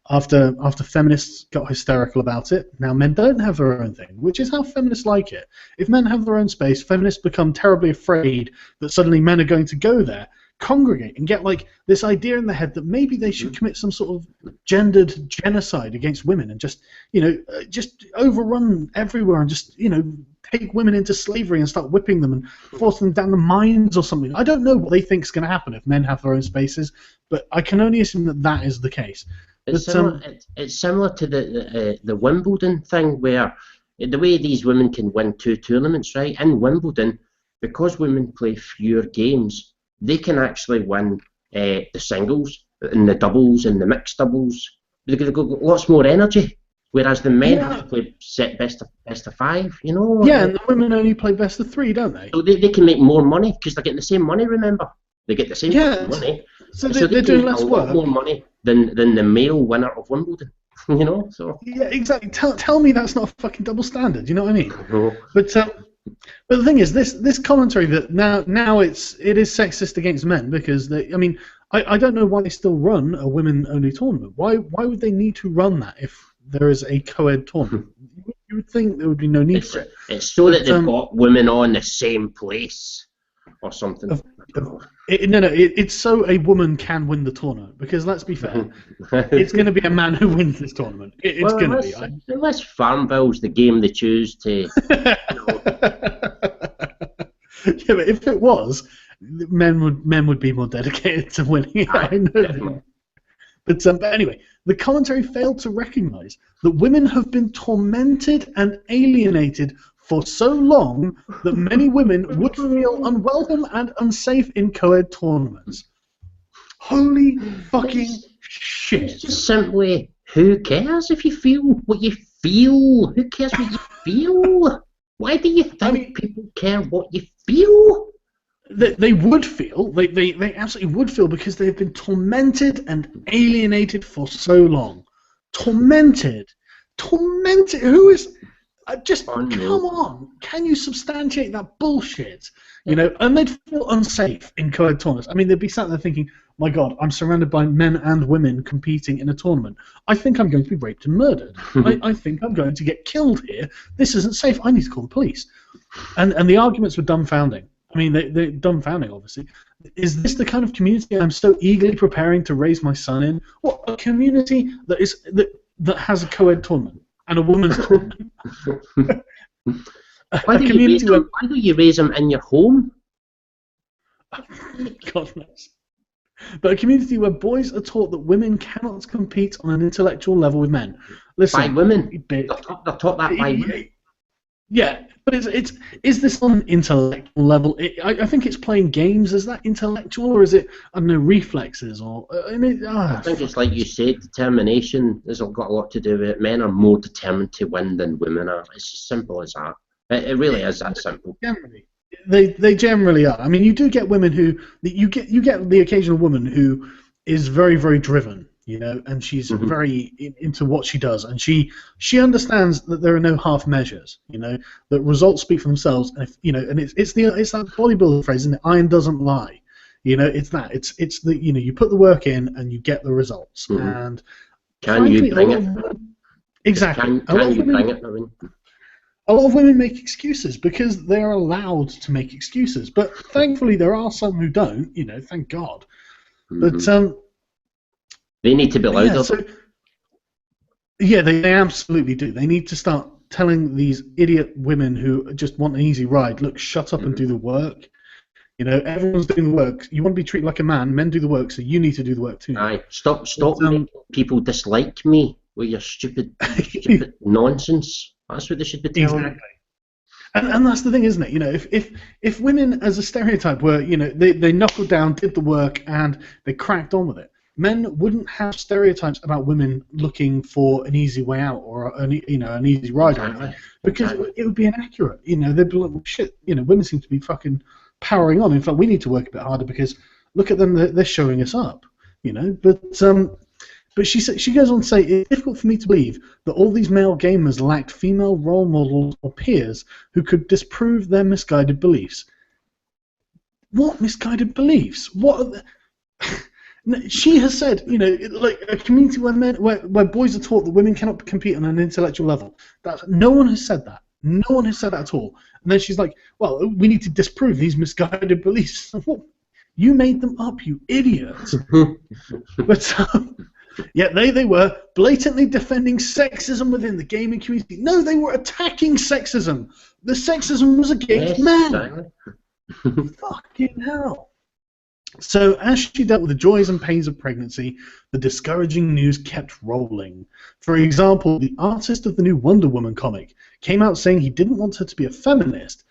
after feminists got hysterical about it, now men don't have their own thing, which is how feminists like it. If men have their own space, feminists become terribly afraid that suddenly men are going to go there, congregate, and get like this idea in their head that maybe they should commit some sort of gendered genocide against women and just, you know, just overrun everywhere and just, you know, take women into slavery and start whipping them and forcing them down the mines or something. I don't know what they think is going to happen if men have their own spaces, but I can only assume that that is the case. It's similar to the Wimbledon thing, where the way these women can win 2 tournaments, right? In Wimbledon, because women play fewer games, they can actually win the singles and the doubles and the mixed doubles. They've got lots more energy, whereas the men have to play set best of 5, you know? Yeah, and the women only play best of 3, don't they? So they can make more money, because they're getting the same money, remember? They get the same money. So they're doing less work. More money than the male winner of Wimbledon. You know, so. Yeah, exactly. Tell me that's not a fucking double standard. You know what I mean? No. But the thing is, this commentary that now it is sexist against men because I mean, I don't know why they still run a women-only tournament. Why would they need to run that if there is a co-ed tournament? You would think there would be no need for it. It's so that they've got women on the same place or something. It's so a woman can win the tournament because let's be fair, it's going to be a man who wins this tournament. It's going to be. Unless Farmville's the game they choose to. Yeah, but if it was, men would be more dedicated to winning it. I know. But anyway, the commentary failed to recognise that women have been tormented and alienated for so long that many women would feel unwelcome and unsafe in co-ed tournaments. Holy fucking shit. It's just simply, who cares if you feel what you feel? Who cares what you feel? Why do you think people care what you feel? They would feel, they absolutely would feel because they've been tormented and alienated for so long. Tormented? Who is... Just come on! Can you substantiate that bullshit? You know, and they'd feel unsafe in co-ed tournaments. I mean, they'd be sat there thinking, "My God, I'm surrounded by men and women competing in a tournament. I think I'm going to be raped and murdered. I think I'm going to get killed here. This isn't safe. I need to call the police." And the arguments were dumbfounding. I mean, they're dumbfounding, obviously. Is this the kind of community I'm so eagerly preparing to raise my son in? What, a community that has a co-ed tournament? And a woman's tournament. Why do you raise them in your home? God knows. But a community where boys are taught that women cannot compete on an intellectual level with men. Listen, by women. They're taught that by women. Yeah, but is this on an intellectual level? I think it's playing games. Is that intellectual, or is it, I don't know, reflexes? I think it's like you said, determination has got a lot to do with it. Men are more determined to win than women are. It's as simple as that. It really is that simple. Generally, they generally are. I mean, you do get women who you get the occasional woman who is very, very driven. You know, and she's very into what she does, and she understands that there are no half measures. You know, that results speak for themselves, and it's that bodybuilder phrase, isn't it? Iron doesn't lie. You know, it's that. It's the you put the work in and you get the results. And can you bring it? Exactly. Can you bring it? I mean, a lot of women make excuses because they are allowed to make excuses, but thankfully there are some who don't. You know, thank God. But they need to be louder. Yeah, they absolutely do. They need to start telling these idiot women who just want an easy ride, look, shut up and do the work. You know, everyone's doing the work. You want to be treated like a man, men do the work, so you need to do the work too. Aye, stop making people dislike me with your stupid nonsense. That's what they should be telling. Exactly. And that's the thing, isn't it? You know, if women as a stereotype were, you know, they knuckled down, did the work, and they cracked on with it, men wouldn't have stereotypes about women looking for an easy way out or an easy ride or anything, because it would be inaccurate. You know, they'd be like, well, shit. You know, women seem to be fucking powering on. In fact, we need to work a bit harder because look at them, they're showing us up. You know, but she goes on to say, it's difficult for me to believe that all these male gamers lacked female role models or peers who could disprove their misguided beliefs. What misguided beliefs? What are the... She has said, you know, like a community where boys are taught that women cannot compete on an intellectual level. No one has said that. No one has said that at all. And then she's like, well, we need to disprove these misguided beliefs. You made them up, you idiot. But yeah, they were blatantly defending sexism within the gaming community. No, they were attacking sexism. The sexism was against men. Fucking hell. So as she dealt with the joys and pains of pregnancy, the discouraging news kept rolling. For example, the artist of the new Wonder Woman comic came out saying he didn't want her to be a feminist,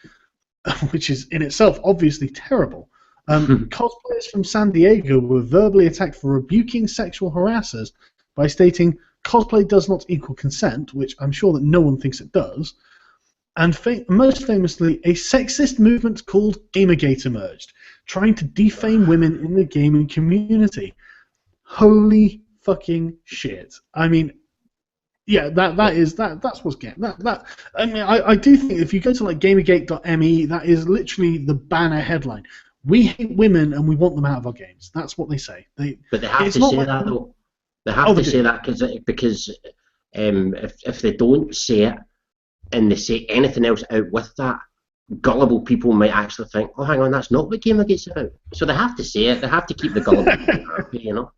which is in itself obviously terrible. Cosplayers from San Diego were verbally attacked for rebuking sexual harassers by stating cosplay does not equal consent, which I'm sure that no one thinks it does. And most famously, a sexist movement called Gamergate emerged, trying to defame women in the gaming community. Holy fucking shit. I mean, Yeah, that's what's getting that. I mean, I do think if you go to like Gamergate.me, that is literally the banner headline. We hate women and we want them out of our games. That's what they say. But they have It's to not say like, that though. They have to they say do. that because if they don't say it and they say anything else out with that, gullible people might actually think, oh, hang on, that's not what Gamergate's about. So they have to say it. They have to keep the gullible people happy, you know.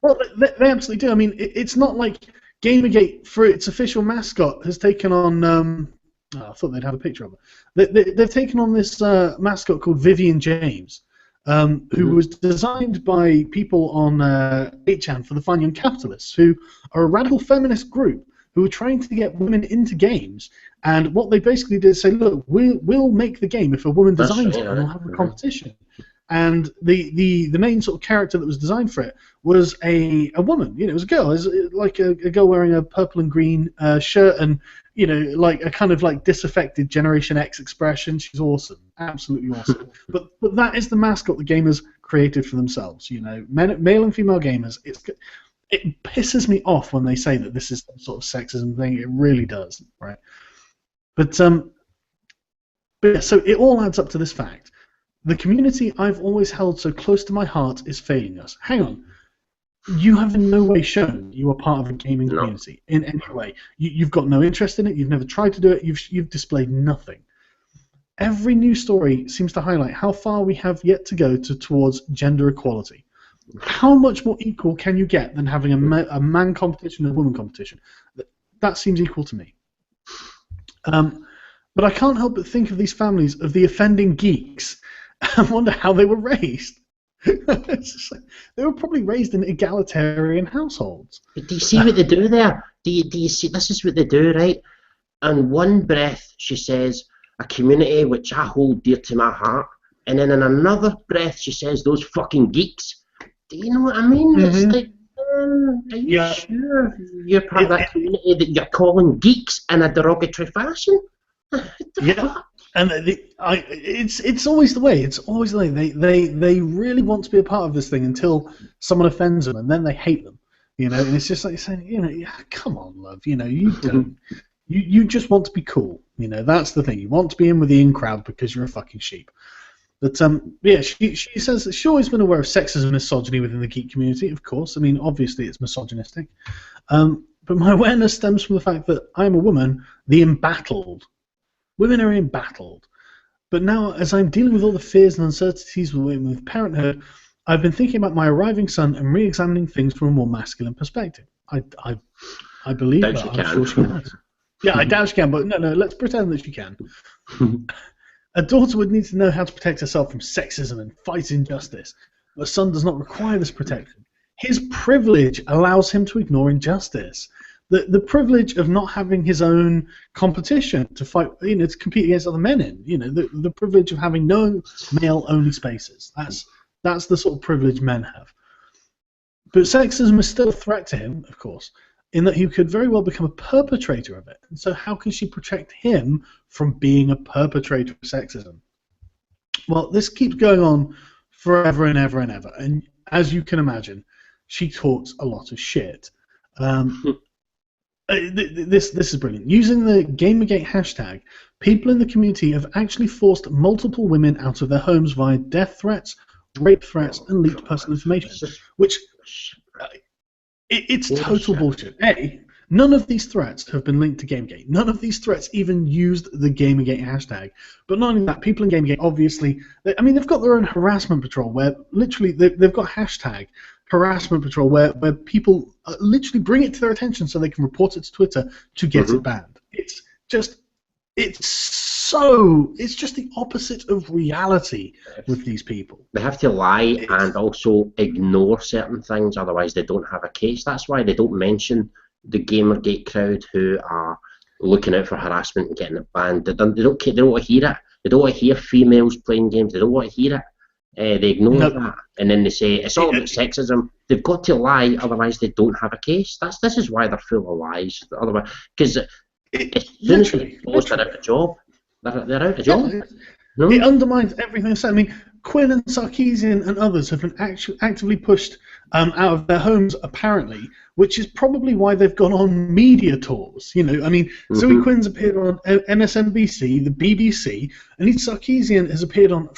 Well, they absolutely do. I mean, it's not like Gamergate, for its official mascot, has taken on. I thought they'd have a picture of it. They've taken on this mascot called Vivian James, who was designed by people on 8chan for the Fine Young Capitalists, who are a radical feminist group who are trying to get women into games. And what they basically did is say, look, we'll make the game if a woman designs it, and we'll have a competition. And the main sort of character that was designed for it was a woman. You know, it was a girl. It was like a girl wearing a purple and green shirt and, you know, like a kind of like disaffected Generation X expression. She's awesome, absolutely awesome. but that is the mascot the gamers created for themselves. You know, male and female gamers. It pisses me off when they say that this is some sort of sexism thing. It really does, right? But yeah, so it all adds up to this fact. The community I've always held so close to my heart is failing us. Hang on. You have in no way shown you are part of a gaming community in any way. You've got no interest in it. You've never tried to do it. You've displayed nothing. Every news story seems to highlight how far we have yet to go towards gender equality. How much more equal can you get than having a man competition and a woman competition? That seems equal to me. But I can't help but think of these families of the offending geeks. I wonder how they were raised. It's just like, they were probably raised in egalitarian households. But do you see what they do there? Do you see? This is what they do, right? In one breath, she says, a community which I hold dear to my heart. And then in another breath, she says, those fucking geeks. Do you know what I mean? Mm-hmm. It's like, are you sure you're part of that community that you're calling geeks in a derogatory fashion? Fuck? And it's always the way. It's always the way. They really want to be a part of this thing until someone offends them, and then they hate them. You know, and it's just like saying, you know, yeah, come on, love. You know, you don't. You just want to be cool. You know, that's the thing. You want to be in with the in crowd because you're a fucking sheep. But yeah, she says that she's always been aware of sexism and misogyny within the geek community. Of course, I mean, obviously it's misogynistic. But my awareness stems from the fact that I am a woman, the embattled. Women are embattled. But now, as I'm dealing with all the fears and uncertainties with parenthood, I've been thinking about my arriving son and re-examining things from a more masculine perspective. I believe that. I'm sure she has. Yeah, I doubt she can, but no, let's pretend that she can. A daughter would need to know how to protect herself from sexism and fight injustice. But a son does not require this protection. His privilege allows him to ignore injustice. The privilege of not having his own competition to fight, you know, to compete against other men in, you know, the privilege of having no male-only spaces. That's the sort of privilege men have. But sexism is still a threat to him, of course, in that he could very well become a perpetrator of it. And so how can she protect him from being a perpetrator of sexism? Well, this keeps going on forever and ever and ever. And as you can imagine, she talks a lot of shit. This is brilliant. Using the Gamergate hashtag, people in the community have actually forced multiple women out of their homes via death threats, rape threats, and leaked personal information, which it's total bullshit. None of these threats have been linked to Gamergate. None of these threats even used the Gamergate hashtag. But not only that, people in Gamergate, obviously, they've got their own harassment patrol where literally they've got hashtag harassment patrol where people literally bring it to their attention so they can report it to Twitter to get it banned. It's just the opposite of reality with these people. They have to lie and also ignore certain things, otherwise they don't have a case. That's why they don't mention the Gamergate crowd who are looking out for harassment and getting it banned. They don't want to hear it. They don't want to hear females playing games. They don't want to hear it. They ignore that, and then they say it's all about sexism. They've got to lie, otherwise they don't have a case. This is why they're full of lies. Otherwise, because as soon as they close, they're out of job. They're out of job. No? It undermines everything I said. I mean, Quinn and Sarkeesian and others have been actively pushed out of their homes, apparently, which is probably why they've gone on media tours. You know, I mean, Zoe Quinn's appeared on MSNBC, the BBC, and Lee Sarkeesian has appeared on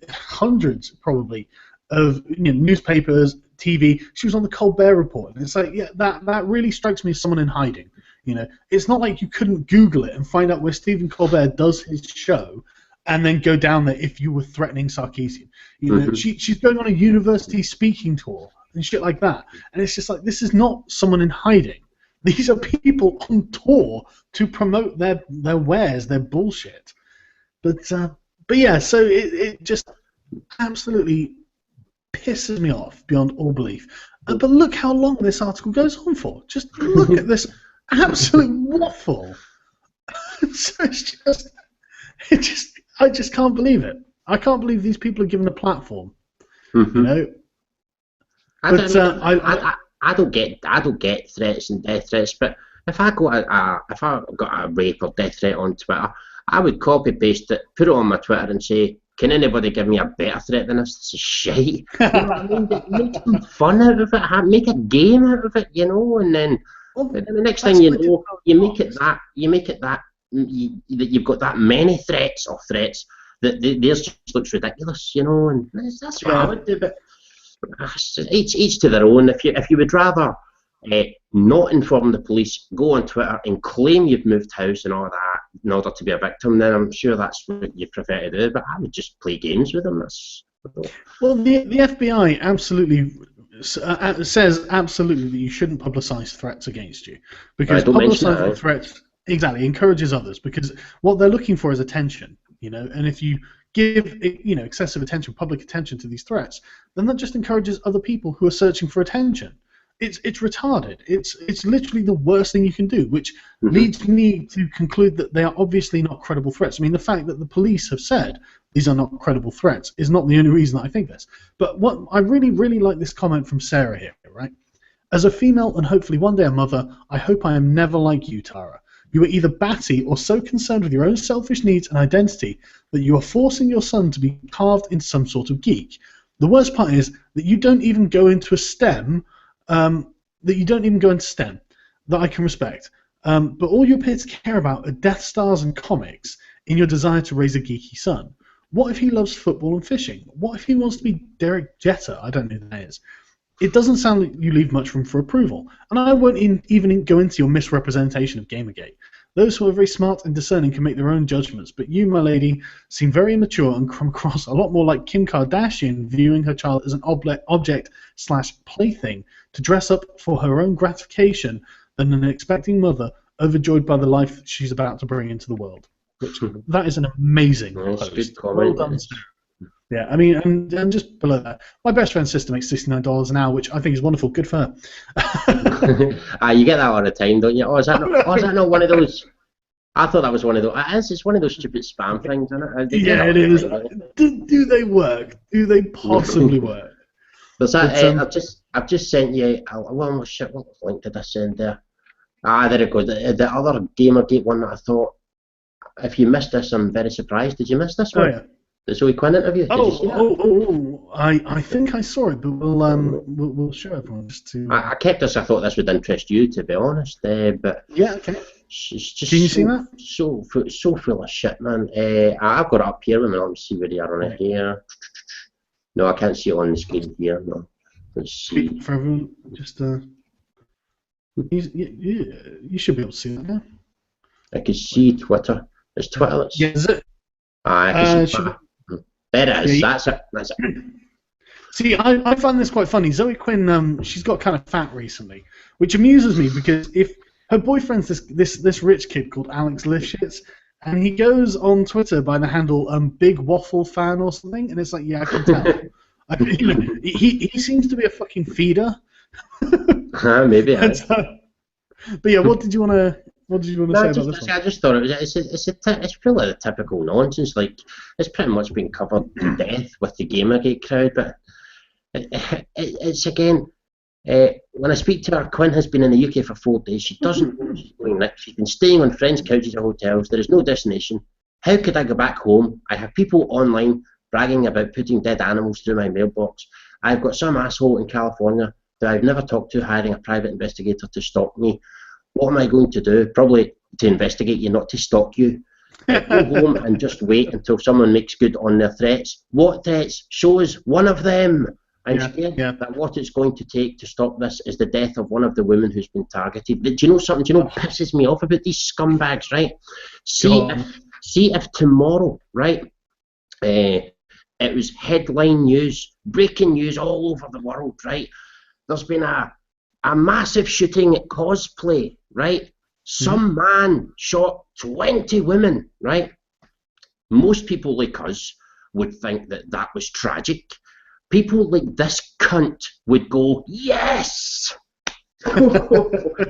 hundreds, probably, of newspapers, TV. She was on the Colbert Report, and it's like, yeah, that really strikes me as someone in hiding. You know, it's not like you couldn't Google it and find out where Stephen Colbert does his show, and then go down there if you were threatening Sarkeesian. You know, she's going on a university speaking tour and shit like that, and it's just like, this is not someone in hiding. These are people on tour to promote their wares, their bullshit. But yeah, so it just absolutely pisses me off beyond all belief. But look how long this article goes on for. Just look at this absolute waffle. So I just can't believe it. I can't believe these people are given a platform. You know. I don't get threats and death threats. But if I got a rape or death threat on Twitter, I would copy paste it, put it on my Twitter, and say, "Can anybody give me a better threat than this? This is shite." You know what I mean? Make some fun out of it. Make a game out of it. You know, and then the next thing you know, you make it that you've got that many threats that theirs just looks ridiculous, you know, and that's what I would do. But each to their own. If you would rather not inform the police, go on Twitter and claim you've moved house and all that in order to be a victim, then I'm sure that's what you prefer to do. But I would just play games with them. Well, the FBI absolutely says absolutely that you shouldn't publicise threats against you, because publicising threats encourages others, because what they're looking for is attention, you know, and if you give excessive attention, public attention to these threats, then that just encourages other people who are searching for attention. It's retarded. It's literally the worst thing you can do, which leads me to conclude that they are obviously not credible threats. I mean, the fact that the police have said these are not credible threats is not the only reason that I think this. But what I really, really like this comment from Sarah here, right? As a female and hopefully one day a mother, I hope I am never like you, Tara. You are either batty or so concerned with your own selfish needs and identity that you are forcing your son to be carved into some sort of geek. The worst part is that you don't even go into STEM, that I can respect. But all you appear to care about are Death Stars and comics in your desire to raise a geeky son. What if he loves football and fishing? What if he wants to be Derek Jeter? I don't know who that is. It doesn't sound like you leave much room for approval. And I won't even go into your misrepresentation of Gamergate. Those who are very smart and discerning can make their own judgments, but you, my lady, seem very immature and come across a lot more like Kim Kardashian viewing her child as an object/plaything to dress up for her own gratification than an expecting mother overjoyed by the life that she's about to bring into the world. That is an amazing post. Good comment. Well done, Sarah. Yeah, I mean, and just below that, my best friend's sister makes $69 an hour, which I think is wonderful. Good for her. You get that all the time, don't you? Is that not one of those? I thought that was one of those. It's one of those stupid spam things, isn't it? Yeah, it is. Do they work? Do they possibly work? There's that. I've just sent you. What link did I send there? There it goes. The other Gamergate one that I thought. If you missed this, I'm very surprised. Did you miss this one? Oh yeah. The Zoe Quinn interview. Did you see that? I think I saw it, but we'll show everyone just to. I kept this. I thought this would interest you, to be honest. But yeah, okay. She's just Can you see that? So full of shit, man. I've got it up here. Let me see where they are on it here. No, I can't see it on the screen here. No. Let's see. For everyone, just you should be able to see that now. I can see Twitter. It's Twitter. Yeah, is it? I can see Twitter. There it is. Yeah, That's it. See, I find this quite funny. Zoe Quinn, she's got kind of fat recently, which amuses me because if her boyfriend's this rich kid called Alex Lifshitz, and he goes on Twitter by the handle Big Waffle Fan or something, and it's like, yeah, I can tell. He seems to be a fucking feeder. Maybe. But yeah, what did you want to say about this one? I just thought it's really the typical nonsense. Like, it's pretty much been covered to death with the Gamergate crowd. But it's again, when I speak to her, Quinn has been in the UK for 4 days. She doesn't know she's going next. She's been staying on friends' couches or hotels. There is no destination. How could I go back home? I have people online bragging about putting dead animals through my mailbox. I've got some asshole in California that I've never talked to hiring a private investigator to stalk me. What am I going to do? Probably to investigate you, not to stalk you. Go home and just wait until someone makes good on their threats. What threats? Show us one of them. I'm scared that what it's going to take to stop this is the death of one of the women who's been targeted. But do you know something? Do you know what pisses me off about these scumbags, right? See if tomorrow, right, it was headline news, breaking news all over the world, right? There's been a massive shooting at Cosplay, right? Some man shot 20 women, right? Most people like us would think that that was tragic. People like this cunt would go, yes!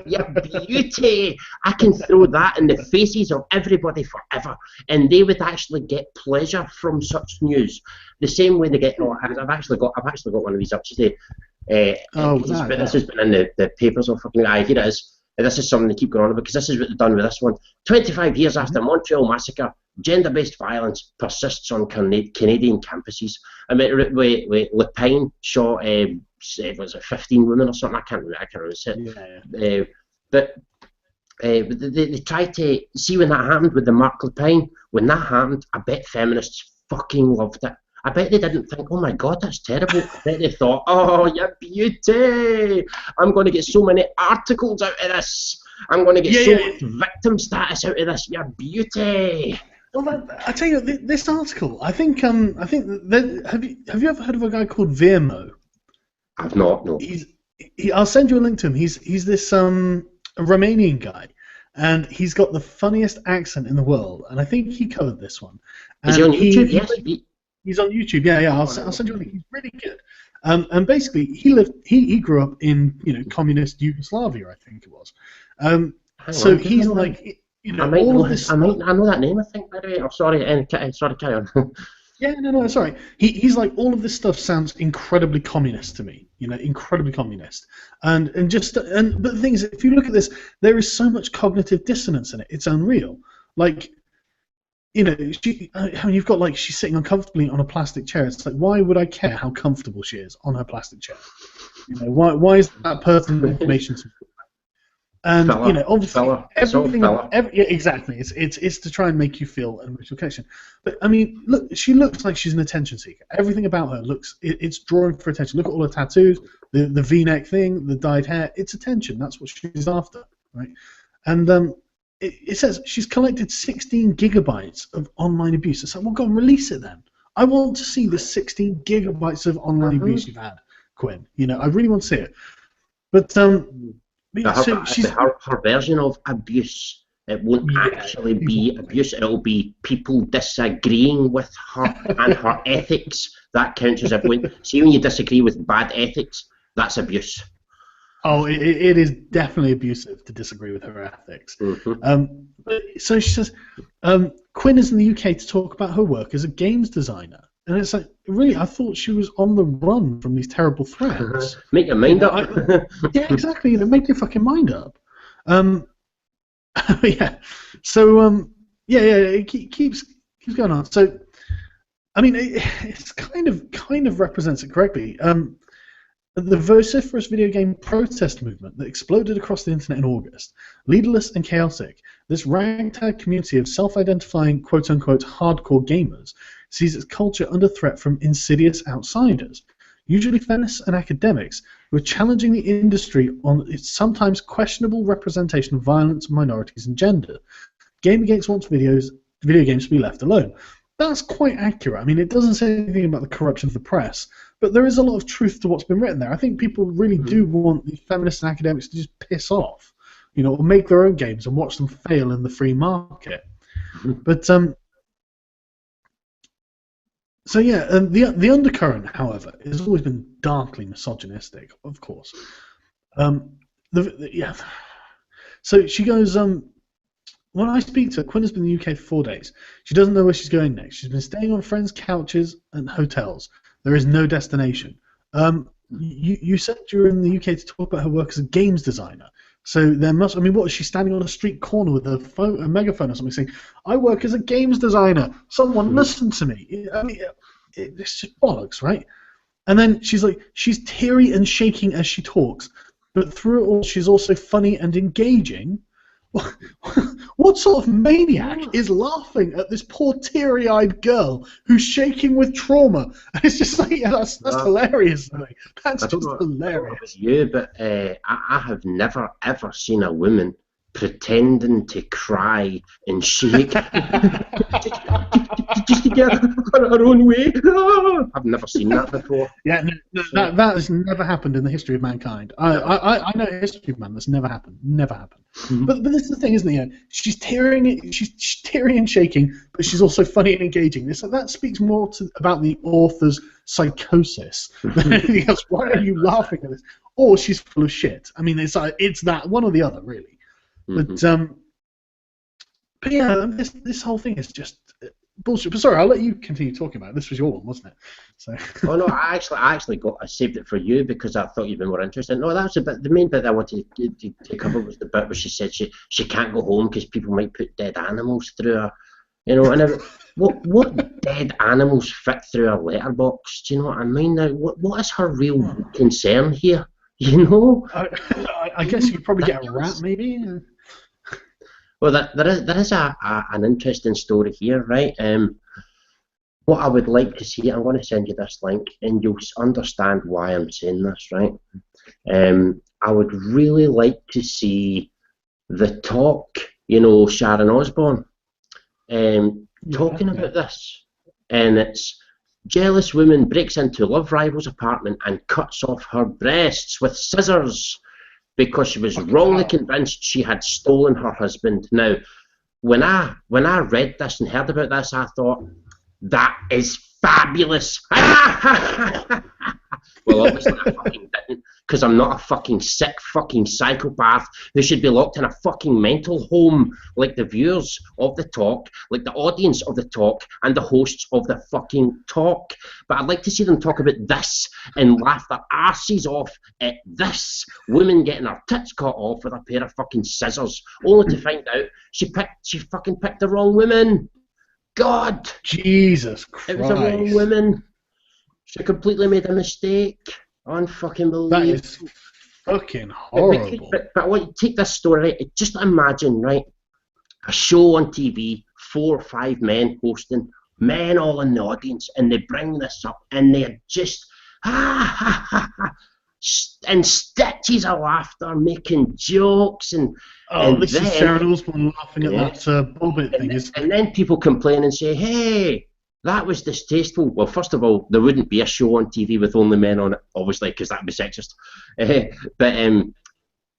Yeah, beauty! I can throw that in the faces of everybody forever, and they would actually get pleasure from such news. The same way they get. Oh, I've actually got one of these up today. This has been in the papers. Oh, fucking, here it is. This is something they keep going on about because this is what they've done with this one. 25 years after Montreal massacre, gender-based violence persists on Canadian campuses. I mean, Lepine shot, was it 15 women or something? I can't remember. But they tried to see when that happened with the Mark Lepine. When that happened, I bet feminists fucking loved it. I bet they didn't think, oh my God, that's terrible. I bet they thought, oh, you beauty. I'm going to get so many articles out of this. I'm going to get so much victim status out of this. You beauty. Well, I tell you, this article, I think have you ever heard of a guy called Virmo? I've not, no. I'll send you a link to him. He's this a Romanian guy, and he's got the funniest accent in the world, and I think he covered this one. Is he on YouTube? Yes. He's on YouTube. Yeah. I'll send you a link. He's really good. And basically, he grew up in communist Yugoslavia, I think it was. So he's like, all of this. I know that name. I think. By the way, I'm sorry. Sorry, carry on. Yeah, no, sorry. He's like, all of this stuff sounds incredibly communist to me. Incredibly communist. And but the thing is, if you look at this, there is so much cognitive dissonance in it. It's unreal. Like, you've got like she's sitting uncomfortably on a plastic chair. It's like, why would I care how comfortable she is on her plastic chair? Why is that person information to me? And obviously everything. Exactly. It's to try and make you feel an emotional connection. But I mean, look, she looks like she's an attention seeker. Everything about her it's drawing for attention. Look at all her tattoos, the V-neck thing, the dyed hair. It's attention. That's what she's after, right? And it says she's collected 16 gigabytes of online abuse. It's like, well, go and release it then. I want to see the 16 gigabytes of online abuse you've had, Quinn. I really want to see it. But her version of abuse, it won't actually be abuse. It'll be people disagreeing with her and her ethics. That counts as abuse. See, when you disagree with bad ethics, that's abuse. Oh, it is definitely abusive to disagree with her ethics. So she says, Quinn is in the UK to talk about her work as a games designer. And it's like, really, I thought she was on the run from these terrible threats. Make your mind up. Yeah, exactly. Make your fucking mind up. Yeah. So, it keeps going on. So, I mean, it's kind of represents it correctly. The vociferous video game protest movement that exploded across the internet in August, leaderless and chaotic, this ragtag community of self-identifying quote-unquote hardcore gamers sees its culture under threat from insidious outsiders, usually feminists and academics, who are challenging the industry on its sometimes questionable representation of violence, minorities, and gender. Gamergate wants video games to be left alone. That's quite accurate. I mean, it doesn't say anything about the corruption of the press, but there is a lot of truth to what's been written there. I think people really do want these feminists and academics to just piss off, or make their own games and watch them fail in the free market. But the undercurrent, however, has always been darkly misogynistic, of course. So she goes, when I speak to her, Quinn has been in the UK for 4 days. She doesn't know where she's going next. She's been staying on friends' couches and hotels. There is no destination. You said you were in the UK to talk about her work as a games designer. So there must. I mean, what is she standing on a street corner with a megaphone or something, saying, "I work as a games designer. Someone listen to me." I mean, it's just bollocks, right? And then she's teary and shaking as she talks, but through it all, she's also funny and engaging. What sort of maniac is laughing at this poor teary-eyed girl who's shaking with trauma? And it's just like, yeah, that's hilarious. That's just hilarious. You, but I have never ever seen a woman pretending to cry and shake just to get her own way. I've never seen that before. Yeah, that has never happened in the history of mankind. I know history, man. That's never happened. Never happened. Mm-hmm. But this is the thing, isn't it? She's tearing, she's teary and shaking, but she's also funny and engaging. That speaks more about the author's psychosis than anything else. Why are you laughing at this? Or she's full of shit. I mean, it's that one or the other, really. Mm-hmm. But yeah, this whole thing is just bullshit. But sorry, I'll let you continue talking about it. This was your one, wasn't it? So. Oh no, I saved it for you because I thought you'd be more interested. No, that was the main bit I wanted to cover was the bit where she said she can't go home because people might put dead animals through her. You know, and what dead animals fit through a letterbox? Do you know what I mean? Now, what is her real concern here? You know? I guess you could probably get a rat, maybe. Well, there is an interesting story here, right? What I would like to see, I'm going to send you this link, and you'll understand why I'm saying this, right? I would really like to see the talk, you know, Sharon Osbourne, talking about this, and it's jealous woman breaks into love rival's apartment and cuts off her breasts with scissors because she was wrongly convinced she had stolen her husband. Now, when I read this and heard about this, I thought, that is fabulous. Well, obviously I fucking didn't, because I'm not a fucking sick fucking psychopath who should be locked in a fucking mental home like the viewers of the talk, like the audience of the talk, and the hosts of the fucking talk. But I'd like to see them talk about this and laugh their arses off at this woman getting her tits cut off with a pair of fucking scissors, only to find out she fucking picked the wrong woman. God! Jesus Christ. It was the wrong woman. She completely made a mistake. Unfucking believable. That is fucking horrible. But I want you to take this story, right? Just imagine, right? A show on TV, 4 or 5 men hosting, men all in the audience, and they bring this up, and they're just and stitches of laughter, making jokes, and this is Sharon Osbourne laughing at that Bobbit thing. And then people complain and say, hey, that was distasteful. Well, first of all, there wouldn't be a show on TV with only men on it, obviously, because that would be sexist. But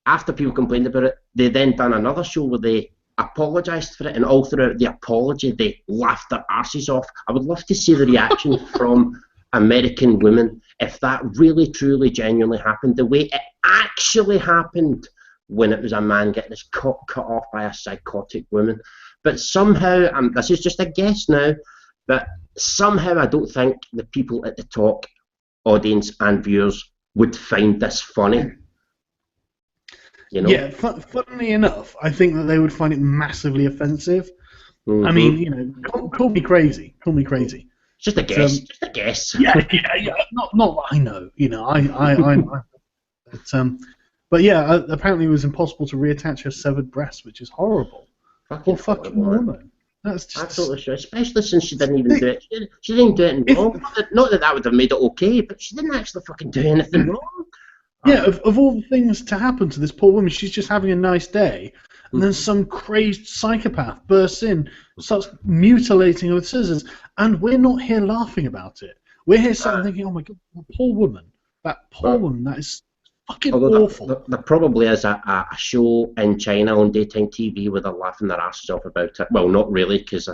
after people complained about it, they then done another show where they apologised for it, and all throughout the apology, they laughed their arses off. I would love to see the reaction from American women if that really, truly, genuinely happened, the way it actually happened when it was a man getting his cock cut off by a psychotic woman. But somehow, this is just a guess now, but somehow I don't think the people at the talk, audience and viewers, would find this funny. You know? Yeah, funnily enough, I think that they would find it massively offensive. Mm-hmm. I mean, you know, call me crazy. Call me crazy. Just a guess. Just a guess. Yeah. Not what I know. You know, I but yeah, apparently it was impossible to reattach her severed breast, which is horrible. Fucking woman. That's just absolutely true, especially since she didn't even do it. She didn't do it wrong. Not that would have made it okay, but she didn't actually fucking do anything wrong. Yeah, of all the things to happen to this poor woman, she's just having a nice day, and then some crazed psychopath bursts in, starts mutilating her with scissors, and we're not here laughing about it. We're here thinking, oh my God, that poor woman, that is fucking awful. There probably is a show in China on daytime TV where they're laughing their asses off about it. Well, not really, because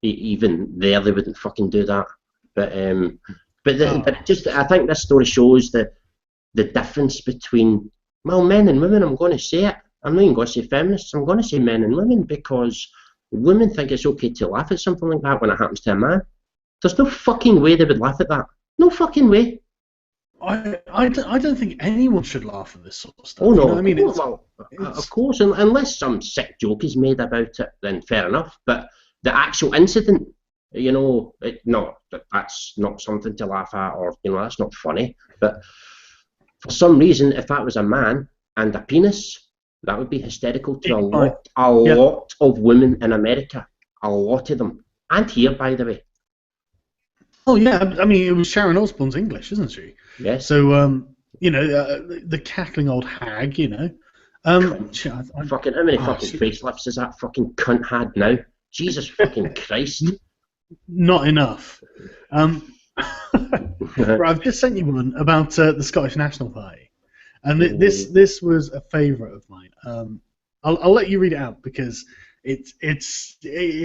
even there they wouldn't fucking do that. But I think this story shows the difference between, well, men and women. I'm going to say it. I'm not even going to say feminists. I'm going to say men and women, because women think it's okay to laugh at something like that when it happens to a man. There's no fucking way they would laugh at that. No fucking way. I don't think anyone should laugh at this sort of stuff. Oh no, You know what I mean? of course, unless some sick joke is made about it, then fair enough. But the actual incident, no, that's not something to laugh at, or that's not funny. But for some reason, if that was a man and a penis, that would be hysterical to a lot of women in America, a lot of them, and here, by the way. Oh yeah, I mean, it was Sharon Osbourne's English, isn't she? Yes. So, the cackling old hag, fucking how many fucking facelifts has that fucking cunt had now? Jesus fucking Christ. Not enough. Right, I've just sent you one about the Scottish National Party, and this was a favourite of mine. I'll let you read it out because it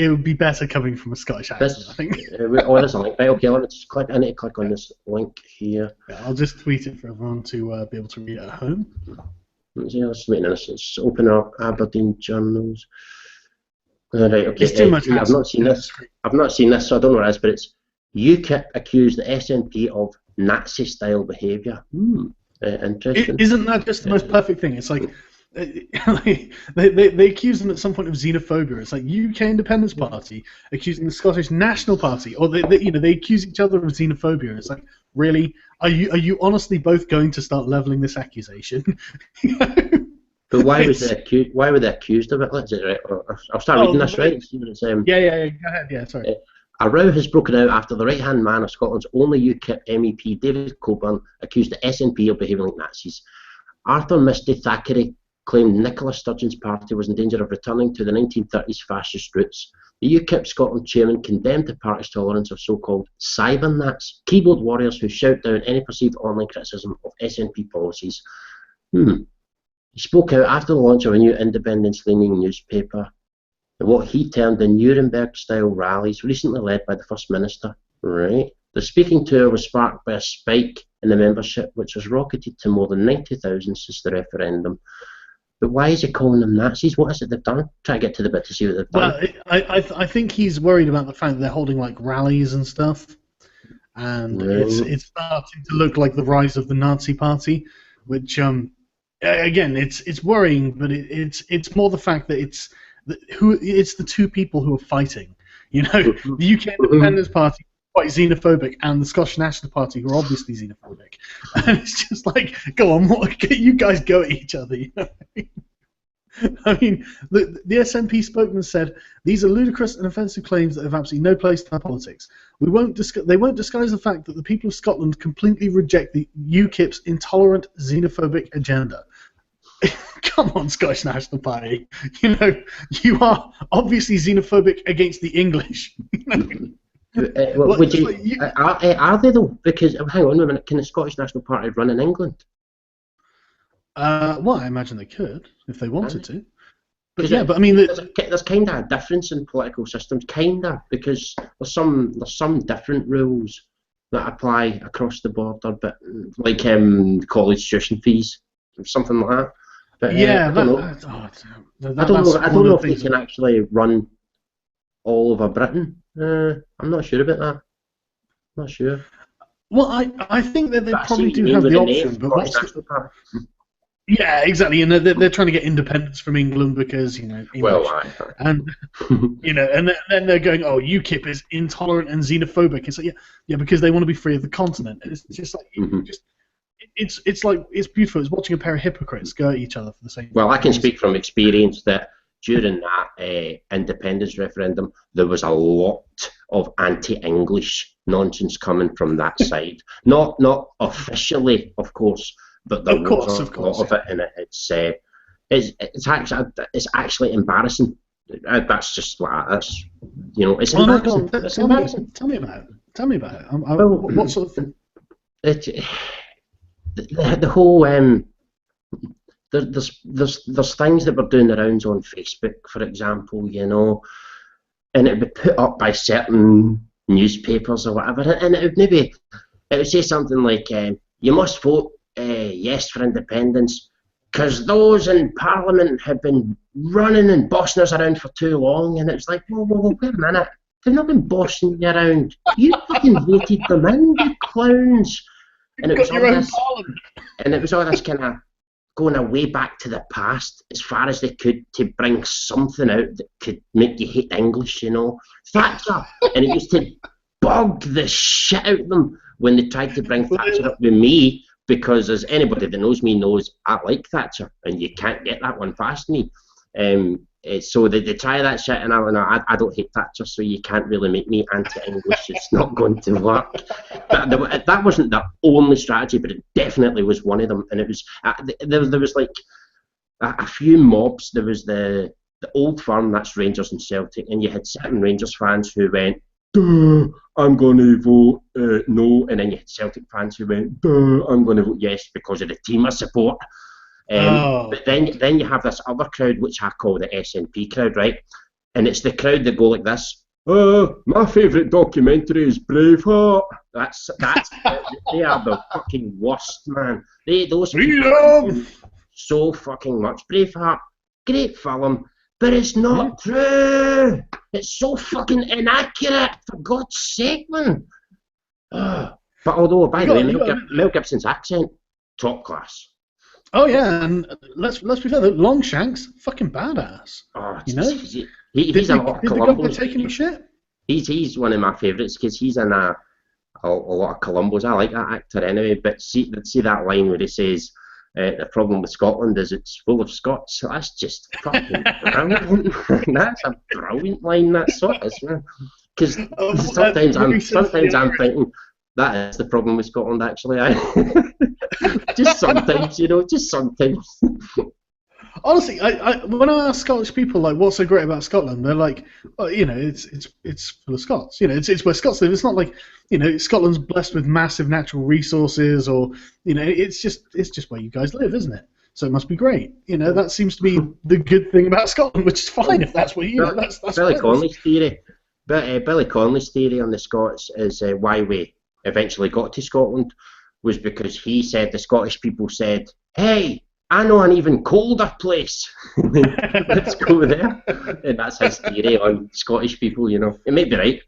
would be better coming from a Scottish accent, I think. There's a link. Right, okay, let me just click. I need to click on this link here. Yeah, I'll just tweet it for everyone to be able to read it at home. Let's wait a minute. Let's open up Aberdeen Journals. Right, okay. It's too much. I've not seen this. So I don't know what it is, but it's UKIP accused the SNP of Nazi-style behaviour. Interesting. Isn't that just the most perfect thing? It's like they accuse them at some point of xenophobia. It's like UK Independence Party accusing the Scottish National Party, or they accuse each other of xenophobia. It's like, really, are you honestly both going to start leveling this accusation? But why were they accused of it? Let's see, right? I'll start reading this, right? Yeah. Go ahead. Yeah, sorry. A row has broken out after the right-hand man of Scotland's only UKIP MEP, David Coburn, accused the SNP of behaving like Nazis. Arthur Misty Thackeray claimed Nicola Sturgeon's party was in danger of returning to the 1930s fascist roots. The UKIP Scotland chairman condemned the party's tolerance of so-called cyber-nats, keyboard warriors who shout down any perceived online criticism of SNP policies. He spoke out after the launch of a new independence-leaning newspaper, what he termed the Nuremberg-style rallies recently led by the First Minister. Right. The speaking tour was sparked by a spike in the membership, which has rocketed to more than 90,000 since the referendum. But why is he calling them Nazis? What is it they've done? Try to get to the bit to see what they've done. Well, I think he's worried about the fact that they're holding like rallies and stuff, and it's starting to look like the rise of the Nazi Party, which again it's worrying, but it's more the fact that it's the two people who are fighting. The UK Independence Party quite xenophobic, and the Scottish National Party who are obviously xenophobic. And it's just like, go on, you guys go at each other. I mean, the SNP spokesman said, "These are ludicrous and offensive claims that have absolutely no place in our politics. They won't disguise the fact that the people of Scotland completely reject the UKIP's intolerant xenophobic agenda." Come on, Scottish National Party. You are obviously xenophobic against the English. Are they though? Because hang on a minute, can the Scottish National Party run in England? Well, I imagine they could if they wanted to. But yeah, but I mean, there's kind of a difference in political systems, because there's some different rules that apply across the border, but like college tuition fees, something like that. But yeah, I don't know if they can actually run all over Britain. I'm not sure about that. Not sure. Well, I think that they probably do have the option, but yeah, exactly, and they're trying to get independence from England because English. And and then they're going, oh, UKIP is intolerant and xenophobic. It's like yeah, because they want to be free of the continent. It's just like it's like it's beautiful. It's watching a pair of hypocrites go at each other for the same. Well, I can speak from experience that during that independence referendum, there was a lot of anti-English nonsense coming from that side. Not officially, of course, but there was a lot of it, and it's actually embarrassing. That's just what that's it's embarrassing. It's embarrassing. Tell me about it. What sort of thing? The whole there's things that were doing the rounds on Facebook, for example, and it would be put up by certain newspapers or whatever, and it would say something like, you must vote yes for independence because those in Parliament have been running and bossing us around for too long. And it's like, whoa, wait a minute, they've not been bossing you around. You fucking voted them in, you clowns. And it You've was got your all own this, parliament. and it was all this kind of going away back to the past as far as they could to bring something out that could make you hate English, you know. Thatcher, and it used to bug the shit out of them when they tried to bring Thatcher up with me, because as anybody that knows me knows, I like Thatcher, and you can't get that one past me. So they try that shit, and I don't hate Thatcher, so you can't really make me anti-English. It's not going to work. But that wasn't the only strategy, but it definitely was one of them. And it was there was like a few mobs. There was the Old Firm, that's Rangers and Celtic, and you had certain Rangers fans who went, "Duh, I'm going to vote no," and then you had Celtic fans who went, "Duh, I'm going to vote yes," because of the team I support. But then you have this other crowd, which I call the SNP crowd, right? And it's the crowd that go like this. My favourite documentary is Braveheart. That's they are the fucking worst, man. Those people so fucking much. Braveheart, great film, but it's not true. It's so fucking inaccurate, for God's sake, man. But although, by the way, Mel Gibson's accent, top class. Oh yeah, and let's be fair, Longshanks, fucking badass. Oh, you know, he's a lot of Columbos. Did they take any shit? He's one of my favourites because he's in a lot of Columbos. I like that actor anyway. But see that line where he says, "The problem with Scotland is it's full of Scots." So that's just fucking brilliant. That's a brilliant line. That's what it is, man. Because sometimes I'm thinking that is the problem with Scotland. Actually, just sometimes, just sometimes. Honestly, when I ask Scottish people like what's so great about Scotland, they're like, it's full of Scots. It's where Scots live. It's not like Scotland's blessed with massive natural resources, or it's just where you guys live, isn't it? So it must be great. That seems to be the good thing about Scotland, which is fine if that's what that's Billy Connolly's theory. But Billy Connolly's theory on the Scots is why we eventually got to Scotland was because he said the Scottish people said, "Hey, I know an even colder place. Let's go there." And that's his theory on Scottish people, It may be right.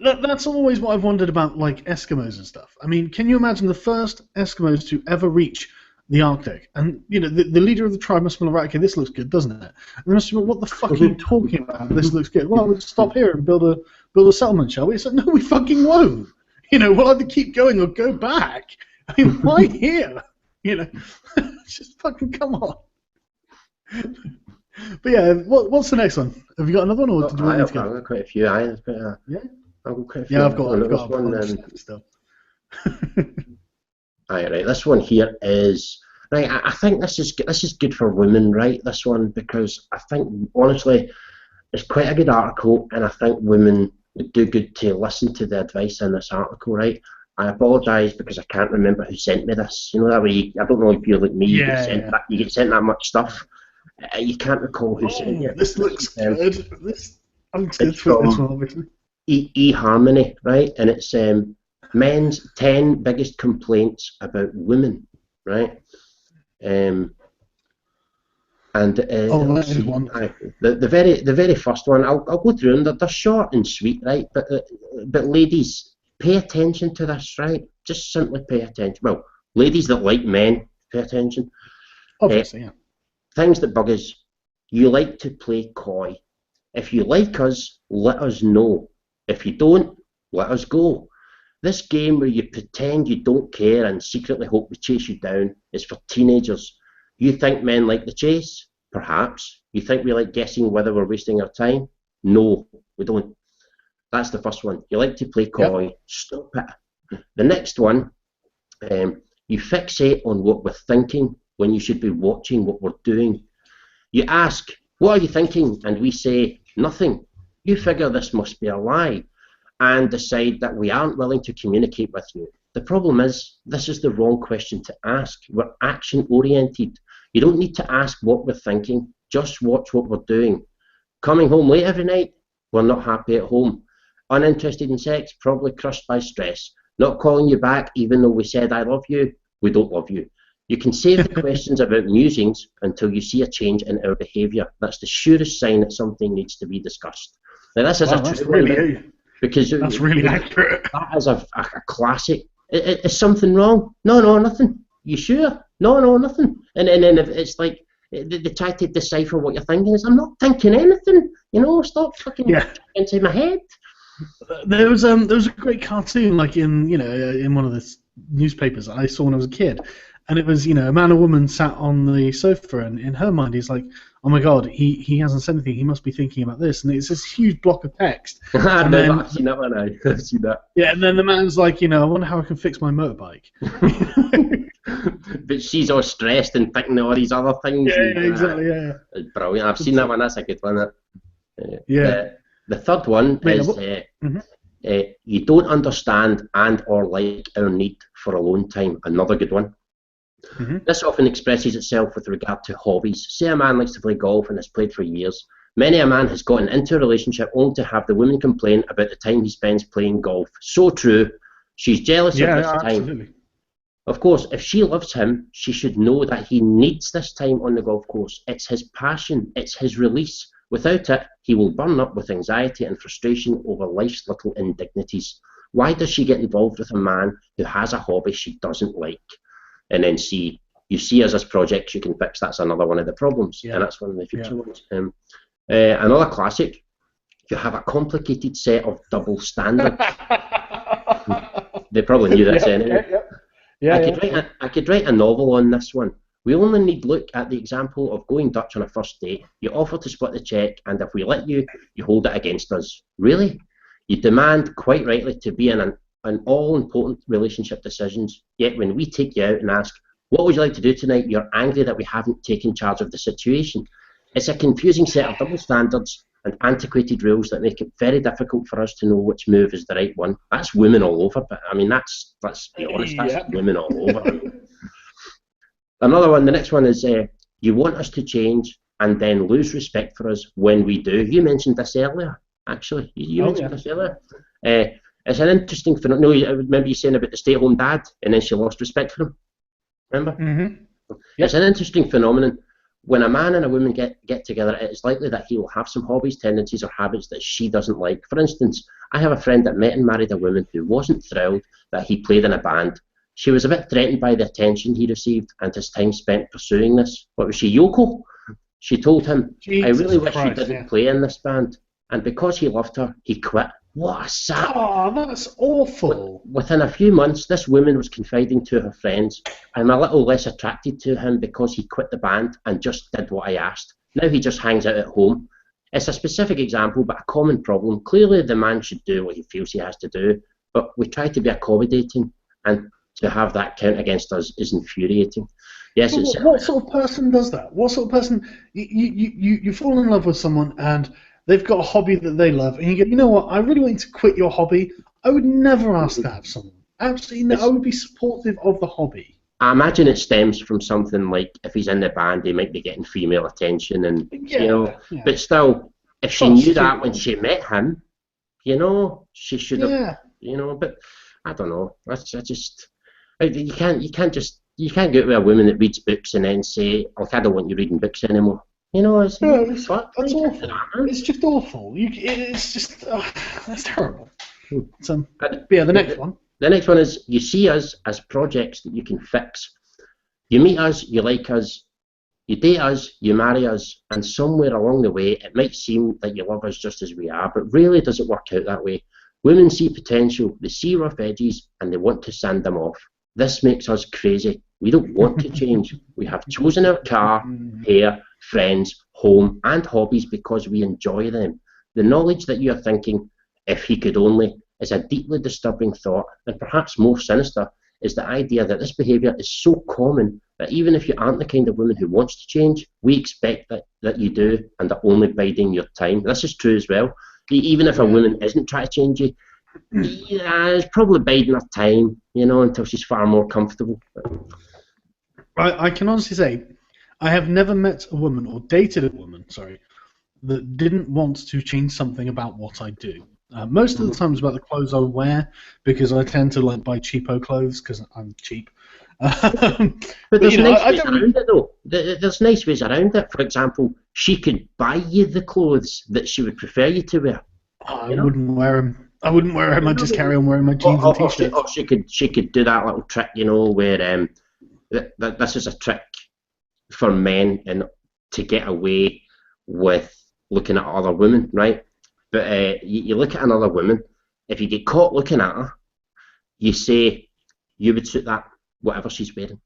That's always what I've wondered about, like, Eskimos and stuff. I mean, can you imagine the first Eskimos to ever reach the Arctic? And, the leader of the tribe must have been like, okay, this looks good, doesn't it? And they must have been, what the fuck are you talking about? This looks good. Well, we'll stop here and build a settlement, shall we? It's like, no, we fucking won't. We'll either keep going or go back. I mean, why here? Just fucking come on. But yeah, what's the next one? Have you got another one, or did you want me to go? I've got quite a few. I've got quite a few. I've got one. Still. Right. This one here is right. I think this is good for women, right? This one, because I think honestly, it's quite a good article, and I think women would do good to listen to the advice in this article, right? I apologise because I can't remember who sent me this. That way, I don't know if you're like me. You get sent that much stuff. You can't recall who sent it. This looks good. This looks good for this one, obviously. eHarmony, right? And it's men's 10 biggest complaints about women, right? That is one. The very first one, I'll go through them. They're short and sweet, right? But ladies, pay attention to this, right? Just simply pay attention. Well, ladies that like men, pay attention. Obviously, yeah. Things that bug us. You like to play coy. If you like us, let us know. If you don't, let us go. This game where you pretend you don't care and secretly hope we chase you down is for teenagers. You think men like the chase? Perhaps. You think we like guessing whether we're wasting our time? No, we don't. That's the first one. You like to play coy. Yep. Stop it. The next one, you fixate on what we're thinking when you should be watching what we're doing. You ask, "What are you thinking?" And we say, "Nothing." You figure this must be a lie and decide that we aren't willing to communicate with you. The problem is, this is the wrong question to ask. We're action-oriented. You don't need to ask what we're thinking. Just watch what we're doing. Coming home late every night? We're not happy at home. Uninterested in sex? Probably crushed by stress. Not calling you back even though we said I love you? We don't love you. You can save the questions about musings until you see a change in our behaviour. That's the surest sign that something needs to be discussed. Now this is that's really because that's really accurate. That is a classic Is something wrong? No, nothing. You sure? No, nothing. And then if it's like they try to decipher what you're thinking. I'm not thinking anything. Stop fucking into my head. There was a great cartoon like in one of the newspapers I saw when I was a kid, and it was a man and woman sat on the sofa, and in her mind he's like, oh my god, he hasn't said anything, he must be thinking about this, and it's this huge block of text. I've seen that one. I've seen that. Yeah, and then the man's like, I wonder how I can fix my motorbike. But she's all stressed and thinking all these other things. Yeah, exactly. Yeah. It's brilliant. I've seen that one. That's a good one. Yeah. The third one is you don't understand and or like our need for alone time. Another good one. Mm-hmm. This often expresses itself with regard to hobbies. Say a man likes to play golf and has played for years. Many a man has gotten into a relationship only to have the woman complain about the time he spends playing golf. So true. She's jealous of this absolutely. time. Of course, if she loves him, she should know that he needs this time on the golf course. It's his passion. It's his release. Without it, he will burn up with anxiety and frustration over life's little indignities. Why does she get involved with a man who has a hobby she doesn't like? And then C, you see us as projects you can fix. That's another one of the problems, and that's one of the future ones. Another classic, you have a complicated set of double standards. They probably knew this anyway. I could write a novel on this one. We only need look at the example of going Dutch on a first date. You offer to split the check, and if we let you, you hold it against us. Really? You demand, quite rightly, to be in an all-important relationship decisions, yet when we take you out and ask, what would you like to do tonight, you're angry that we haven't taken charge of the situation. It's a confusing set of double standards and antiquated rules that make it very difficult for us to know which move is the right one. That's women all over, but I mean, let's be honest, that's women all over. Another one, the next one is, you want us to change and then lose respect for us when we do. You mentioned this earlier, actually. You mentioned this earlier. It's an interesting phenomenon. No, I remember you saying about the stay-at-home dad, and then she lost respect for him. Remember? Mm-hmm. Yep. It's an interesting phenomenon. When a man and a woman get together, it is likely that he will have some hobbies, tendencies, or habits that she doesn't like. For instance, I have a friend that met and married a woman who wasn't thrilled that he played in a band. She was a bit threatened by the attention he received and his time spent pursuing this. What was she, Yoko? She told him, I really wish you didn't play in this band. And because he loved her, he quit. What a sap. Oh, that's awful. Within a few months, this woman was confiding to her friends, I'm a little less attracted to him because he quit the band and just did what I asked. Now he just hangs out at home. It's a specific example, but a common problem. Clearly, the man should do what he feels he has to do, but we try to be accommodating, and to have that count against us is infuriating. Yes, what sort of person does that? What sort of person? You fall in love with someone and they've got a hobby that they love, and you go, you know what? I really want you to quit your hobby. I would never ask that of someone. Absolutely no. I would be supportive of the hobby. I imagine it stems from something like if he's in the band, he might be getting female attention, and But still, if she knew that when she met him, she should have. But I don't know. You can't go to a woman that reads books and then say, "Look, I don't want you reading books anymore." That's awful. It's just awful. It's just that's terrible. The next one. The next one is, you see us as projects that you can fix. You meet us, you like us, you date us, you marry us, and somewhere along the way it might seem that you love us just as we are, but really does it work out that way. Women see potential, they see rough edges, and they want to sand them off. This makes us crazy. We don't want to change. We have chosen our car, hair, friends, home, and hobbies because we enjoy them. The knowledge that you are thinking, if he could only, is a deeply disturbing thought, and perhaps more sinister is the idea that this behaviour is so common that even if you aren't the kind of woman who wants to change, we expect that you do and are only biding your time. This is true as well. Even if a woman isn't trying to change you, it's probably biding her time, until she's far more comfortable. I can honestly say, I have never met a woman, or dated a woman, that didn't want to change something about what I do. Most of the time it's about the clothes I wear, because I tend to buy cheapo clothes because I'm cheap. But there's nice ways around it, though. There's nice ways around it. For example, she could buy you the clothes that she would prefer you to wear. I wouldn't wear them. I wouldn't wear it. I might just carry on wearing my jeans and t-shirts. Or she could do that little trick, you know, where this is a trick for men and to get away with looking at other women, right? But you look at another woman, if you get caught looking at her, you say, you would suit that, whatever she's wearing,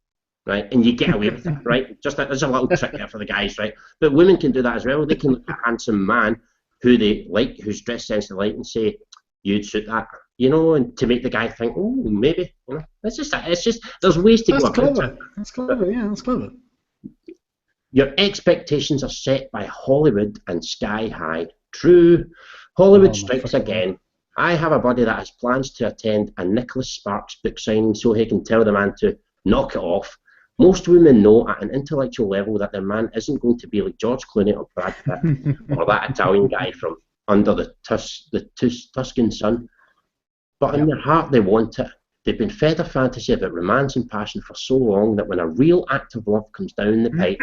right? And you get away with it, right? Just there's a little trick there for the guys, right? But women can do that as well. They can look at a handsome man who they like, who's dressed sense like, and say, you'd suit that, you know, and to make the guy think, oh, maybe, you know. It's just there's ways to go about it. That's clever, yeah, that's clever. Your expectations are set by Hollywood and sky high. True. Hollywood strikes again. I have a buddy that has plans to attend a Nicholas Sparks book signing so he can tell the man to knock it off. Most women know at an intellectual level that their man isn't going to be like George Clooney or Brad Pitt or that Italian guy from Under the Tuscan Sun. But in their heart they want it. They've been fed a fantasy about romance and passion for so long that when a real act of love comes down the pipe,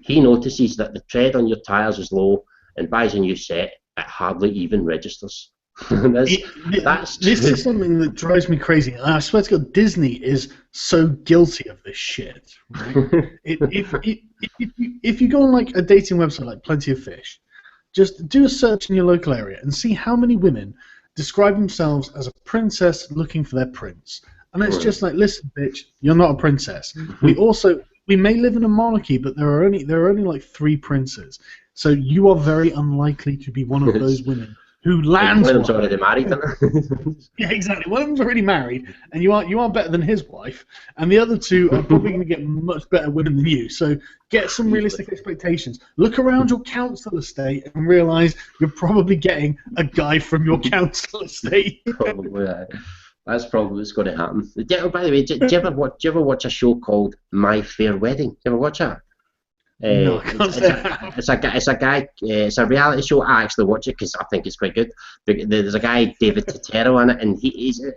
he notices that the tread on your tyres is low and buys a new set. It hardly even registers. This is something that drives me crazy. I swear to God, Disney is so guilty of this shit. Right? If you go on like a dating website like Plenty of Fish, just do a search in your local area and see how many women describe themselves as a princess looking for their prince. And it's just like, listen, bitch, you're not a princess. We may live in a monarchy, but there are only like 3 princes. So you are very unlikely to be one of those women who lands. One of them's already married, yeah, exactly. One of them's already married, and you are better than his wife, and the other 2 are probably going to get much better women than you. So get some realistic expectations. Look around your council estate and realise you're probably getting a guy from your council estate. Probably, that's probably what's going to happen. By the way, do you ever watch a show called My Fair Wedding? Do you ever watch that? No, I can't say it's a reality show. I actually watch it because I think it's quite good. There's a guy, David Totero, in it, and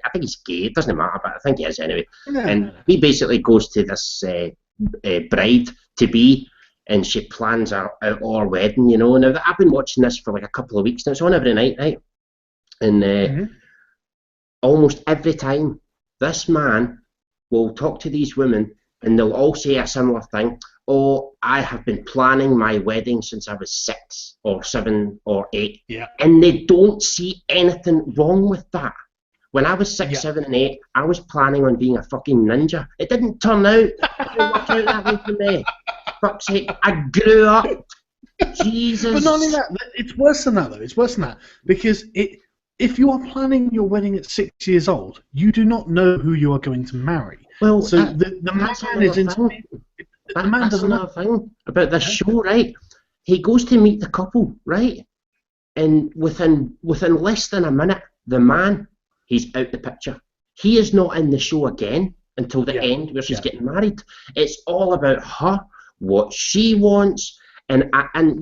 I think he's gay. It doesn't matter, but I think he is anyway. And he basically goes to this bride to be, and she plans out our wedding. You know, now I've been watching this for like a couple of weeks now. It's on every night, right? And almost every time, this man will talk to these women, and they'll all say a similar thing. Oh, I have been planning my wedding since I was 6 or 7 or 8. Yeah. And they don't see anything wrong with that. When I was 6, 7 and 8, I was planning on being a fucking ninja. It didn't turn out. It didn't work out that way for me. Fuck's sake, I grew up. Jesus. But not only that, it's worse than that though. It's worse than that. Because if you are planning your wedding at 6 years old, you do not know who you are going to marry. Well, so the man is into... That's another thing about this show, right? He goes to meet the couple, right? And within less than a minute, the man, he's out the picture. He is not in the show again until the end where she's getting married. It's all about her, what she wants, and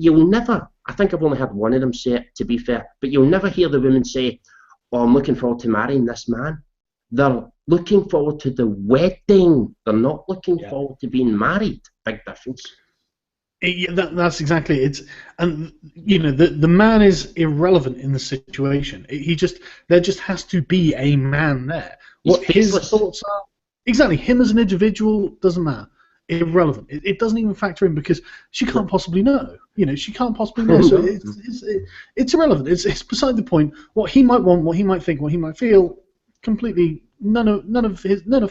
you'll never, I think I've only had one of them say it, to be fair, but you'll never hear the women say, oh, I'm looking forward to marrying this man. They're looking forward to the wedding. They're not looking forward to being married. Big difference. That's exactly it. And you know, the man is irrelevant in the situation. There just has to be a man there. What his thoughts are, exactly. Him as an individual doesn't matter. Irrelevant. It doesn't even factor in because she can't possibly know. You know, she can't possibly know. So it's irrelevant. It's beside the point. What he might want, what he might think, what he might feel. Completely none of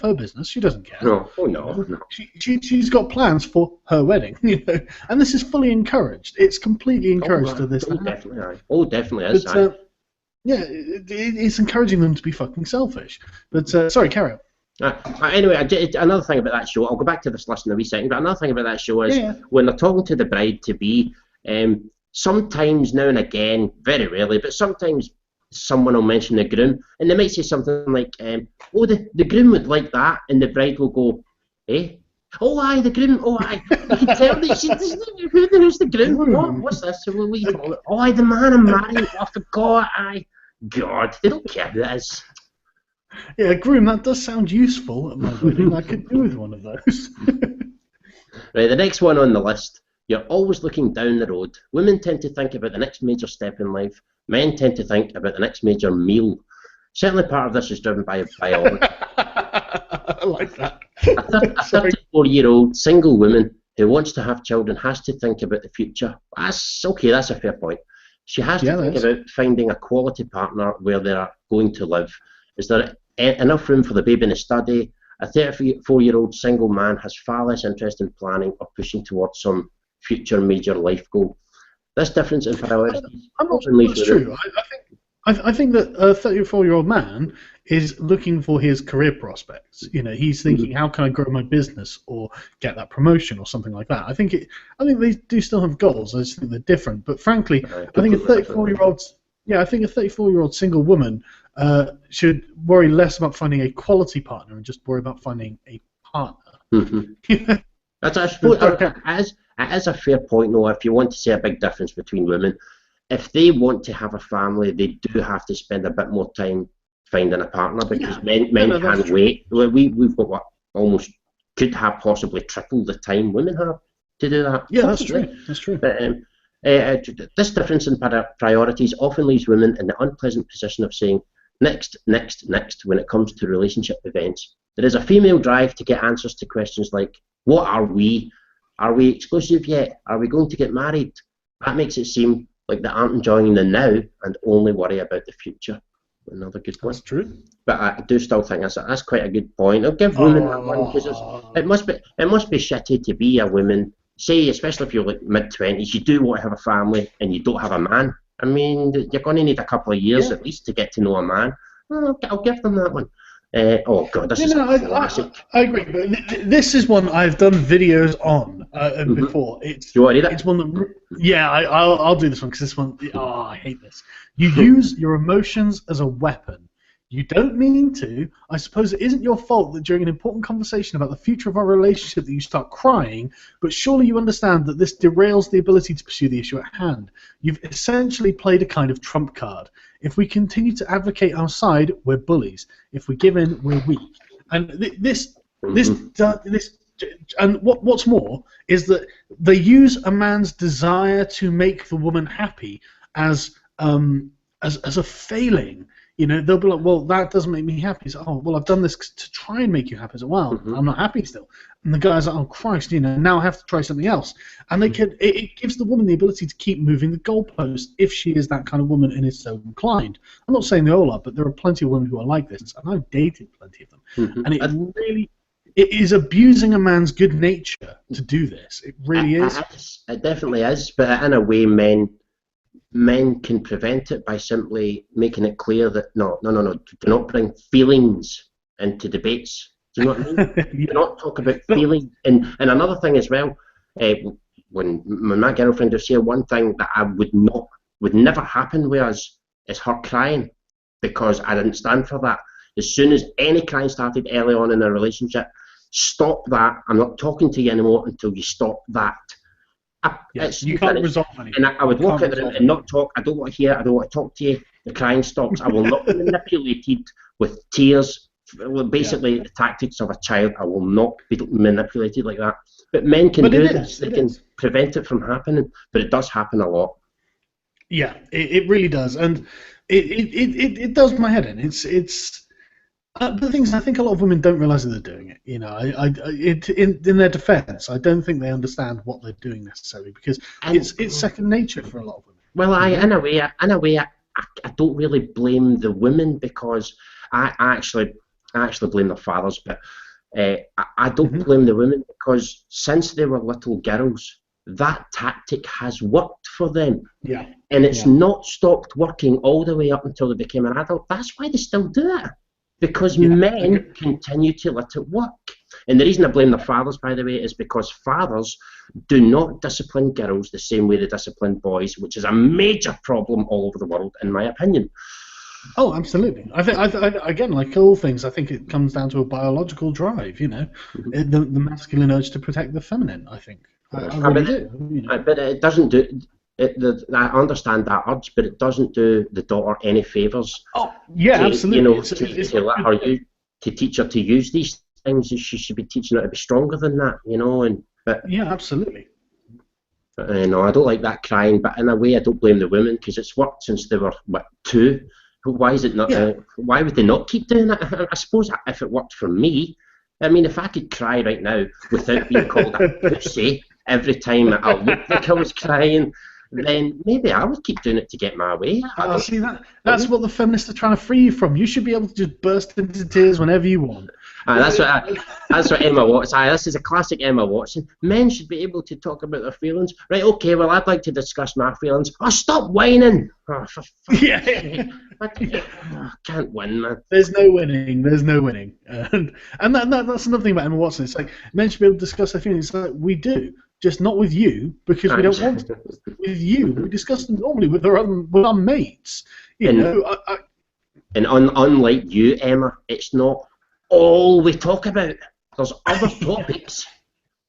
her business. She doesn't care. No. She's got plans for her wedding, you know, and this is fully encouraged. It's completely encouraged to this. Definitely is. But, it's encouraging them to be fucking selfish. But sorry, carry on. Anyway, another thing about that show, I'll go back to this list in a wee second, but another thing about that show is when they're talking to the bride-to-be, sometimes now and again, very rarely, but sometimes someone will mention the groom, and they might say something like, oh, the groom would like that, and the bride will go, eh? Oh, aye, the groom, oh, aye. You can tell that who's the groom? What's this? What do you call it? Oh, aye, the man I'm marrying, I forgot, aye. God, they don't care who it is. Yeah, groom, that does sound useful at my wedding. I could do with one of those. Right, the next one on the list. You're always looking down the road. Women tend to think about the next major step in life. Men tend to think about the next major meal. Certainly part of this is driven by biology. I like that. A 34-year-old single woman who wants to have children has to think about the future. That's okay, that's a fair point. She has to think about finding a quality partner where they are going to live. Is there enough room for the baby in the study? A 34-year-old single man has far less interest in planning or pushing towards some future major life goal. This difference in priorities. I'm not sure that's true. I think that a 34-year-old man is looking for his career prospects. You know, he's thinking, how can I grow my business or get that promotion or something like that. I think they do still have goals. I just think they're different. But frankly, I think a 34-year-old single woman should worry less about finding a quality partner and just worry about finding a partner. That's, I suppose, it is a fair point, though. If you want to see a big difference between women, if they want to have a family, they do have to spend a bit more time finding a partner, because men can't wait. We've got what almost could have possibly triple the time women have to do that. Yeah, that's true. That's true. But, this difference in priorities often leaves women in the unpleasant position of saying next, next, next when it comes to relationship events. There is a female drive to get answers to questions like, what are we? Are we exclusive yet? Are we going to get married? That makes it seem like they aren't enjoying the now and only worry about the future. Another good one. That's true. But I do still think that's quite a good point. I'll give women that one, because it must be shitty to be a woman. Say, especially if you're like mid-20s, you do want to have a family and you don't have a man. I mean, you're going to need a couple of years at least to get to know a man. I'll give them that one. Oh God, this is classic. I agree, but this is one I've done videos on before. It's, you want to read it? It's one that, I'll do this one, because this one, I hate this. You use your emotions as a weapon. You don't mean to. I suppose it isn't your fault that during an important conversation about the future of our relationship that you start crying, but surely you understand that this derails the ability to pursue the issue at hand. You've essentially played a kind of trump card. If we continue to advocate our side, we're bullies. If we give in, we're weak. And and what's more is that they use a man's desire to make the woman happy as a failing. You know, they'll be like, well, that doesn't make me happy. So, oh, well, I've done this to try and make you happy. So, well, I'm not happy still. And the guy's like, oh, Christ, you know, now I have to try something else. And it gives the woman the ability to keep moving the goalpost if she is that kind of woman and is so inclined. I'm not saying they all are, but there are plenty of women who are like this, and I've dated plenty of them. And it is abusing a man's good nature to do this. It really is. It definitely is, but in a way, men can prevent it by simply making it clear that no, do not bring feelings into debates. Do you know what I mean? Do not talk about feelings. And another thing as well, when my girlfriend was here, one thing that I would never happen with us is her crying, because I didn't stand for that. As soon as any crying started early on in a relationship, stop that. I'm not talking to you anymore until you stop that. You can't resolve anything. And I would walk out the room and not talk. I don't want to hear. I don't want to talk to you. The crying stops. I will not be manipulated with tears. Basically, the tactics of a child. I will not be manipulated like that. But men can do this. They can prevent it from happening. But it does happen a lot. Yeah, it really does, and it does my head in. It's. The thing is, I think a lot of women don't realise that they're doing it. You know, in their defence, I don't think they understand what they're doing necessarily, because it's second nature for a lot of women. Well, in a way, I don't really blame the women, because I actually blame their fathers, but I don't blame the women, because since they were little girls, that tactic has worked for them. Yeah. And it's not stopped working all the way up until they became an adult. That's why they still do it. Because men continue to let it work. And the reason I blame their fathers, by the way, is because fathers do not discipline girls the same way they discipline boys, which is a major problem all over the world, in my opinion. Oh, absolutely. I think again, like all things, I think it comes down to a biological drive. You know, the masculine urge to protect the feminine. I think. I really do. You know. But it doesn't do. I understand that urge, but it doesn't do the daughter any favours. Oh, yeah, absolutely. You know, to teach her to use these things, she should be teaching her to be stronger than that. You know, yeah, absolutely. You know, I don't like that crying, but in a way, I don't blame the women, because it's worked since they were 2. Why is it not? Yeah. Why would they not keep doing it? I suppose if it worked for me, I mean, if I could cry right now without being called a pussy every time I looked like I was crying, then maybe I would keep doing it to get my way. See, that's what the feminists are trying to free you from. You should be able to just burst into tears whenever you want. That's what Emma Watson. This is a classic Emma Watson. Men should be able to talk about their feelings. Right? Okay. Well, I'd like to discuss my feelings. Oh, stop whining! Oh, for fuck's sake. I can't win, man. There's no winning. There's no winning. And that's another thing about Emma Watson. It's like men should be able to discuss their feelings. It's like we do, just not with you because we don't want to. With you, we discuss them normally with our mates. You know. Unlike you, Emma, it's not all we talk about. There's other topics.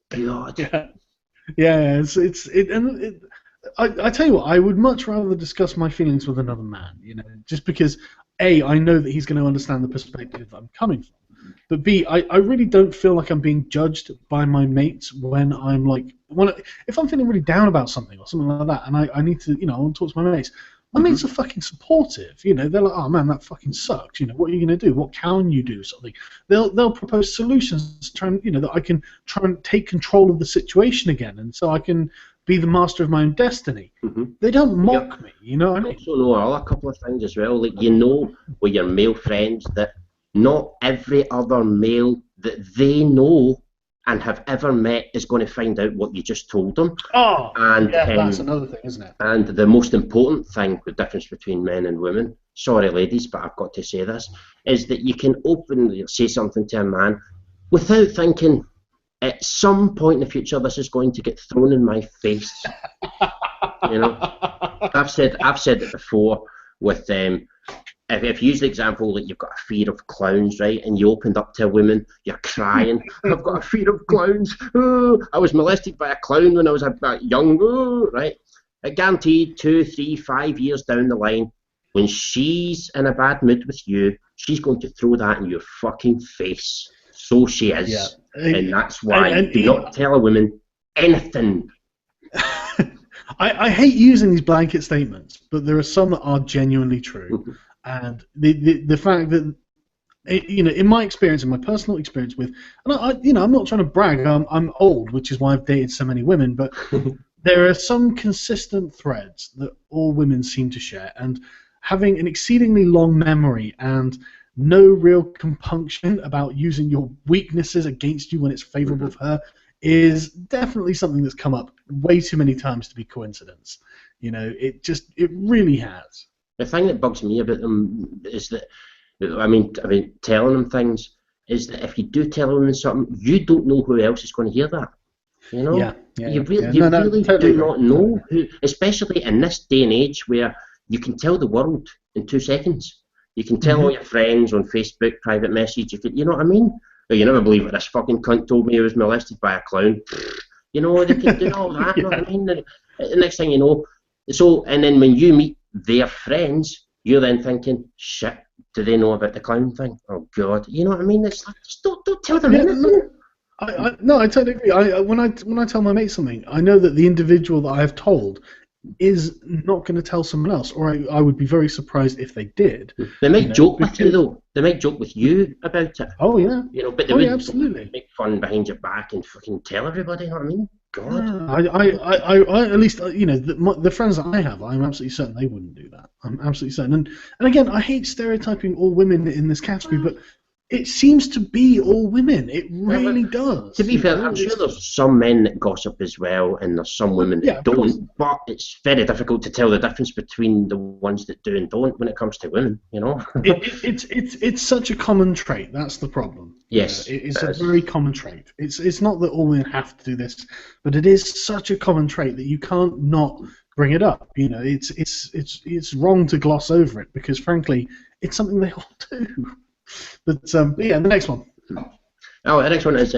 God. Yeah. I tell you what, I would much rather discuss my feelings with another man. You know, just because A, I know that he's going to understand the perspective I'm coming from. But B, I really don't feel like I'm being judged by my mates when I'm like, if I'm feeling really down about something or something like that, and I need to, I want to talk to my mates. My mates are fucking supportive. You know, they're like, oh man, that fucking sucks. You know, what are you going to do? What can you do? Something. They'll propose solutions to try and, that I can try and take control of the situation again, and so I can be the master of my own destiny. They don't mock me. You know what I mean? I also know a couple of things as well. Like with your male friends that not every other male that they know and have ever met is going to find out what you just told them. Oh, and that's another thing, isn't it? And the most important thing, the difference between men and women, sorry ladies, but I've got to say this, is that you can openly say something to a man without thinking, at some point in the future, this is going to get thrown in my face. I've said it before with if you use the example that you've got a fear of clowns, right, and you opened up to a woman, you're crying, I've got a fear of clowns, oh, I was molested by a clown when I was a bit young, oh, right? I guaranteed 2, 3, 5 years down the line, when she's in a bad mood with you, she's going to throw that in your fucking face. So she is. Yeah. And that's why do not tell a woman anything. I hate using these blanket statements, but there are some that are genuinely true. And the fact that, in my experience, in my personal experience with, and I'm not trying to brag, I'm old, which is why I've dated so many women, but there are some consistent threads that all women seem to share, and having an exceedingly long memory and no real compunction about using your weaknesses against you when it's favorable for her is definitely something that's come up way too many times to be coincidence. It really has. The thing that bugs me about them is that, telling them things is that if you do tell a woman something, you don't know who else is going to hear that. You really do not know who, especially in this day and age where you can tell the world in 2 seconds. You can tell all your friends on Facebook, private message. You know what I mean? You never believe what this fucking cunt told me he was molested by a clown. They can do all that. You know what I mean? The next thing you know, and then when you meet their friends, you're then thinking, shit, do they know about the clown thing? Oh God, you know what I mean? It's like, just don't tell them anything. I totally agree. When I tell my mate something, I know that the individual that I have told is not going to tell someone else, or I would be very surprised if they did. They might joke with you though. They might joke with you about it. Oh yeah. But they would absolutely make fun behind your back and fucking tell everybody. You know what I mean? God. I at least the friends that I have, I'm absolutely certain they wouldn't do that. I'm absolutely certain. And again, I hate stereotyping all women in this category, but it seems to be all women. It really does. To be fair, I'm sure there's some men that gossip as well, and there's some women that don't. But it's very difficult to tell the difference between the ones that do and don't when it comes to women. It's such a common trait. That's the problem. Yes, it's a very common trait. It's not that all women have to do this, but it is such a common trait that you can't not bring it up. It's wrong to gloss over it because frankly, it's something they all do. But the next one. Oh, the next one is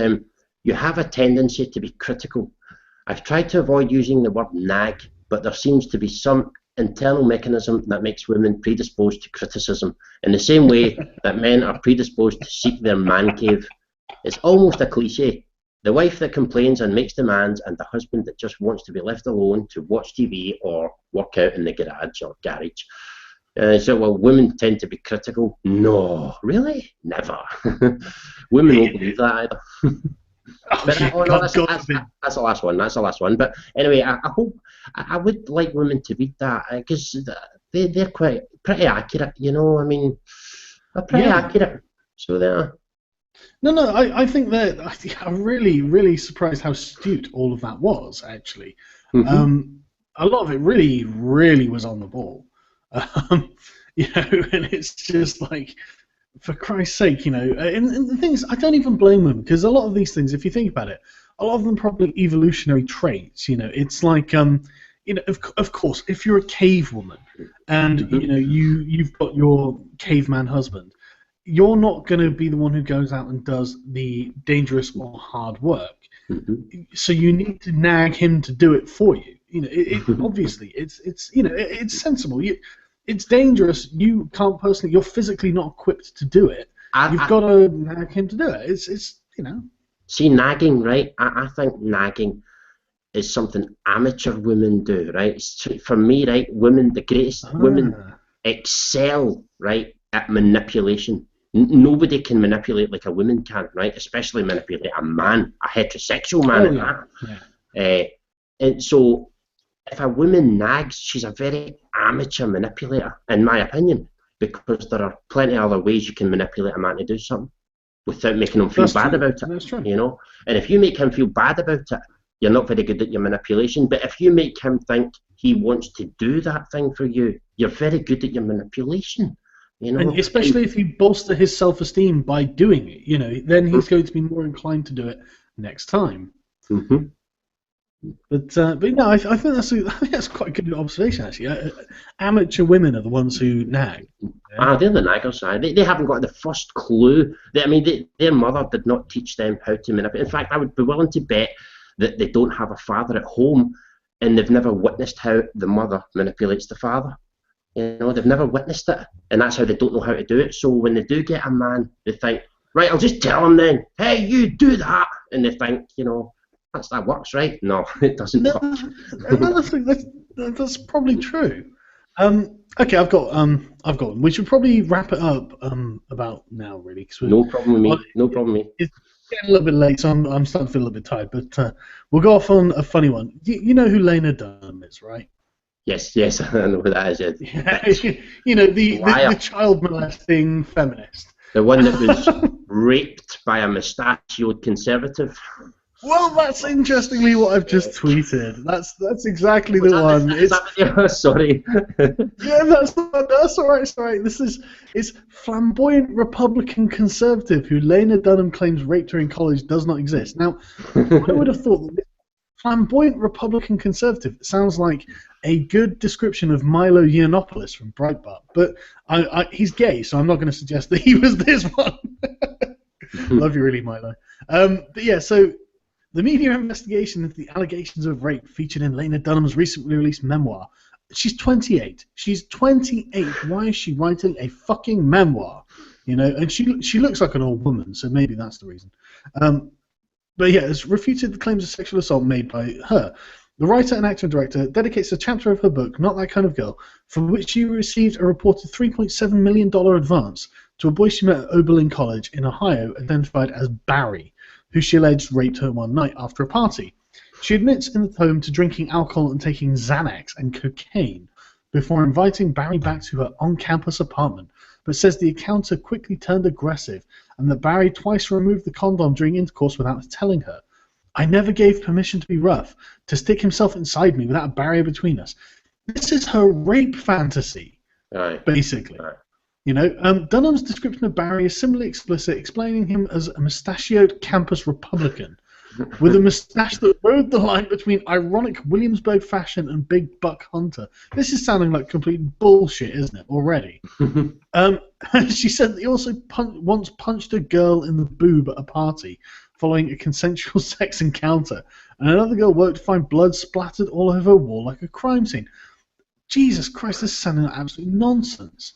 you have a tendency to be critical. I've tried to avoid using the word nag, but there seems to be some internal mechanism that makes women predisposed to criticism in the same way that men are predisposed to seek their man cave. It's almost a cliche. The wife that complains and makes demands, and the husband that just wants to be left alone to watch TV or work out in the garage or garage. So, well, women tend to be critical. No, really? Never. Women won't believe that either. But Yeah, oh, no, that's God forbid. the last one. That's the last one. But anyway, I hope I would like women to read that because they're quite pretty accurate. You know, I mean, they're pretty Yeah. accurate. So there. No, I think that I'm really, really surprised how astute all of that was, actually. Mhm. A lot of it really, really was on the ball. And it's just like, for Christ's sake, and the thing is, I don't even blame them, because a lot of these things, if you think about it, a lot of them probably evolutionary traits. It's like, of course, if you're a cave woman and you've got your caveman husband, you're not going to be the one who goes out and does the dangerous or hard work. Mhm. So you need to nag him to do it for you. Obviously it's sensible. It's dangerous. You can't personally. You're physically not equipped to do it. You've got to nag him to do it. It's. See, nagging, right? I think nagging is something amateur women do, right? For me, right, the greatest women excel, right, at manipulation. Nobody can manipulate like a woman can, right? Especially manipulate a man, a heterosexual man at that. Yeah. And so, if a woman nags, she's a very amateur manipulator, in my opinion, because there are plenty of other ways you can manipulate a man to do something without making him feel bad about it. That's true. And if you make him feel bad about it, you're not very good at your manipulation. But if you make him think he wants to do that thing for you, you're very good at your manipulation. And especially if you bolster his self-esteem by doing it, then he's going to be more inclined to do it next time. Mm-hmm. But no, I think that's quite a good observation, actually. Amateur women are the ones who nag. They're the naggers. They haven't got the first clue. Their mother did not teach them how to manipulate. In fact, I would be willing to bet that they don't have a father at home, and they've never witnessed how the mother manipulates the father. They've never witnessed it, and that's how they don't know how to do it. So when they do get a man, they think, right, I'll just tell him then, hey, you do that, and they think, that works, right? No, it doesn't work. Another thing that's probably true. Okay, I've got one. We should probably wrap it up about now, really. No problem with me. No problem with me. It's getting a little bit late, so I'm starting to feel a little bit tired. But we'll go off on a funny one. You know who Lena Dunham is, right? Yes, I know who that is. Yeah, the child molesting feminist. The one that was raped by a mustachioed conservative. Well, that's interestingly what I've just tweeted. That's exactly the one. Sorry. Yeah, that's all right. It's all right. It's flamboyant Republican conservative who Lena Dunham claims raped her in college does not exist. Now, I would have thought that flamboyant Republican conservative sounds like a good description of Milo Yiannopoulos from Breitbart, but he's gay, so I'm not going to suggest that he was this one. Love you, really, Milo. But yeah, so. The media investigation into the allegations of rape featured in Lena Dunham's recently released memoir. She's 28. She's 28. Why is she writing a fucking memoir? And she looks like an old woman, so maybe that's the reason. But yeah, it's refuted the claims of sexual assault made by her. The writer and actor and director dedicates a chapter of her book, Not That Kind of Girl, for which she received a reported $3.7 million advance to a boy she met at Oberlin College in Ohio, identified as Barry, who she alleged raped her one night after a party. She admits in the poem to drinking alcohol and taking Xanax and cocaine before inviting Barry back to her on-campus apartment, but says the encounter quickly turned aggressive and that Barry twice removed the condom during intercourse without telling her. I never gave permission to be rough, to stick himself inside me without a barrier between us. This is her rape fantasy, basically. Dunham's description of Barry is similarly explicit, explaining him as a mustachioed campus Republican with a mustache that rode the line between ironic Williamsburg fashion and big buck hunter. This is sounding like complete bullshit, isn't it, already? She said that he also once punched a girl in the boob at a party following a consensual sex encounter, and another girl woke to find blood splattered all over a wall like a crime scene. Jesus Christ, this is sounding like absolute nonsense.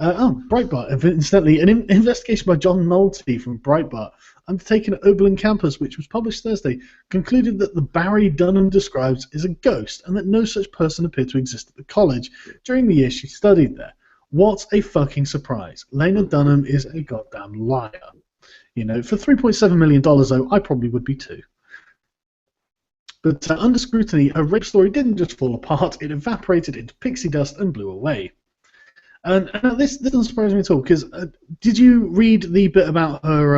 Breitbart, incidentally, an investigation by John Nolte from Breitbart, undertaken at Oberlin campus, which was published Thursday, concluded that the Barry Dunham describes is a ghost and that no such person appeared to exist at the college during the year she studied there. What a fucking surprise. Lena Dunham is a goddamn liar. You know, for $3.7 million, though, I probably would be too. But under scrutiny, her rape story didn't just fall apart, it evaporated into pixie dust and blew away. And this doesn't surprise me at all, because did you read the bit about her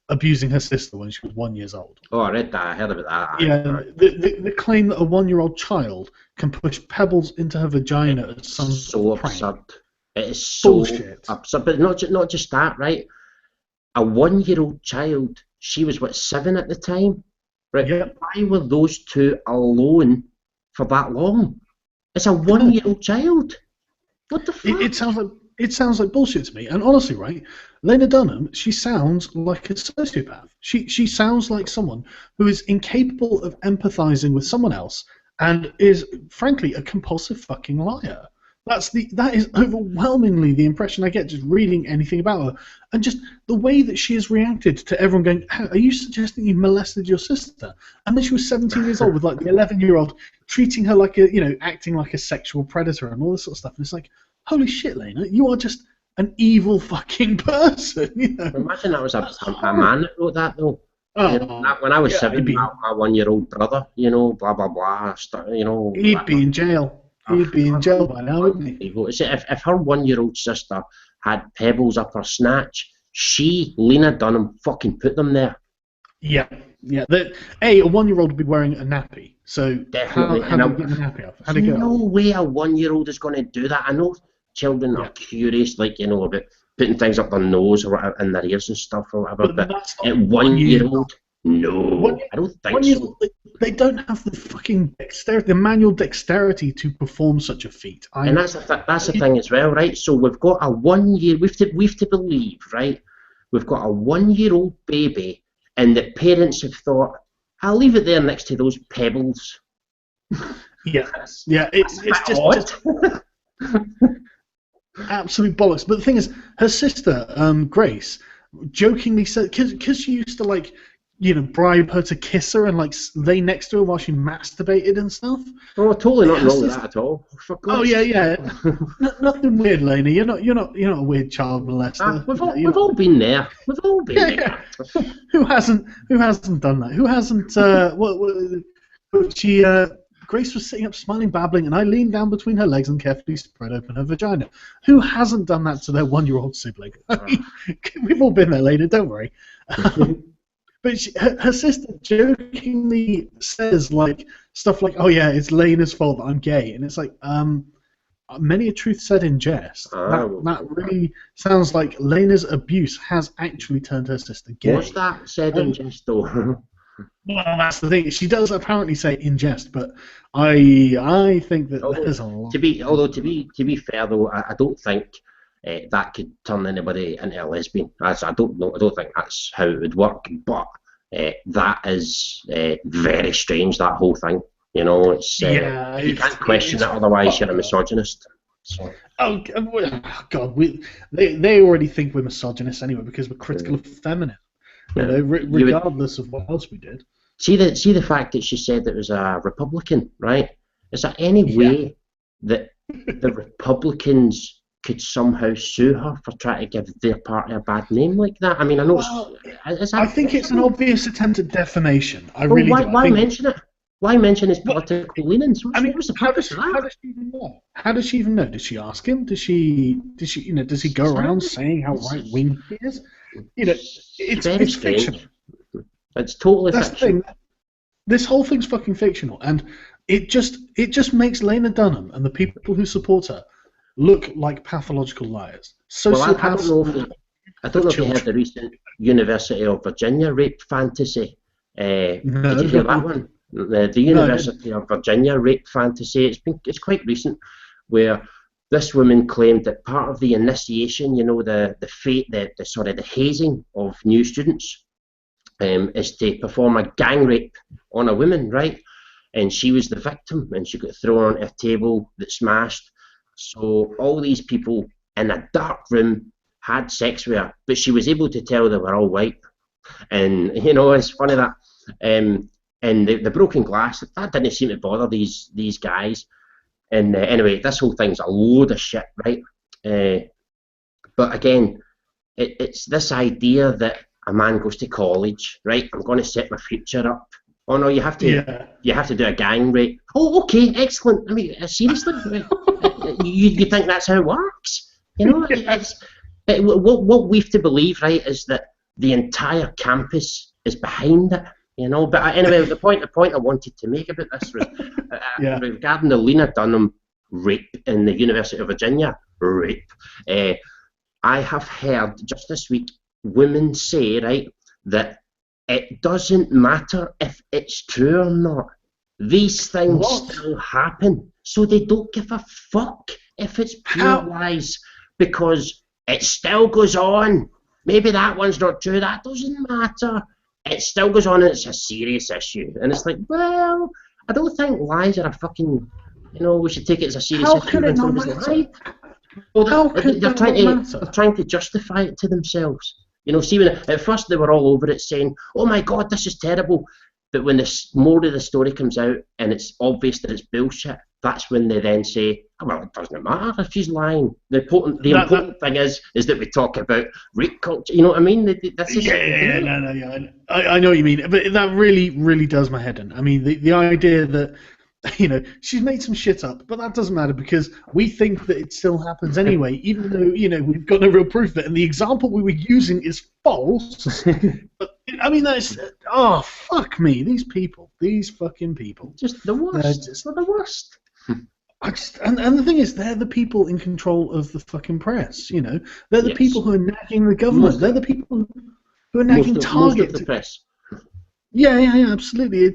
abusing her sister when she was 1 year old? Oh, I read that. I heard about that. Yeah, the claim that a 1-year-old child can push pebbles into her vagina as some so prank. absurd. It is so Bullshit. absurd. But not just that, right? A 1-year-old child, she was, what, 7 at the time? Right? Yep. Why were those two alone for that long? It's a 1-year-old child. What the fuck? It sounds like bullshit to me. And honestly, right, Lena Dunham, she sounds like a sociopath. She sounds like someone who is incapable of empathizing with someone else and is, frankly, a compulsive fucking liar. That is overwhelmingly the impression I get just reading anything about her, and just the way that she has reacted to everyone going, "Are you suggesting you molested your sister?" And then she was 17 years old with like the 11-year-old treating her like a, acting like a sexual predator and all this sort of stuff. And it's like, holy shit, Lena, you are just an evil fucking person. Imagine that was a man that wrote that though. Oh, when I was 7, my 1-year-old brother, blah blah blah, he'd be in jail. He'd be in jail by now, wouldn't he? If her 1-year-old sister had pebbles up her snatch, Lena Dunham, fucking put them there. Yeah. A 1-year-old would be wearing a nappy. So definitely. how do you get the nappy off? How do you get no way a 1-year-old is going to do that. I know children are curious, like about putting things up their nose or whatever, in their ears and stuff or whatever. But at 1-year-old, no, I don't think so. They don't have the fucking dexterity, the manual dexterity to perform such a feat. And that's the thing as well, right? So we've got a 1 year. We've to believe, right? We've got a 1-year-old baby, and the parents have thought, "I'll leave it there next to those pebbles." Yeah. It's just absolute bollocks. But the thing is, her sister, Grace, jokingly said, because she used to bribe her to kiss her and lay next to her while she masturbated and stuff. Oh, totally not wrong with that at all. Oh yeah. Nothing weird, Lena. You're not a weird child molester. We've all been there. We've all been there. Who hasn't done that? Who hasn't? Grace was sitting up, smiling, babbling, and I leaned down between her legs and carefully spread open her vagina. Who hasn't done that to their 1-year-old sibling? We've all been there, Lena. Don't worry. But her sister jokingly says stuff like, "Oh yeah, it's Lena's fault that I'm gay," and it's like, many a truth said in jest. That really sounds like Lena's abuse has actually turned her sister gay. Was that said in jest though? Well, that's the thing. She does apparently say in jest, but I think that there's a lot. To be fair though, I don't think that could turn anybody into a lesbian. I don't know. I don't think that's how it would work. But that is very strange. That whole thing. It's you can't question it. Otherwise, you're a misogynist. So. Oh God, they already think we're misogynists anyway because we're critical of feminism. Regardless of what else we did. See the fact that she said it was a Republican, right? Is there any way that the Republicans could somehow sue her for trying to give their party a bad name like that? I mean, I know. I think it's an obvious attempt at defamation. Why mention it? Why mention his political leanings? What's the purpose of that? How does she even know? How does she even know? Does she ask him? Does he go around saying how right wing he is? It's fictional. It's totally That's fictional. The thing. This whole thing's fucking fictional, and it just makes Lena Dunham and the people who support her look like pathological liars. Sociopaths. I don't know if you heard the recent University of Virginia rape fantasy. Did you hear that one? The University of Virginia rape fantasy. It's quite recent, where this woman claimed that part of the initiation, the hazing of new students, is to perform a gang rape on a woman, right? And she was the victim, and she got thrown onto a table that smashed. So all these people in a dark room had sex with her, but she was able to tell they were all white. And it's funny that, and the broken glass, that didn't seem to bother these guys. And anyway, this whole thing's a load of shit, right? But again, it's this idea that a man goes to college, right? I'm going to set my future up. Oh no, you have to do a gang rape. Oh, okay, excellent. I mean, seriously, you think that's how it works? You know, what we have to believe, right, is that the entire campus is behind it. You know, but anyway, the point I wanted to make about this was regarding the Lena Dunham rape in the University of Virginia rape. I have heard just this week women say, right, that it doesn't matter if it's true or not. These things still happen, so they don't give a fuck if it's pure lies, because it still goes on. Maybe that one's not true. That doesn't matter. It still goes on, and it's a serious issue. And it's like, well, I don't think lies are a fucking, we should take it as a serious issue. How can it not matter? Well, they're trying to justify it to themselves. See, when at first they were all over it saying, oh my God, this is terrible. But when more of the story comes out and it's obvious that it's bullshit, that's when they then say, oh, well, it doesn't matter if she's lying. The important thing is that we talk about rape culture. You know what I mean? I know what you mean. But that really, really does my head in. I mean, the idea that, she's made some shit up, but that doesn't matter because we think that it still happens anyway, even though, we've got no real proof of it. And the example we were using is false. But, I mean, that's, fuck me. These fucking people. Just the worst. They're the worst. And the thing is, they're the people in control of the fucking press, They're the people who are nagging the government. They're the people who are nagging Target. Most of the press. Yeah, absolutely.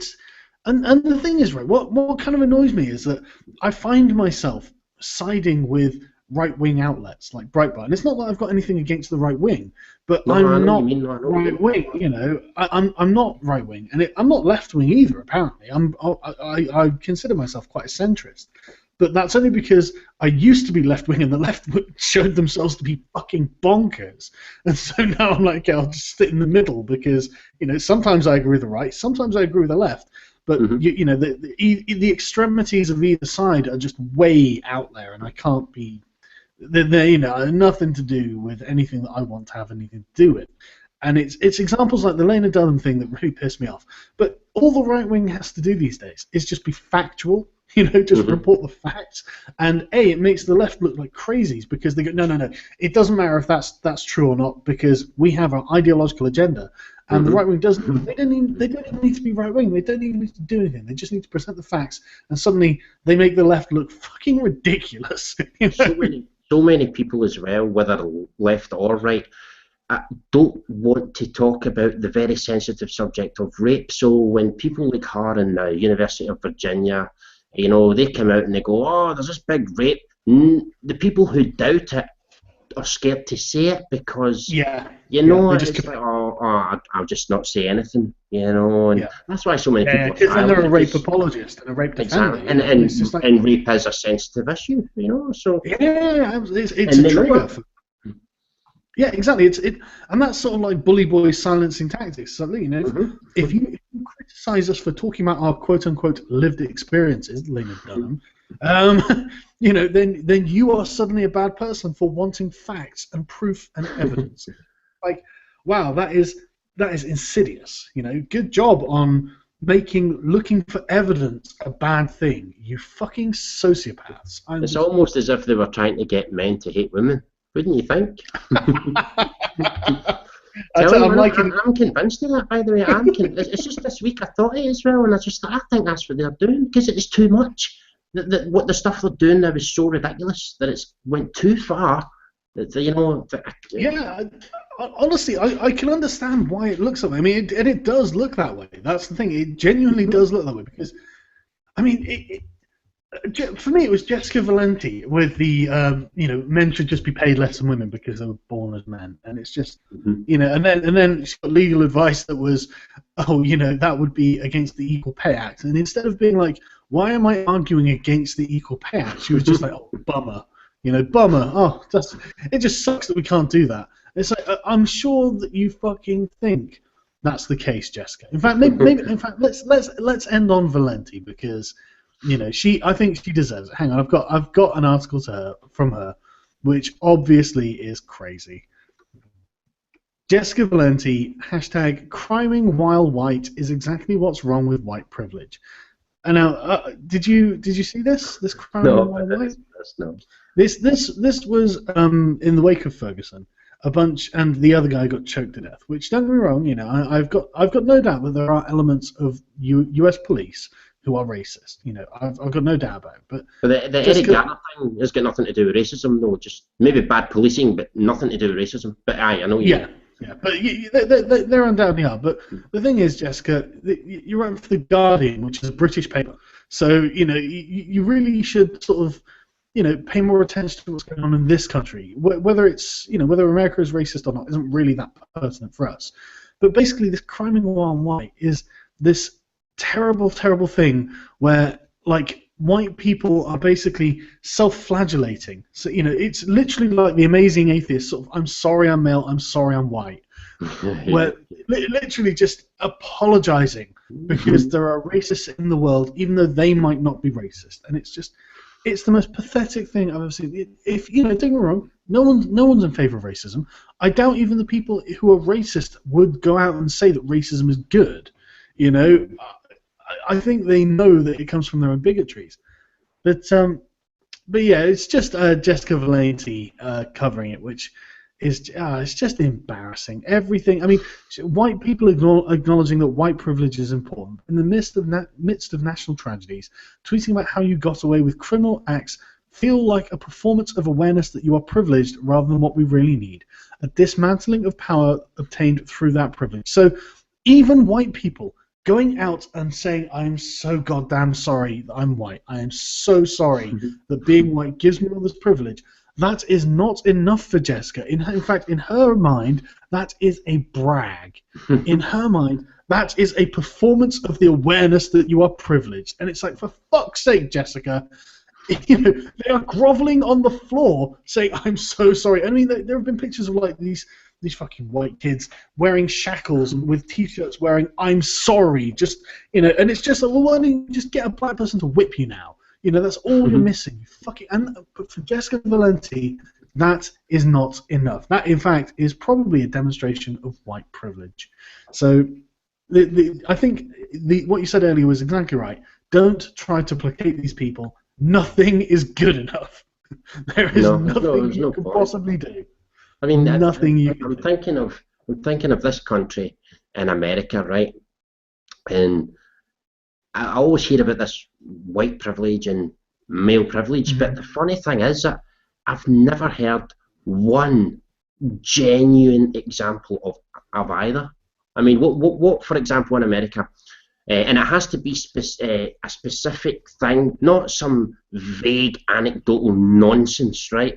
And the thing is, right, what kind of annoys me is that I find myself siding with right-wing outlets like Breitbart. And it's not that I've got anything against the right wing, but I'm not right-wing, I'm not right-wing. And I'm not left-wing either, apparently. I consider myself quite a centrist. But that's only because I used to be left-wing and the left showed themselves to be fucking bonkers. And so now I'm like, okay, I'll just sit in the middle because, sometimes I agree with the right, sometimes I agree with the left. But the extremities of either side are just way out there, and I can't be. They're nothing to do with anything that I want to have anything to do with. And it's examples like the Lena Dunham thing that really piss me off. But all the right wing has to do these days is just be factual. Just report the facts. And it makes the left look like crazies because they go, no. It doesn't matter if that's true or not because we have our ideological agenda. And the right wing doesn't. They don't even need to be right wing. They don't even need to do anything. They just need to present the facts. And suddenly they make the left look fucking ridiculous. So many people as well, whether left or right, don't want to talk about the very sensitive subject of rape. So when people like her in the University of Virginia, they come out and they go, oh, there's this big rape. The people who doubt it are scared to say it because, it's like, I'll just not say anything, and that's why so many people because then they're a rape apologist and a rape defender. Exactly. And rape is a sensitive issue, so... It's a trigger. Yeah, exactly. And that's sort of like bully boy silencing tactics. So, if you criticize us for talking about our quote-unquote lived experiences, Lena Dunham, then you are suddenly a bad person for wanting facts and proof and evidence. Like, wow, that is insidious. Good job on making looking for evidence a bad thing. You fucking sociopaths. It's almost as if they were trying to get men to hate women, wouldn't you think? I'm convinced of that, by the way. It's just this week I thought it as well, and I think that's what they're doing because it's too much. What the stuff they're doing now is so ridiculous that it's went too far. Honestly, I can understand why it looks that way. I mean, it does look that way. That's the thing. It genuinely does look that way because, I mean, for me, it was Jessica Valenti with the, men should just be paid less than women because they were born as men, and it's just, and then she got legal advice that was, that would be against the Equal Pay Act, and instead of being like, why am I arguing against the Equal Pay Act, she was just like, oh, bummer. Bummer. Oh, it just sucks that we can't do that. It's like I'm sure that you fucking think that's the case, Jessica. In fact, maybe let's end on Valenti because I think she deserves it. Hang on, I've got an article from her which obviously is crazy. Jessica Valenti, hashtag criming while white is exactly what's wrong with white privilege. And now, did you see this? This criming No, while white? no. This was in the wake of Ferguson. A bunch, and the other guy got choked to death. Which, don't get me wrong, you know, I've got no doubt that there are elements of U.S. police who are racist. You know, I've got no doubt about it. But the Eric Garner thing has got nothing to do with racism, though. Just maybe bad policing, but nothing to do with racism. But I know you. Yeah, but there undoubtedly are. But the thing is, Jessica, you're writing for the Guardian, which is a British paper. So you know, you really should sort of, you know, pay more attention to what's going on in this country. Whether it's, you know, whether America is racist or not isn't really that pertinent for us. But basically, this criming while white is this terrible, terrible thing where, like, white people are basically self-flagellating. So, you know, it's literally like the Amazing Atheist, sort of, I'm sorry I'm male, I'm sorry I'm white. Where literally just apologizing because there are racists in the world, even though they might not be racist. And it's just, it's the most pathetic thing I've ever seen. If, you know, don't get me wrong, no one's in favor of racism. I doubt even the people who are racist would go out and say that racism is good. You know, I think they know that it comes from their own bigotries. But yeah, it's just Jessica Valenti covering it, which is it's just embarrassing. Everything. I mean, white people acknowledging that white privilege is important in the midst of national tragedies, tweeting about how you got away with criminal acts feel like a performance of awareness that you are privileged rather than what we really need, a dismantling of power obtained through that privilege. So even white people going out and saying, I'm so goddamn sorry that I'm white. I am so sorry that being white gives me all this privilege. That is not enough for Jessica. In fact, in her mind, that is a brag. In her mind, that is a performance of the awareness that you are privileged. And it's like, for fuck's sake, Jessica, you know, they are groveling on the floor saying, I'm so sorry. I mean, there have been pictures of, like, these fucking white kids wearing shackles and with t-shirts wearing I'm sorry, just, you know, and it's just like, well, why don't you just get a black person to whip you now? You know, that's all you're missing. You fucking, but for Jessica Valenti, that is not enough. That, in fact, is probably a demonstration of white privilege. So I think what you said earlier was exactly right. Don't try to placate these people. Nothing is good enough. There is nothing you can possibly do. I mean, nothing I'm thinking of this country in America, right? And I always hear about this white privilege and male privilege, but the funny thing is that I've never heard one genuine example of either. I mean, what for example, in America, and it has to be a specific thing, not some vague anecdotal nonsense, right?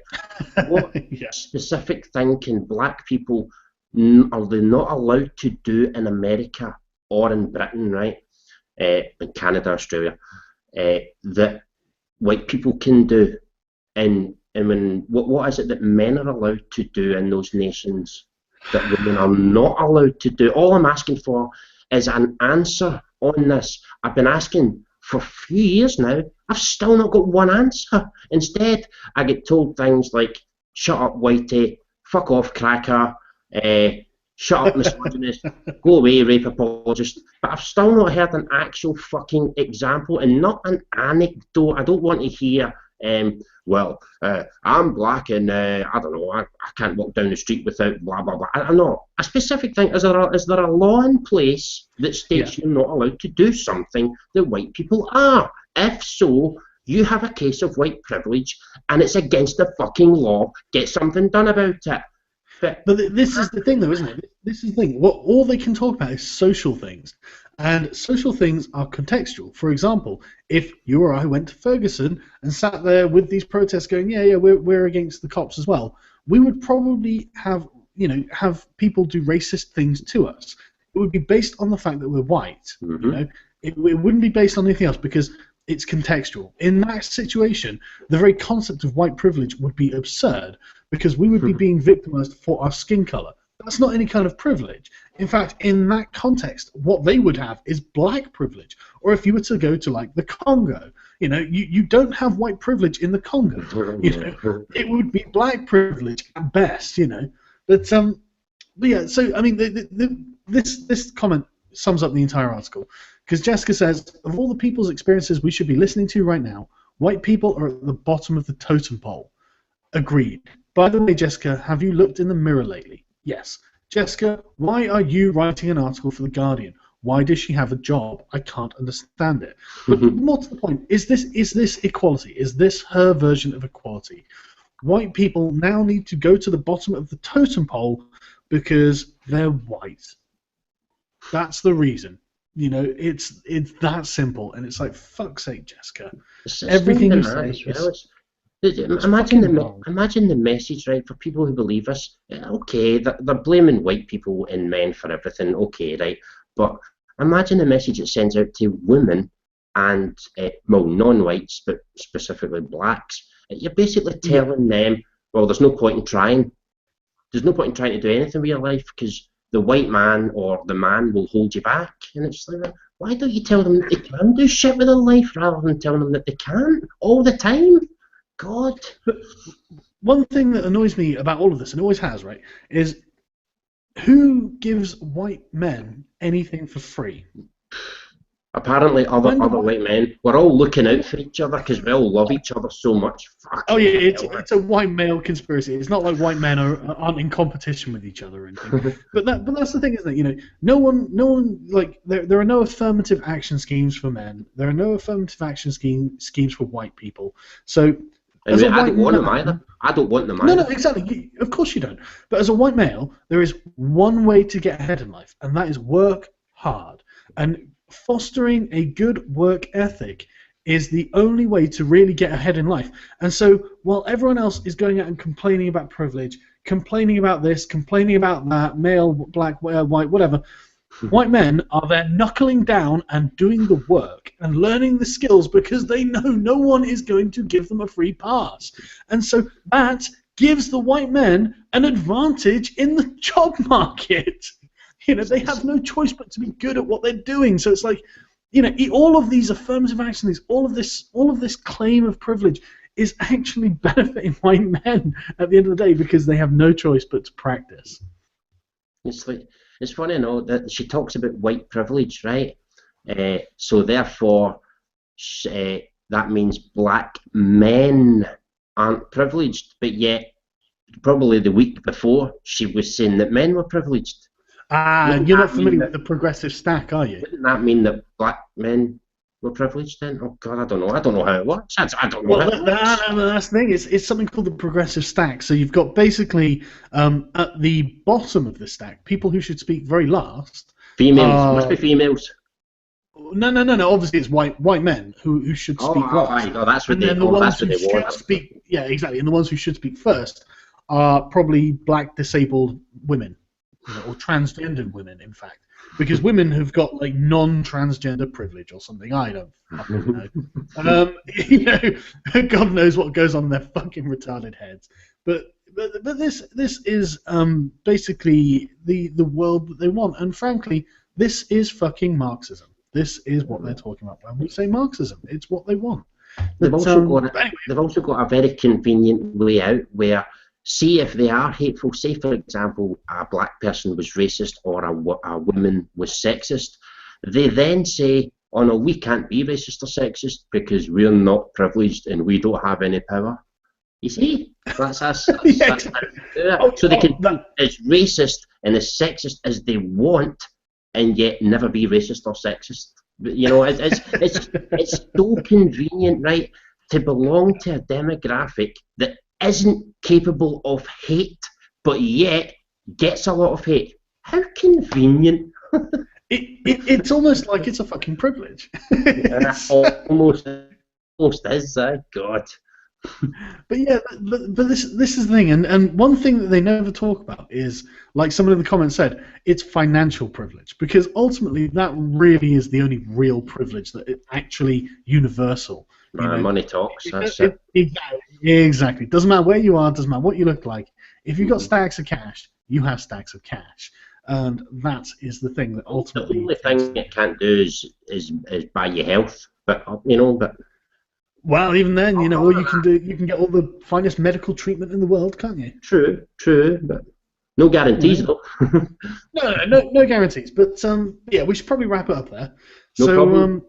What specific thing can black people, are they not allowed to do in America or in Britain, right? In Canada, Australia, that white people can do, and when what is it that men are allowed to do in those nations that women are not allowed to do? All I'm asking for is an answer on this. I've been asking for a few years now. I've still not got one answer. Instead, I get told things like, shut up, whitey, fuck off, cracker, shut up, misogynist, go away, rape apologist. But I've still not heard an actual fucking example and not an anecdote. I don't want to hear, I'm black and I don't know, I can't walk down the street without blah, blah, blah. I know. A specific thing, is there a law in place that states you're not allowed to do something that white people are? If so, you have a case of white privilege and it's against the fucking law. Get something done about it. But this is the thing, though, isn't it? This is the thing. What all they can talk about is social things, and social things are contextual. For example, if you or I went to Ferguson and sat there with these protests going, we're against the cops as well, we would probably have people do racist things to us. It would be based on the fact that we're white. You know, it wouldn't be based on anything else because it's contextual. In that situation, the very concept of white privilege would be absurd because we would be being victimized for our skin color. That's not any kind of privilege. In fact, in that context, what they would have is black privilege. Or if you were to go to, like, the Congo, You know, you don't have white privilege in the Congo. You know, it would be black privilege at best. You know, but yeah. So I mean, this comment sums up the entire article, because Jessica says, of all the people's experiences we should be listening to right now, white people are at the bottom of the totem pole. Agreed. By the way, Jessica, have you looked in the mirror lately? Yes. Jessica, why are you writing an article for The Guardian? Why does she have a job? I can't understand it. But more to the point, is this equality? Is this her version of equality? White people now need to go to the bottom of the totem pole because they're white. That's the reason. You know, it's that simple, and it's like, fuck's sake, Jessica. Everything you say is... Imagine the message, right, for people who believe us. Okay, they're blaming white people and men for everything. Okay, right, but imagine the message it sends out to women and non-whites, but specifically blacks. You're basically telling them, well, there's no point in trying. There's no point in trying to do anything with your life because the white man or the man will hold you back. And it's like, why don't you tell them that they can do shit with their life rather than telling them that they can't all the time? God. But one thing that annoys me about all of this, and always has, right, is who gives white men anything for free? Apparently, other white men. We're all looking out for each other because we all love each other so much. Oh yeah, it's a white male conspiracy. It's not like white men aren't in competition with each other or anything. but that's the thing, isn't it? You know, no one like there are no affirmative action schemes for men. There are no affirmative action schemes for white people. So. I don't want them either. I don't want them either. No, exactly. Of course you don't. But as a white male, there is one way to get ahead in life, and that is work hard. And fostering a good work ethic is the only way to really get ahead in life. And so while everyone else is going out and complaining about privilege, complaining about this, complaining about that, male, black, white, whatever, white men are there knuckling down and doing the work and learning the skills because they know no one is going to give them a free pass. And so that gives the white men an advantage in the job market. You know, they have no choice but to be good at what they're doing. So it's like, you know, all of these affirmative actions, all of this claim of privilege is actually benefiting white men at the end of the day because they have no choice but to practice. It's funny, that she talks about white privilege, right? So therefore, that means black men aren't privileged, but yet probably the week before she was saying that men were privileged. You're not familiar with the progressive stack, are you? Wouldn't that mean that black men were privileged then? Oh God, I don't know how it works. I don't know how it works. That's the thing. It's something called the progressive stack. So you've got basically at the bottom of the stack people who should speak very last. Females must be females. No. Obviously, it's white men who should speak last. Oh, that's what they want. Yeah, exactly. And the ones who should speak first are probably black disabled women, or transgendered women, in fact. Because women have got like non-transgender privilege or something. I don't fucking know. You know, God knows what goes on in their fucking retarded heads. But this is basically the world that they want. And frankly, this is fucking Marxism. This is what they're talking about when we say Marxism. It's what they want. They've also got a very convenient way out where, see if they are hateful, say for example a black person was racist or a woman was sexist, they then say, oh no, we can't be racist or sexist because we're not privileged and we don't have any power. You see? That's us. So they can be as racist and as sexist as they want and yet never be racist or sexist. You know, it's so convenient, right, to belong to a demographic that isn't capable of hate, but yet gets a lot of hate. How convenient. It's almost like it's a fucking privilege. almost is, God. But yeah, but this is the thing, and one thing that they never talk about is, like someone in the comments said, it's financial privilege, because ultimately that really is the only real privilege that is actually universal. Money talks. Exactly. Doesn't matter where you are. Doesn't matter what you look like. If you've got stacks of cash, you have stacks of cash, and that is the thing that ultimately. The only thing it can't do is buy you health, but Well, even then, you know, all you can get all the finest medical treatment in the world, can't you? True, but no guarantees though. No guarantees. But yeah, we should probably wrap it up there. No problem.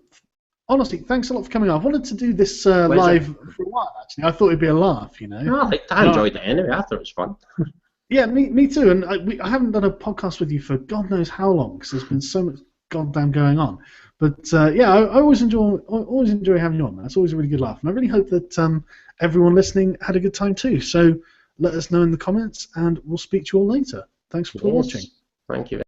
Honestly, thanks a lot for coming on. I wanted to do this live for a while, actually. I thought it'd be a laugh, you know. No, I enjoyed it anyway. I thought it was fun. Yeah, me too. And I haven't done a podcast with you for God knows how long, because there's been so much goddamn going on. But yeah, I always enjoy having you on. That's always a really good laugh, and I really hope that everyone listening had a good time too. So let us know in the comments, and we'll speak to you all later. Thanks for watching. Thank you.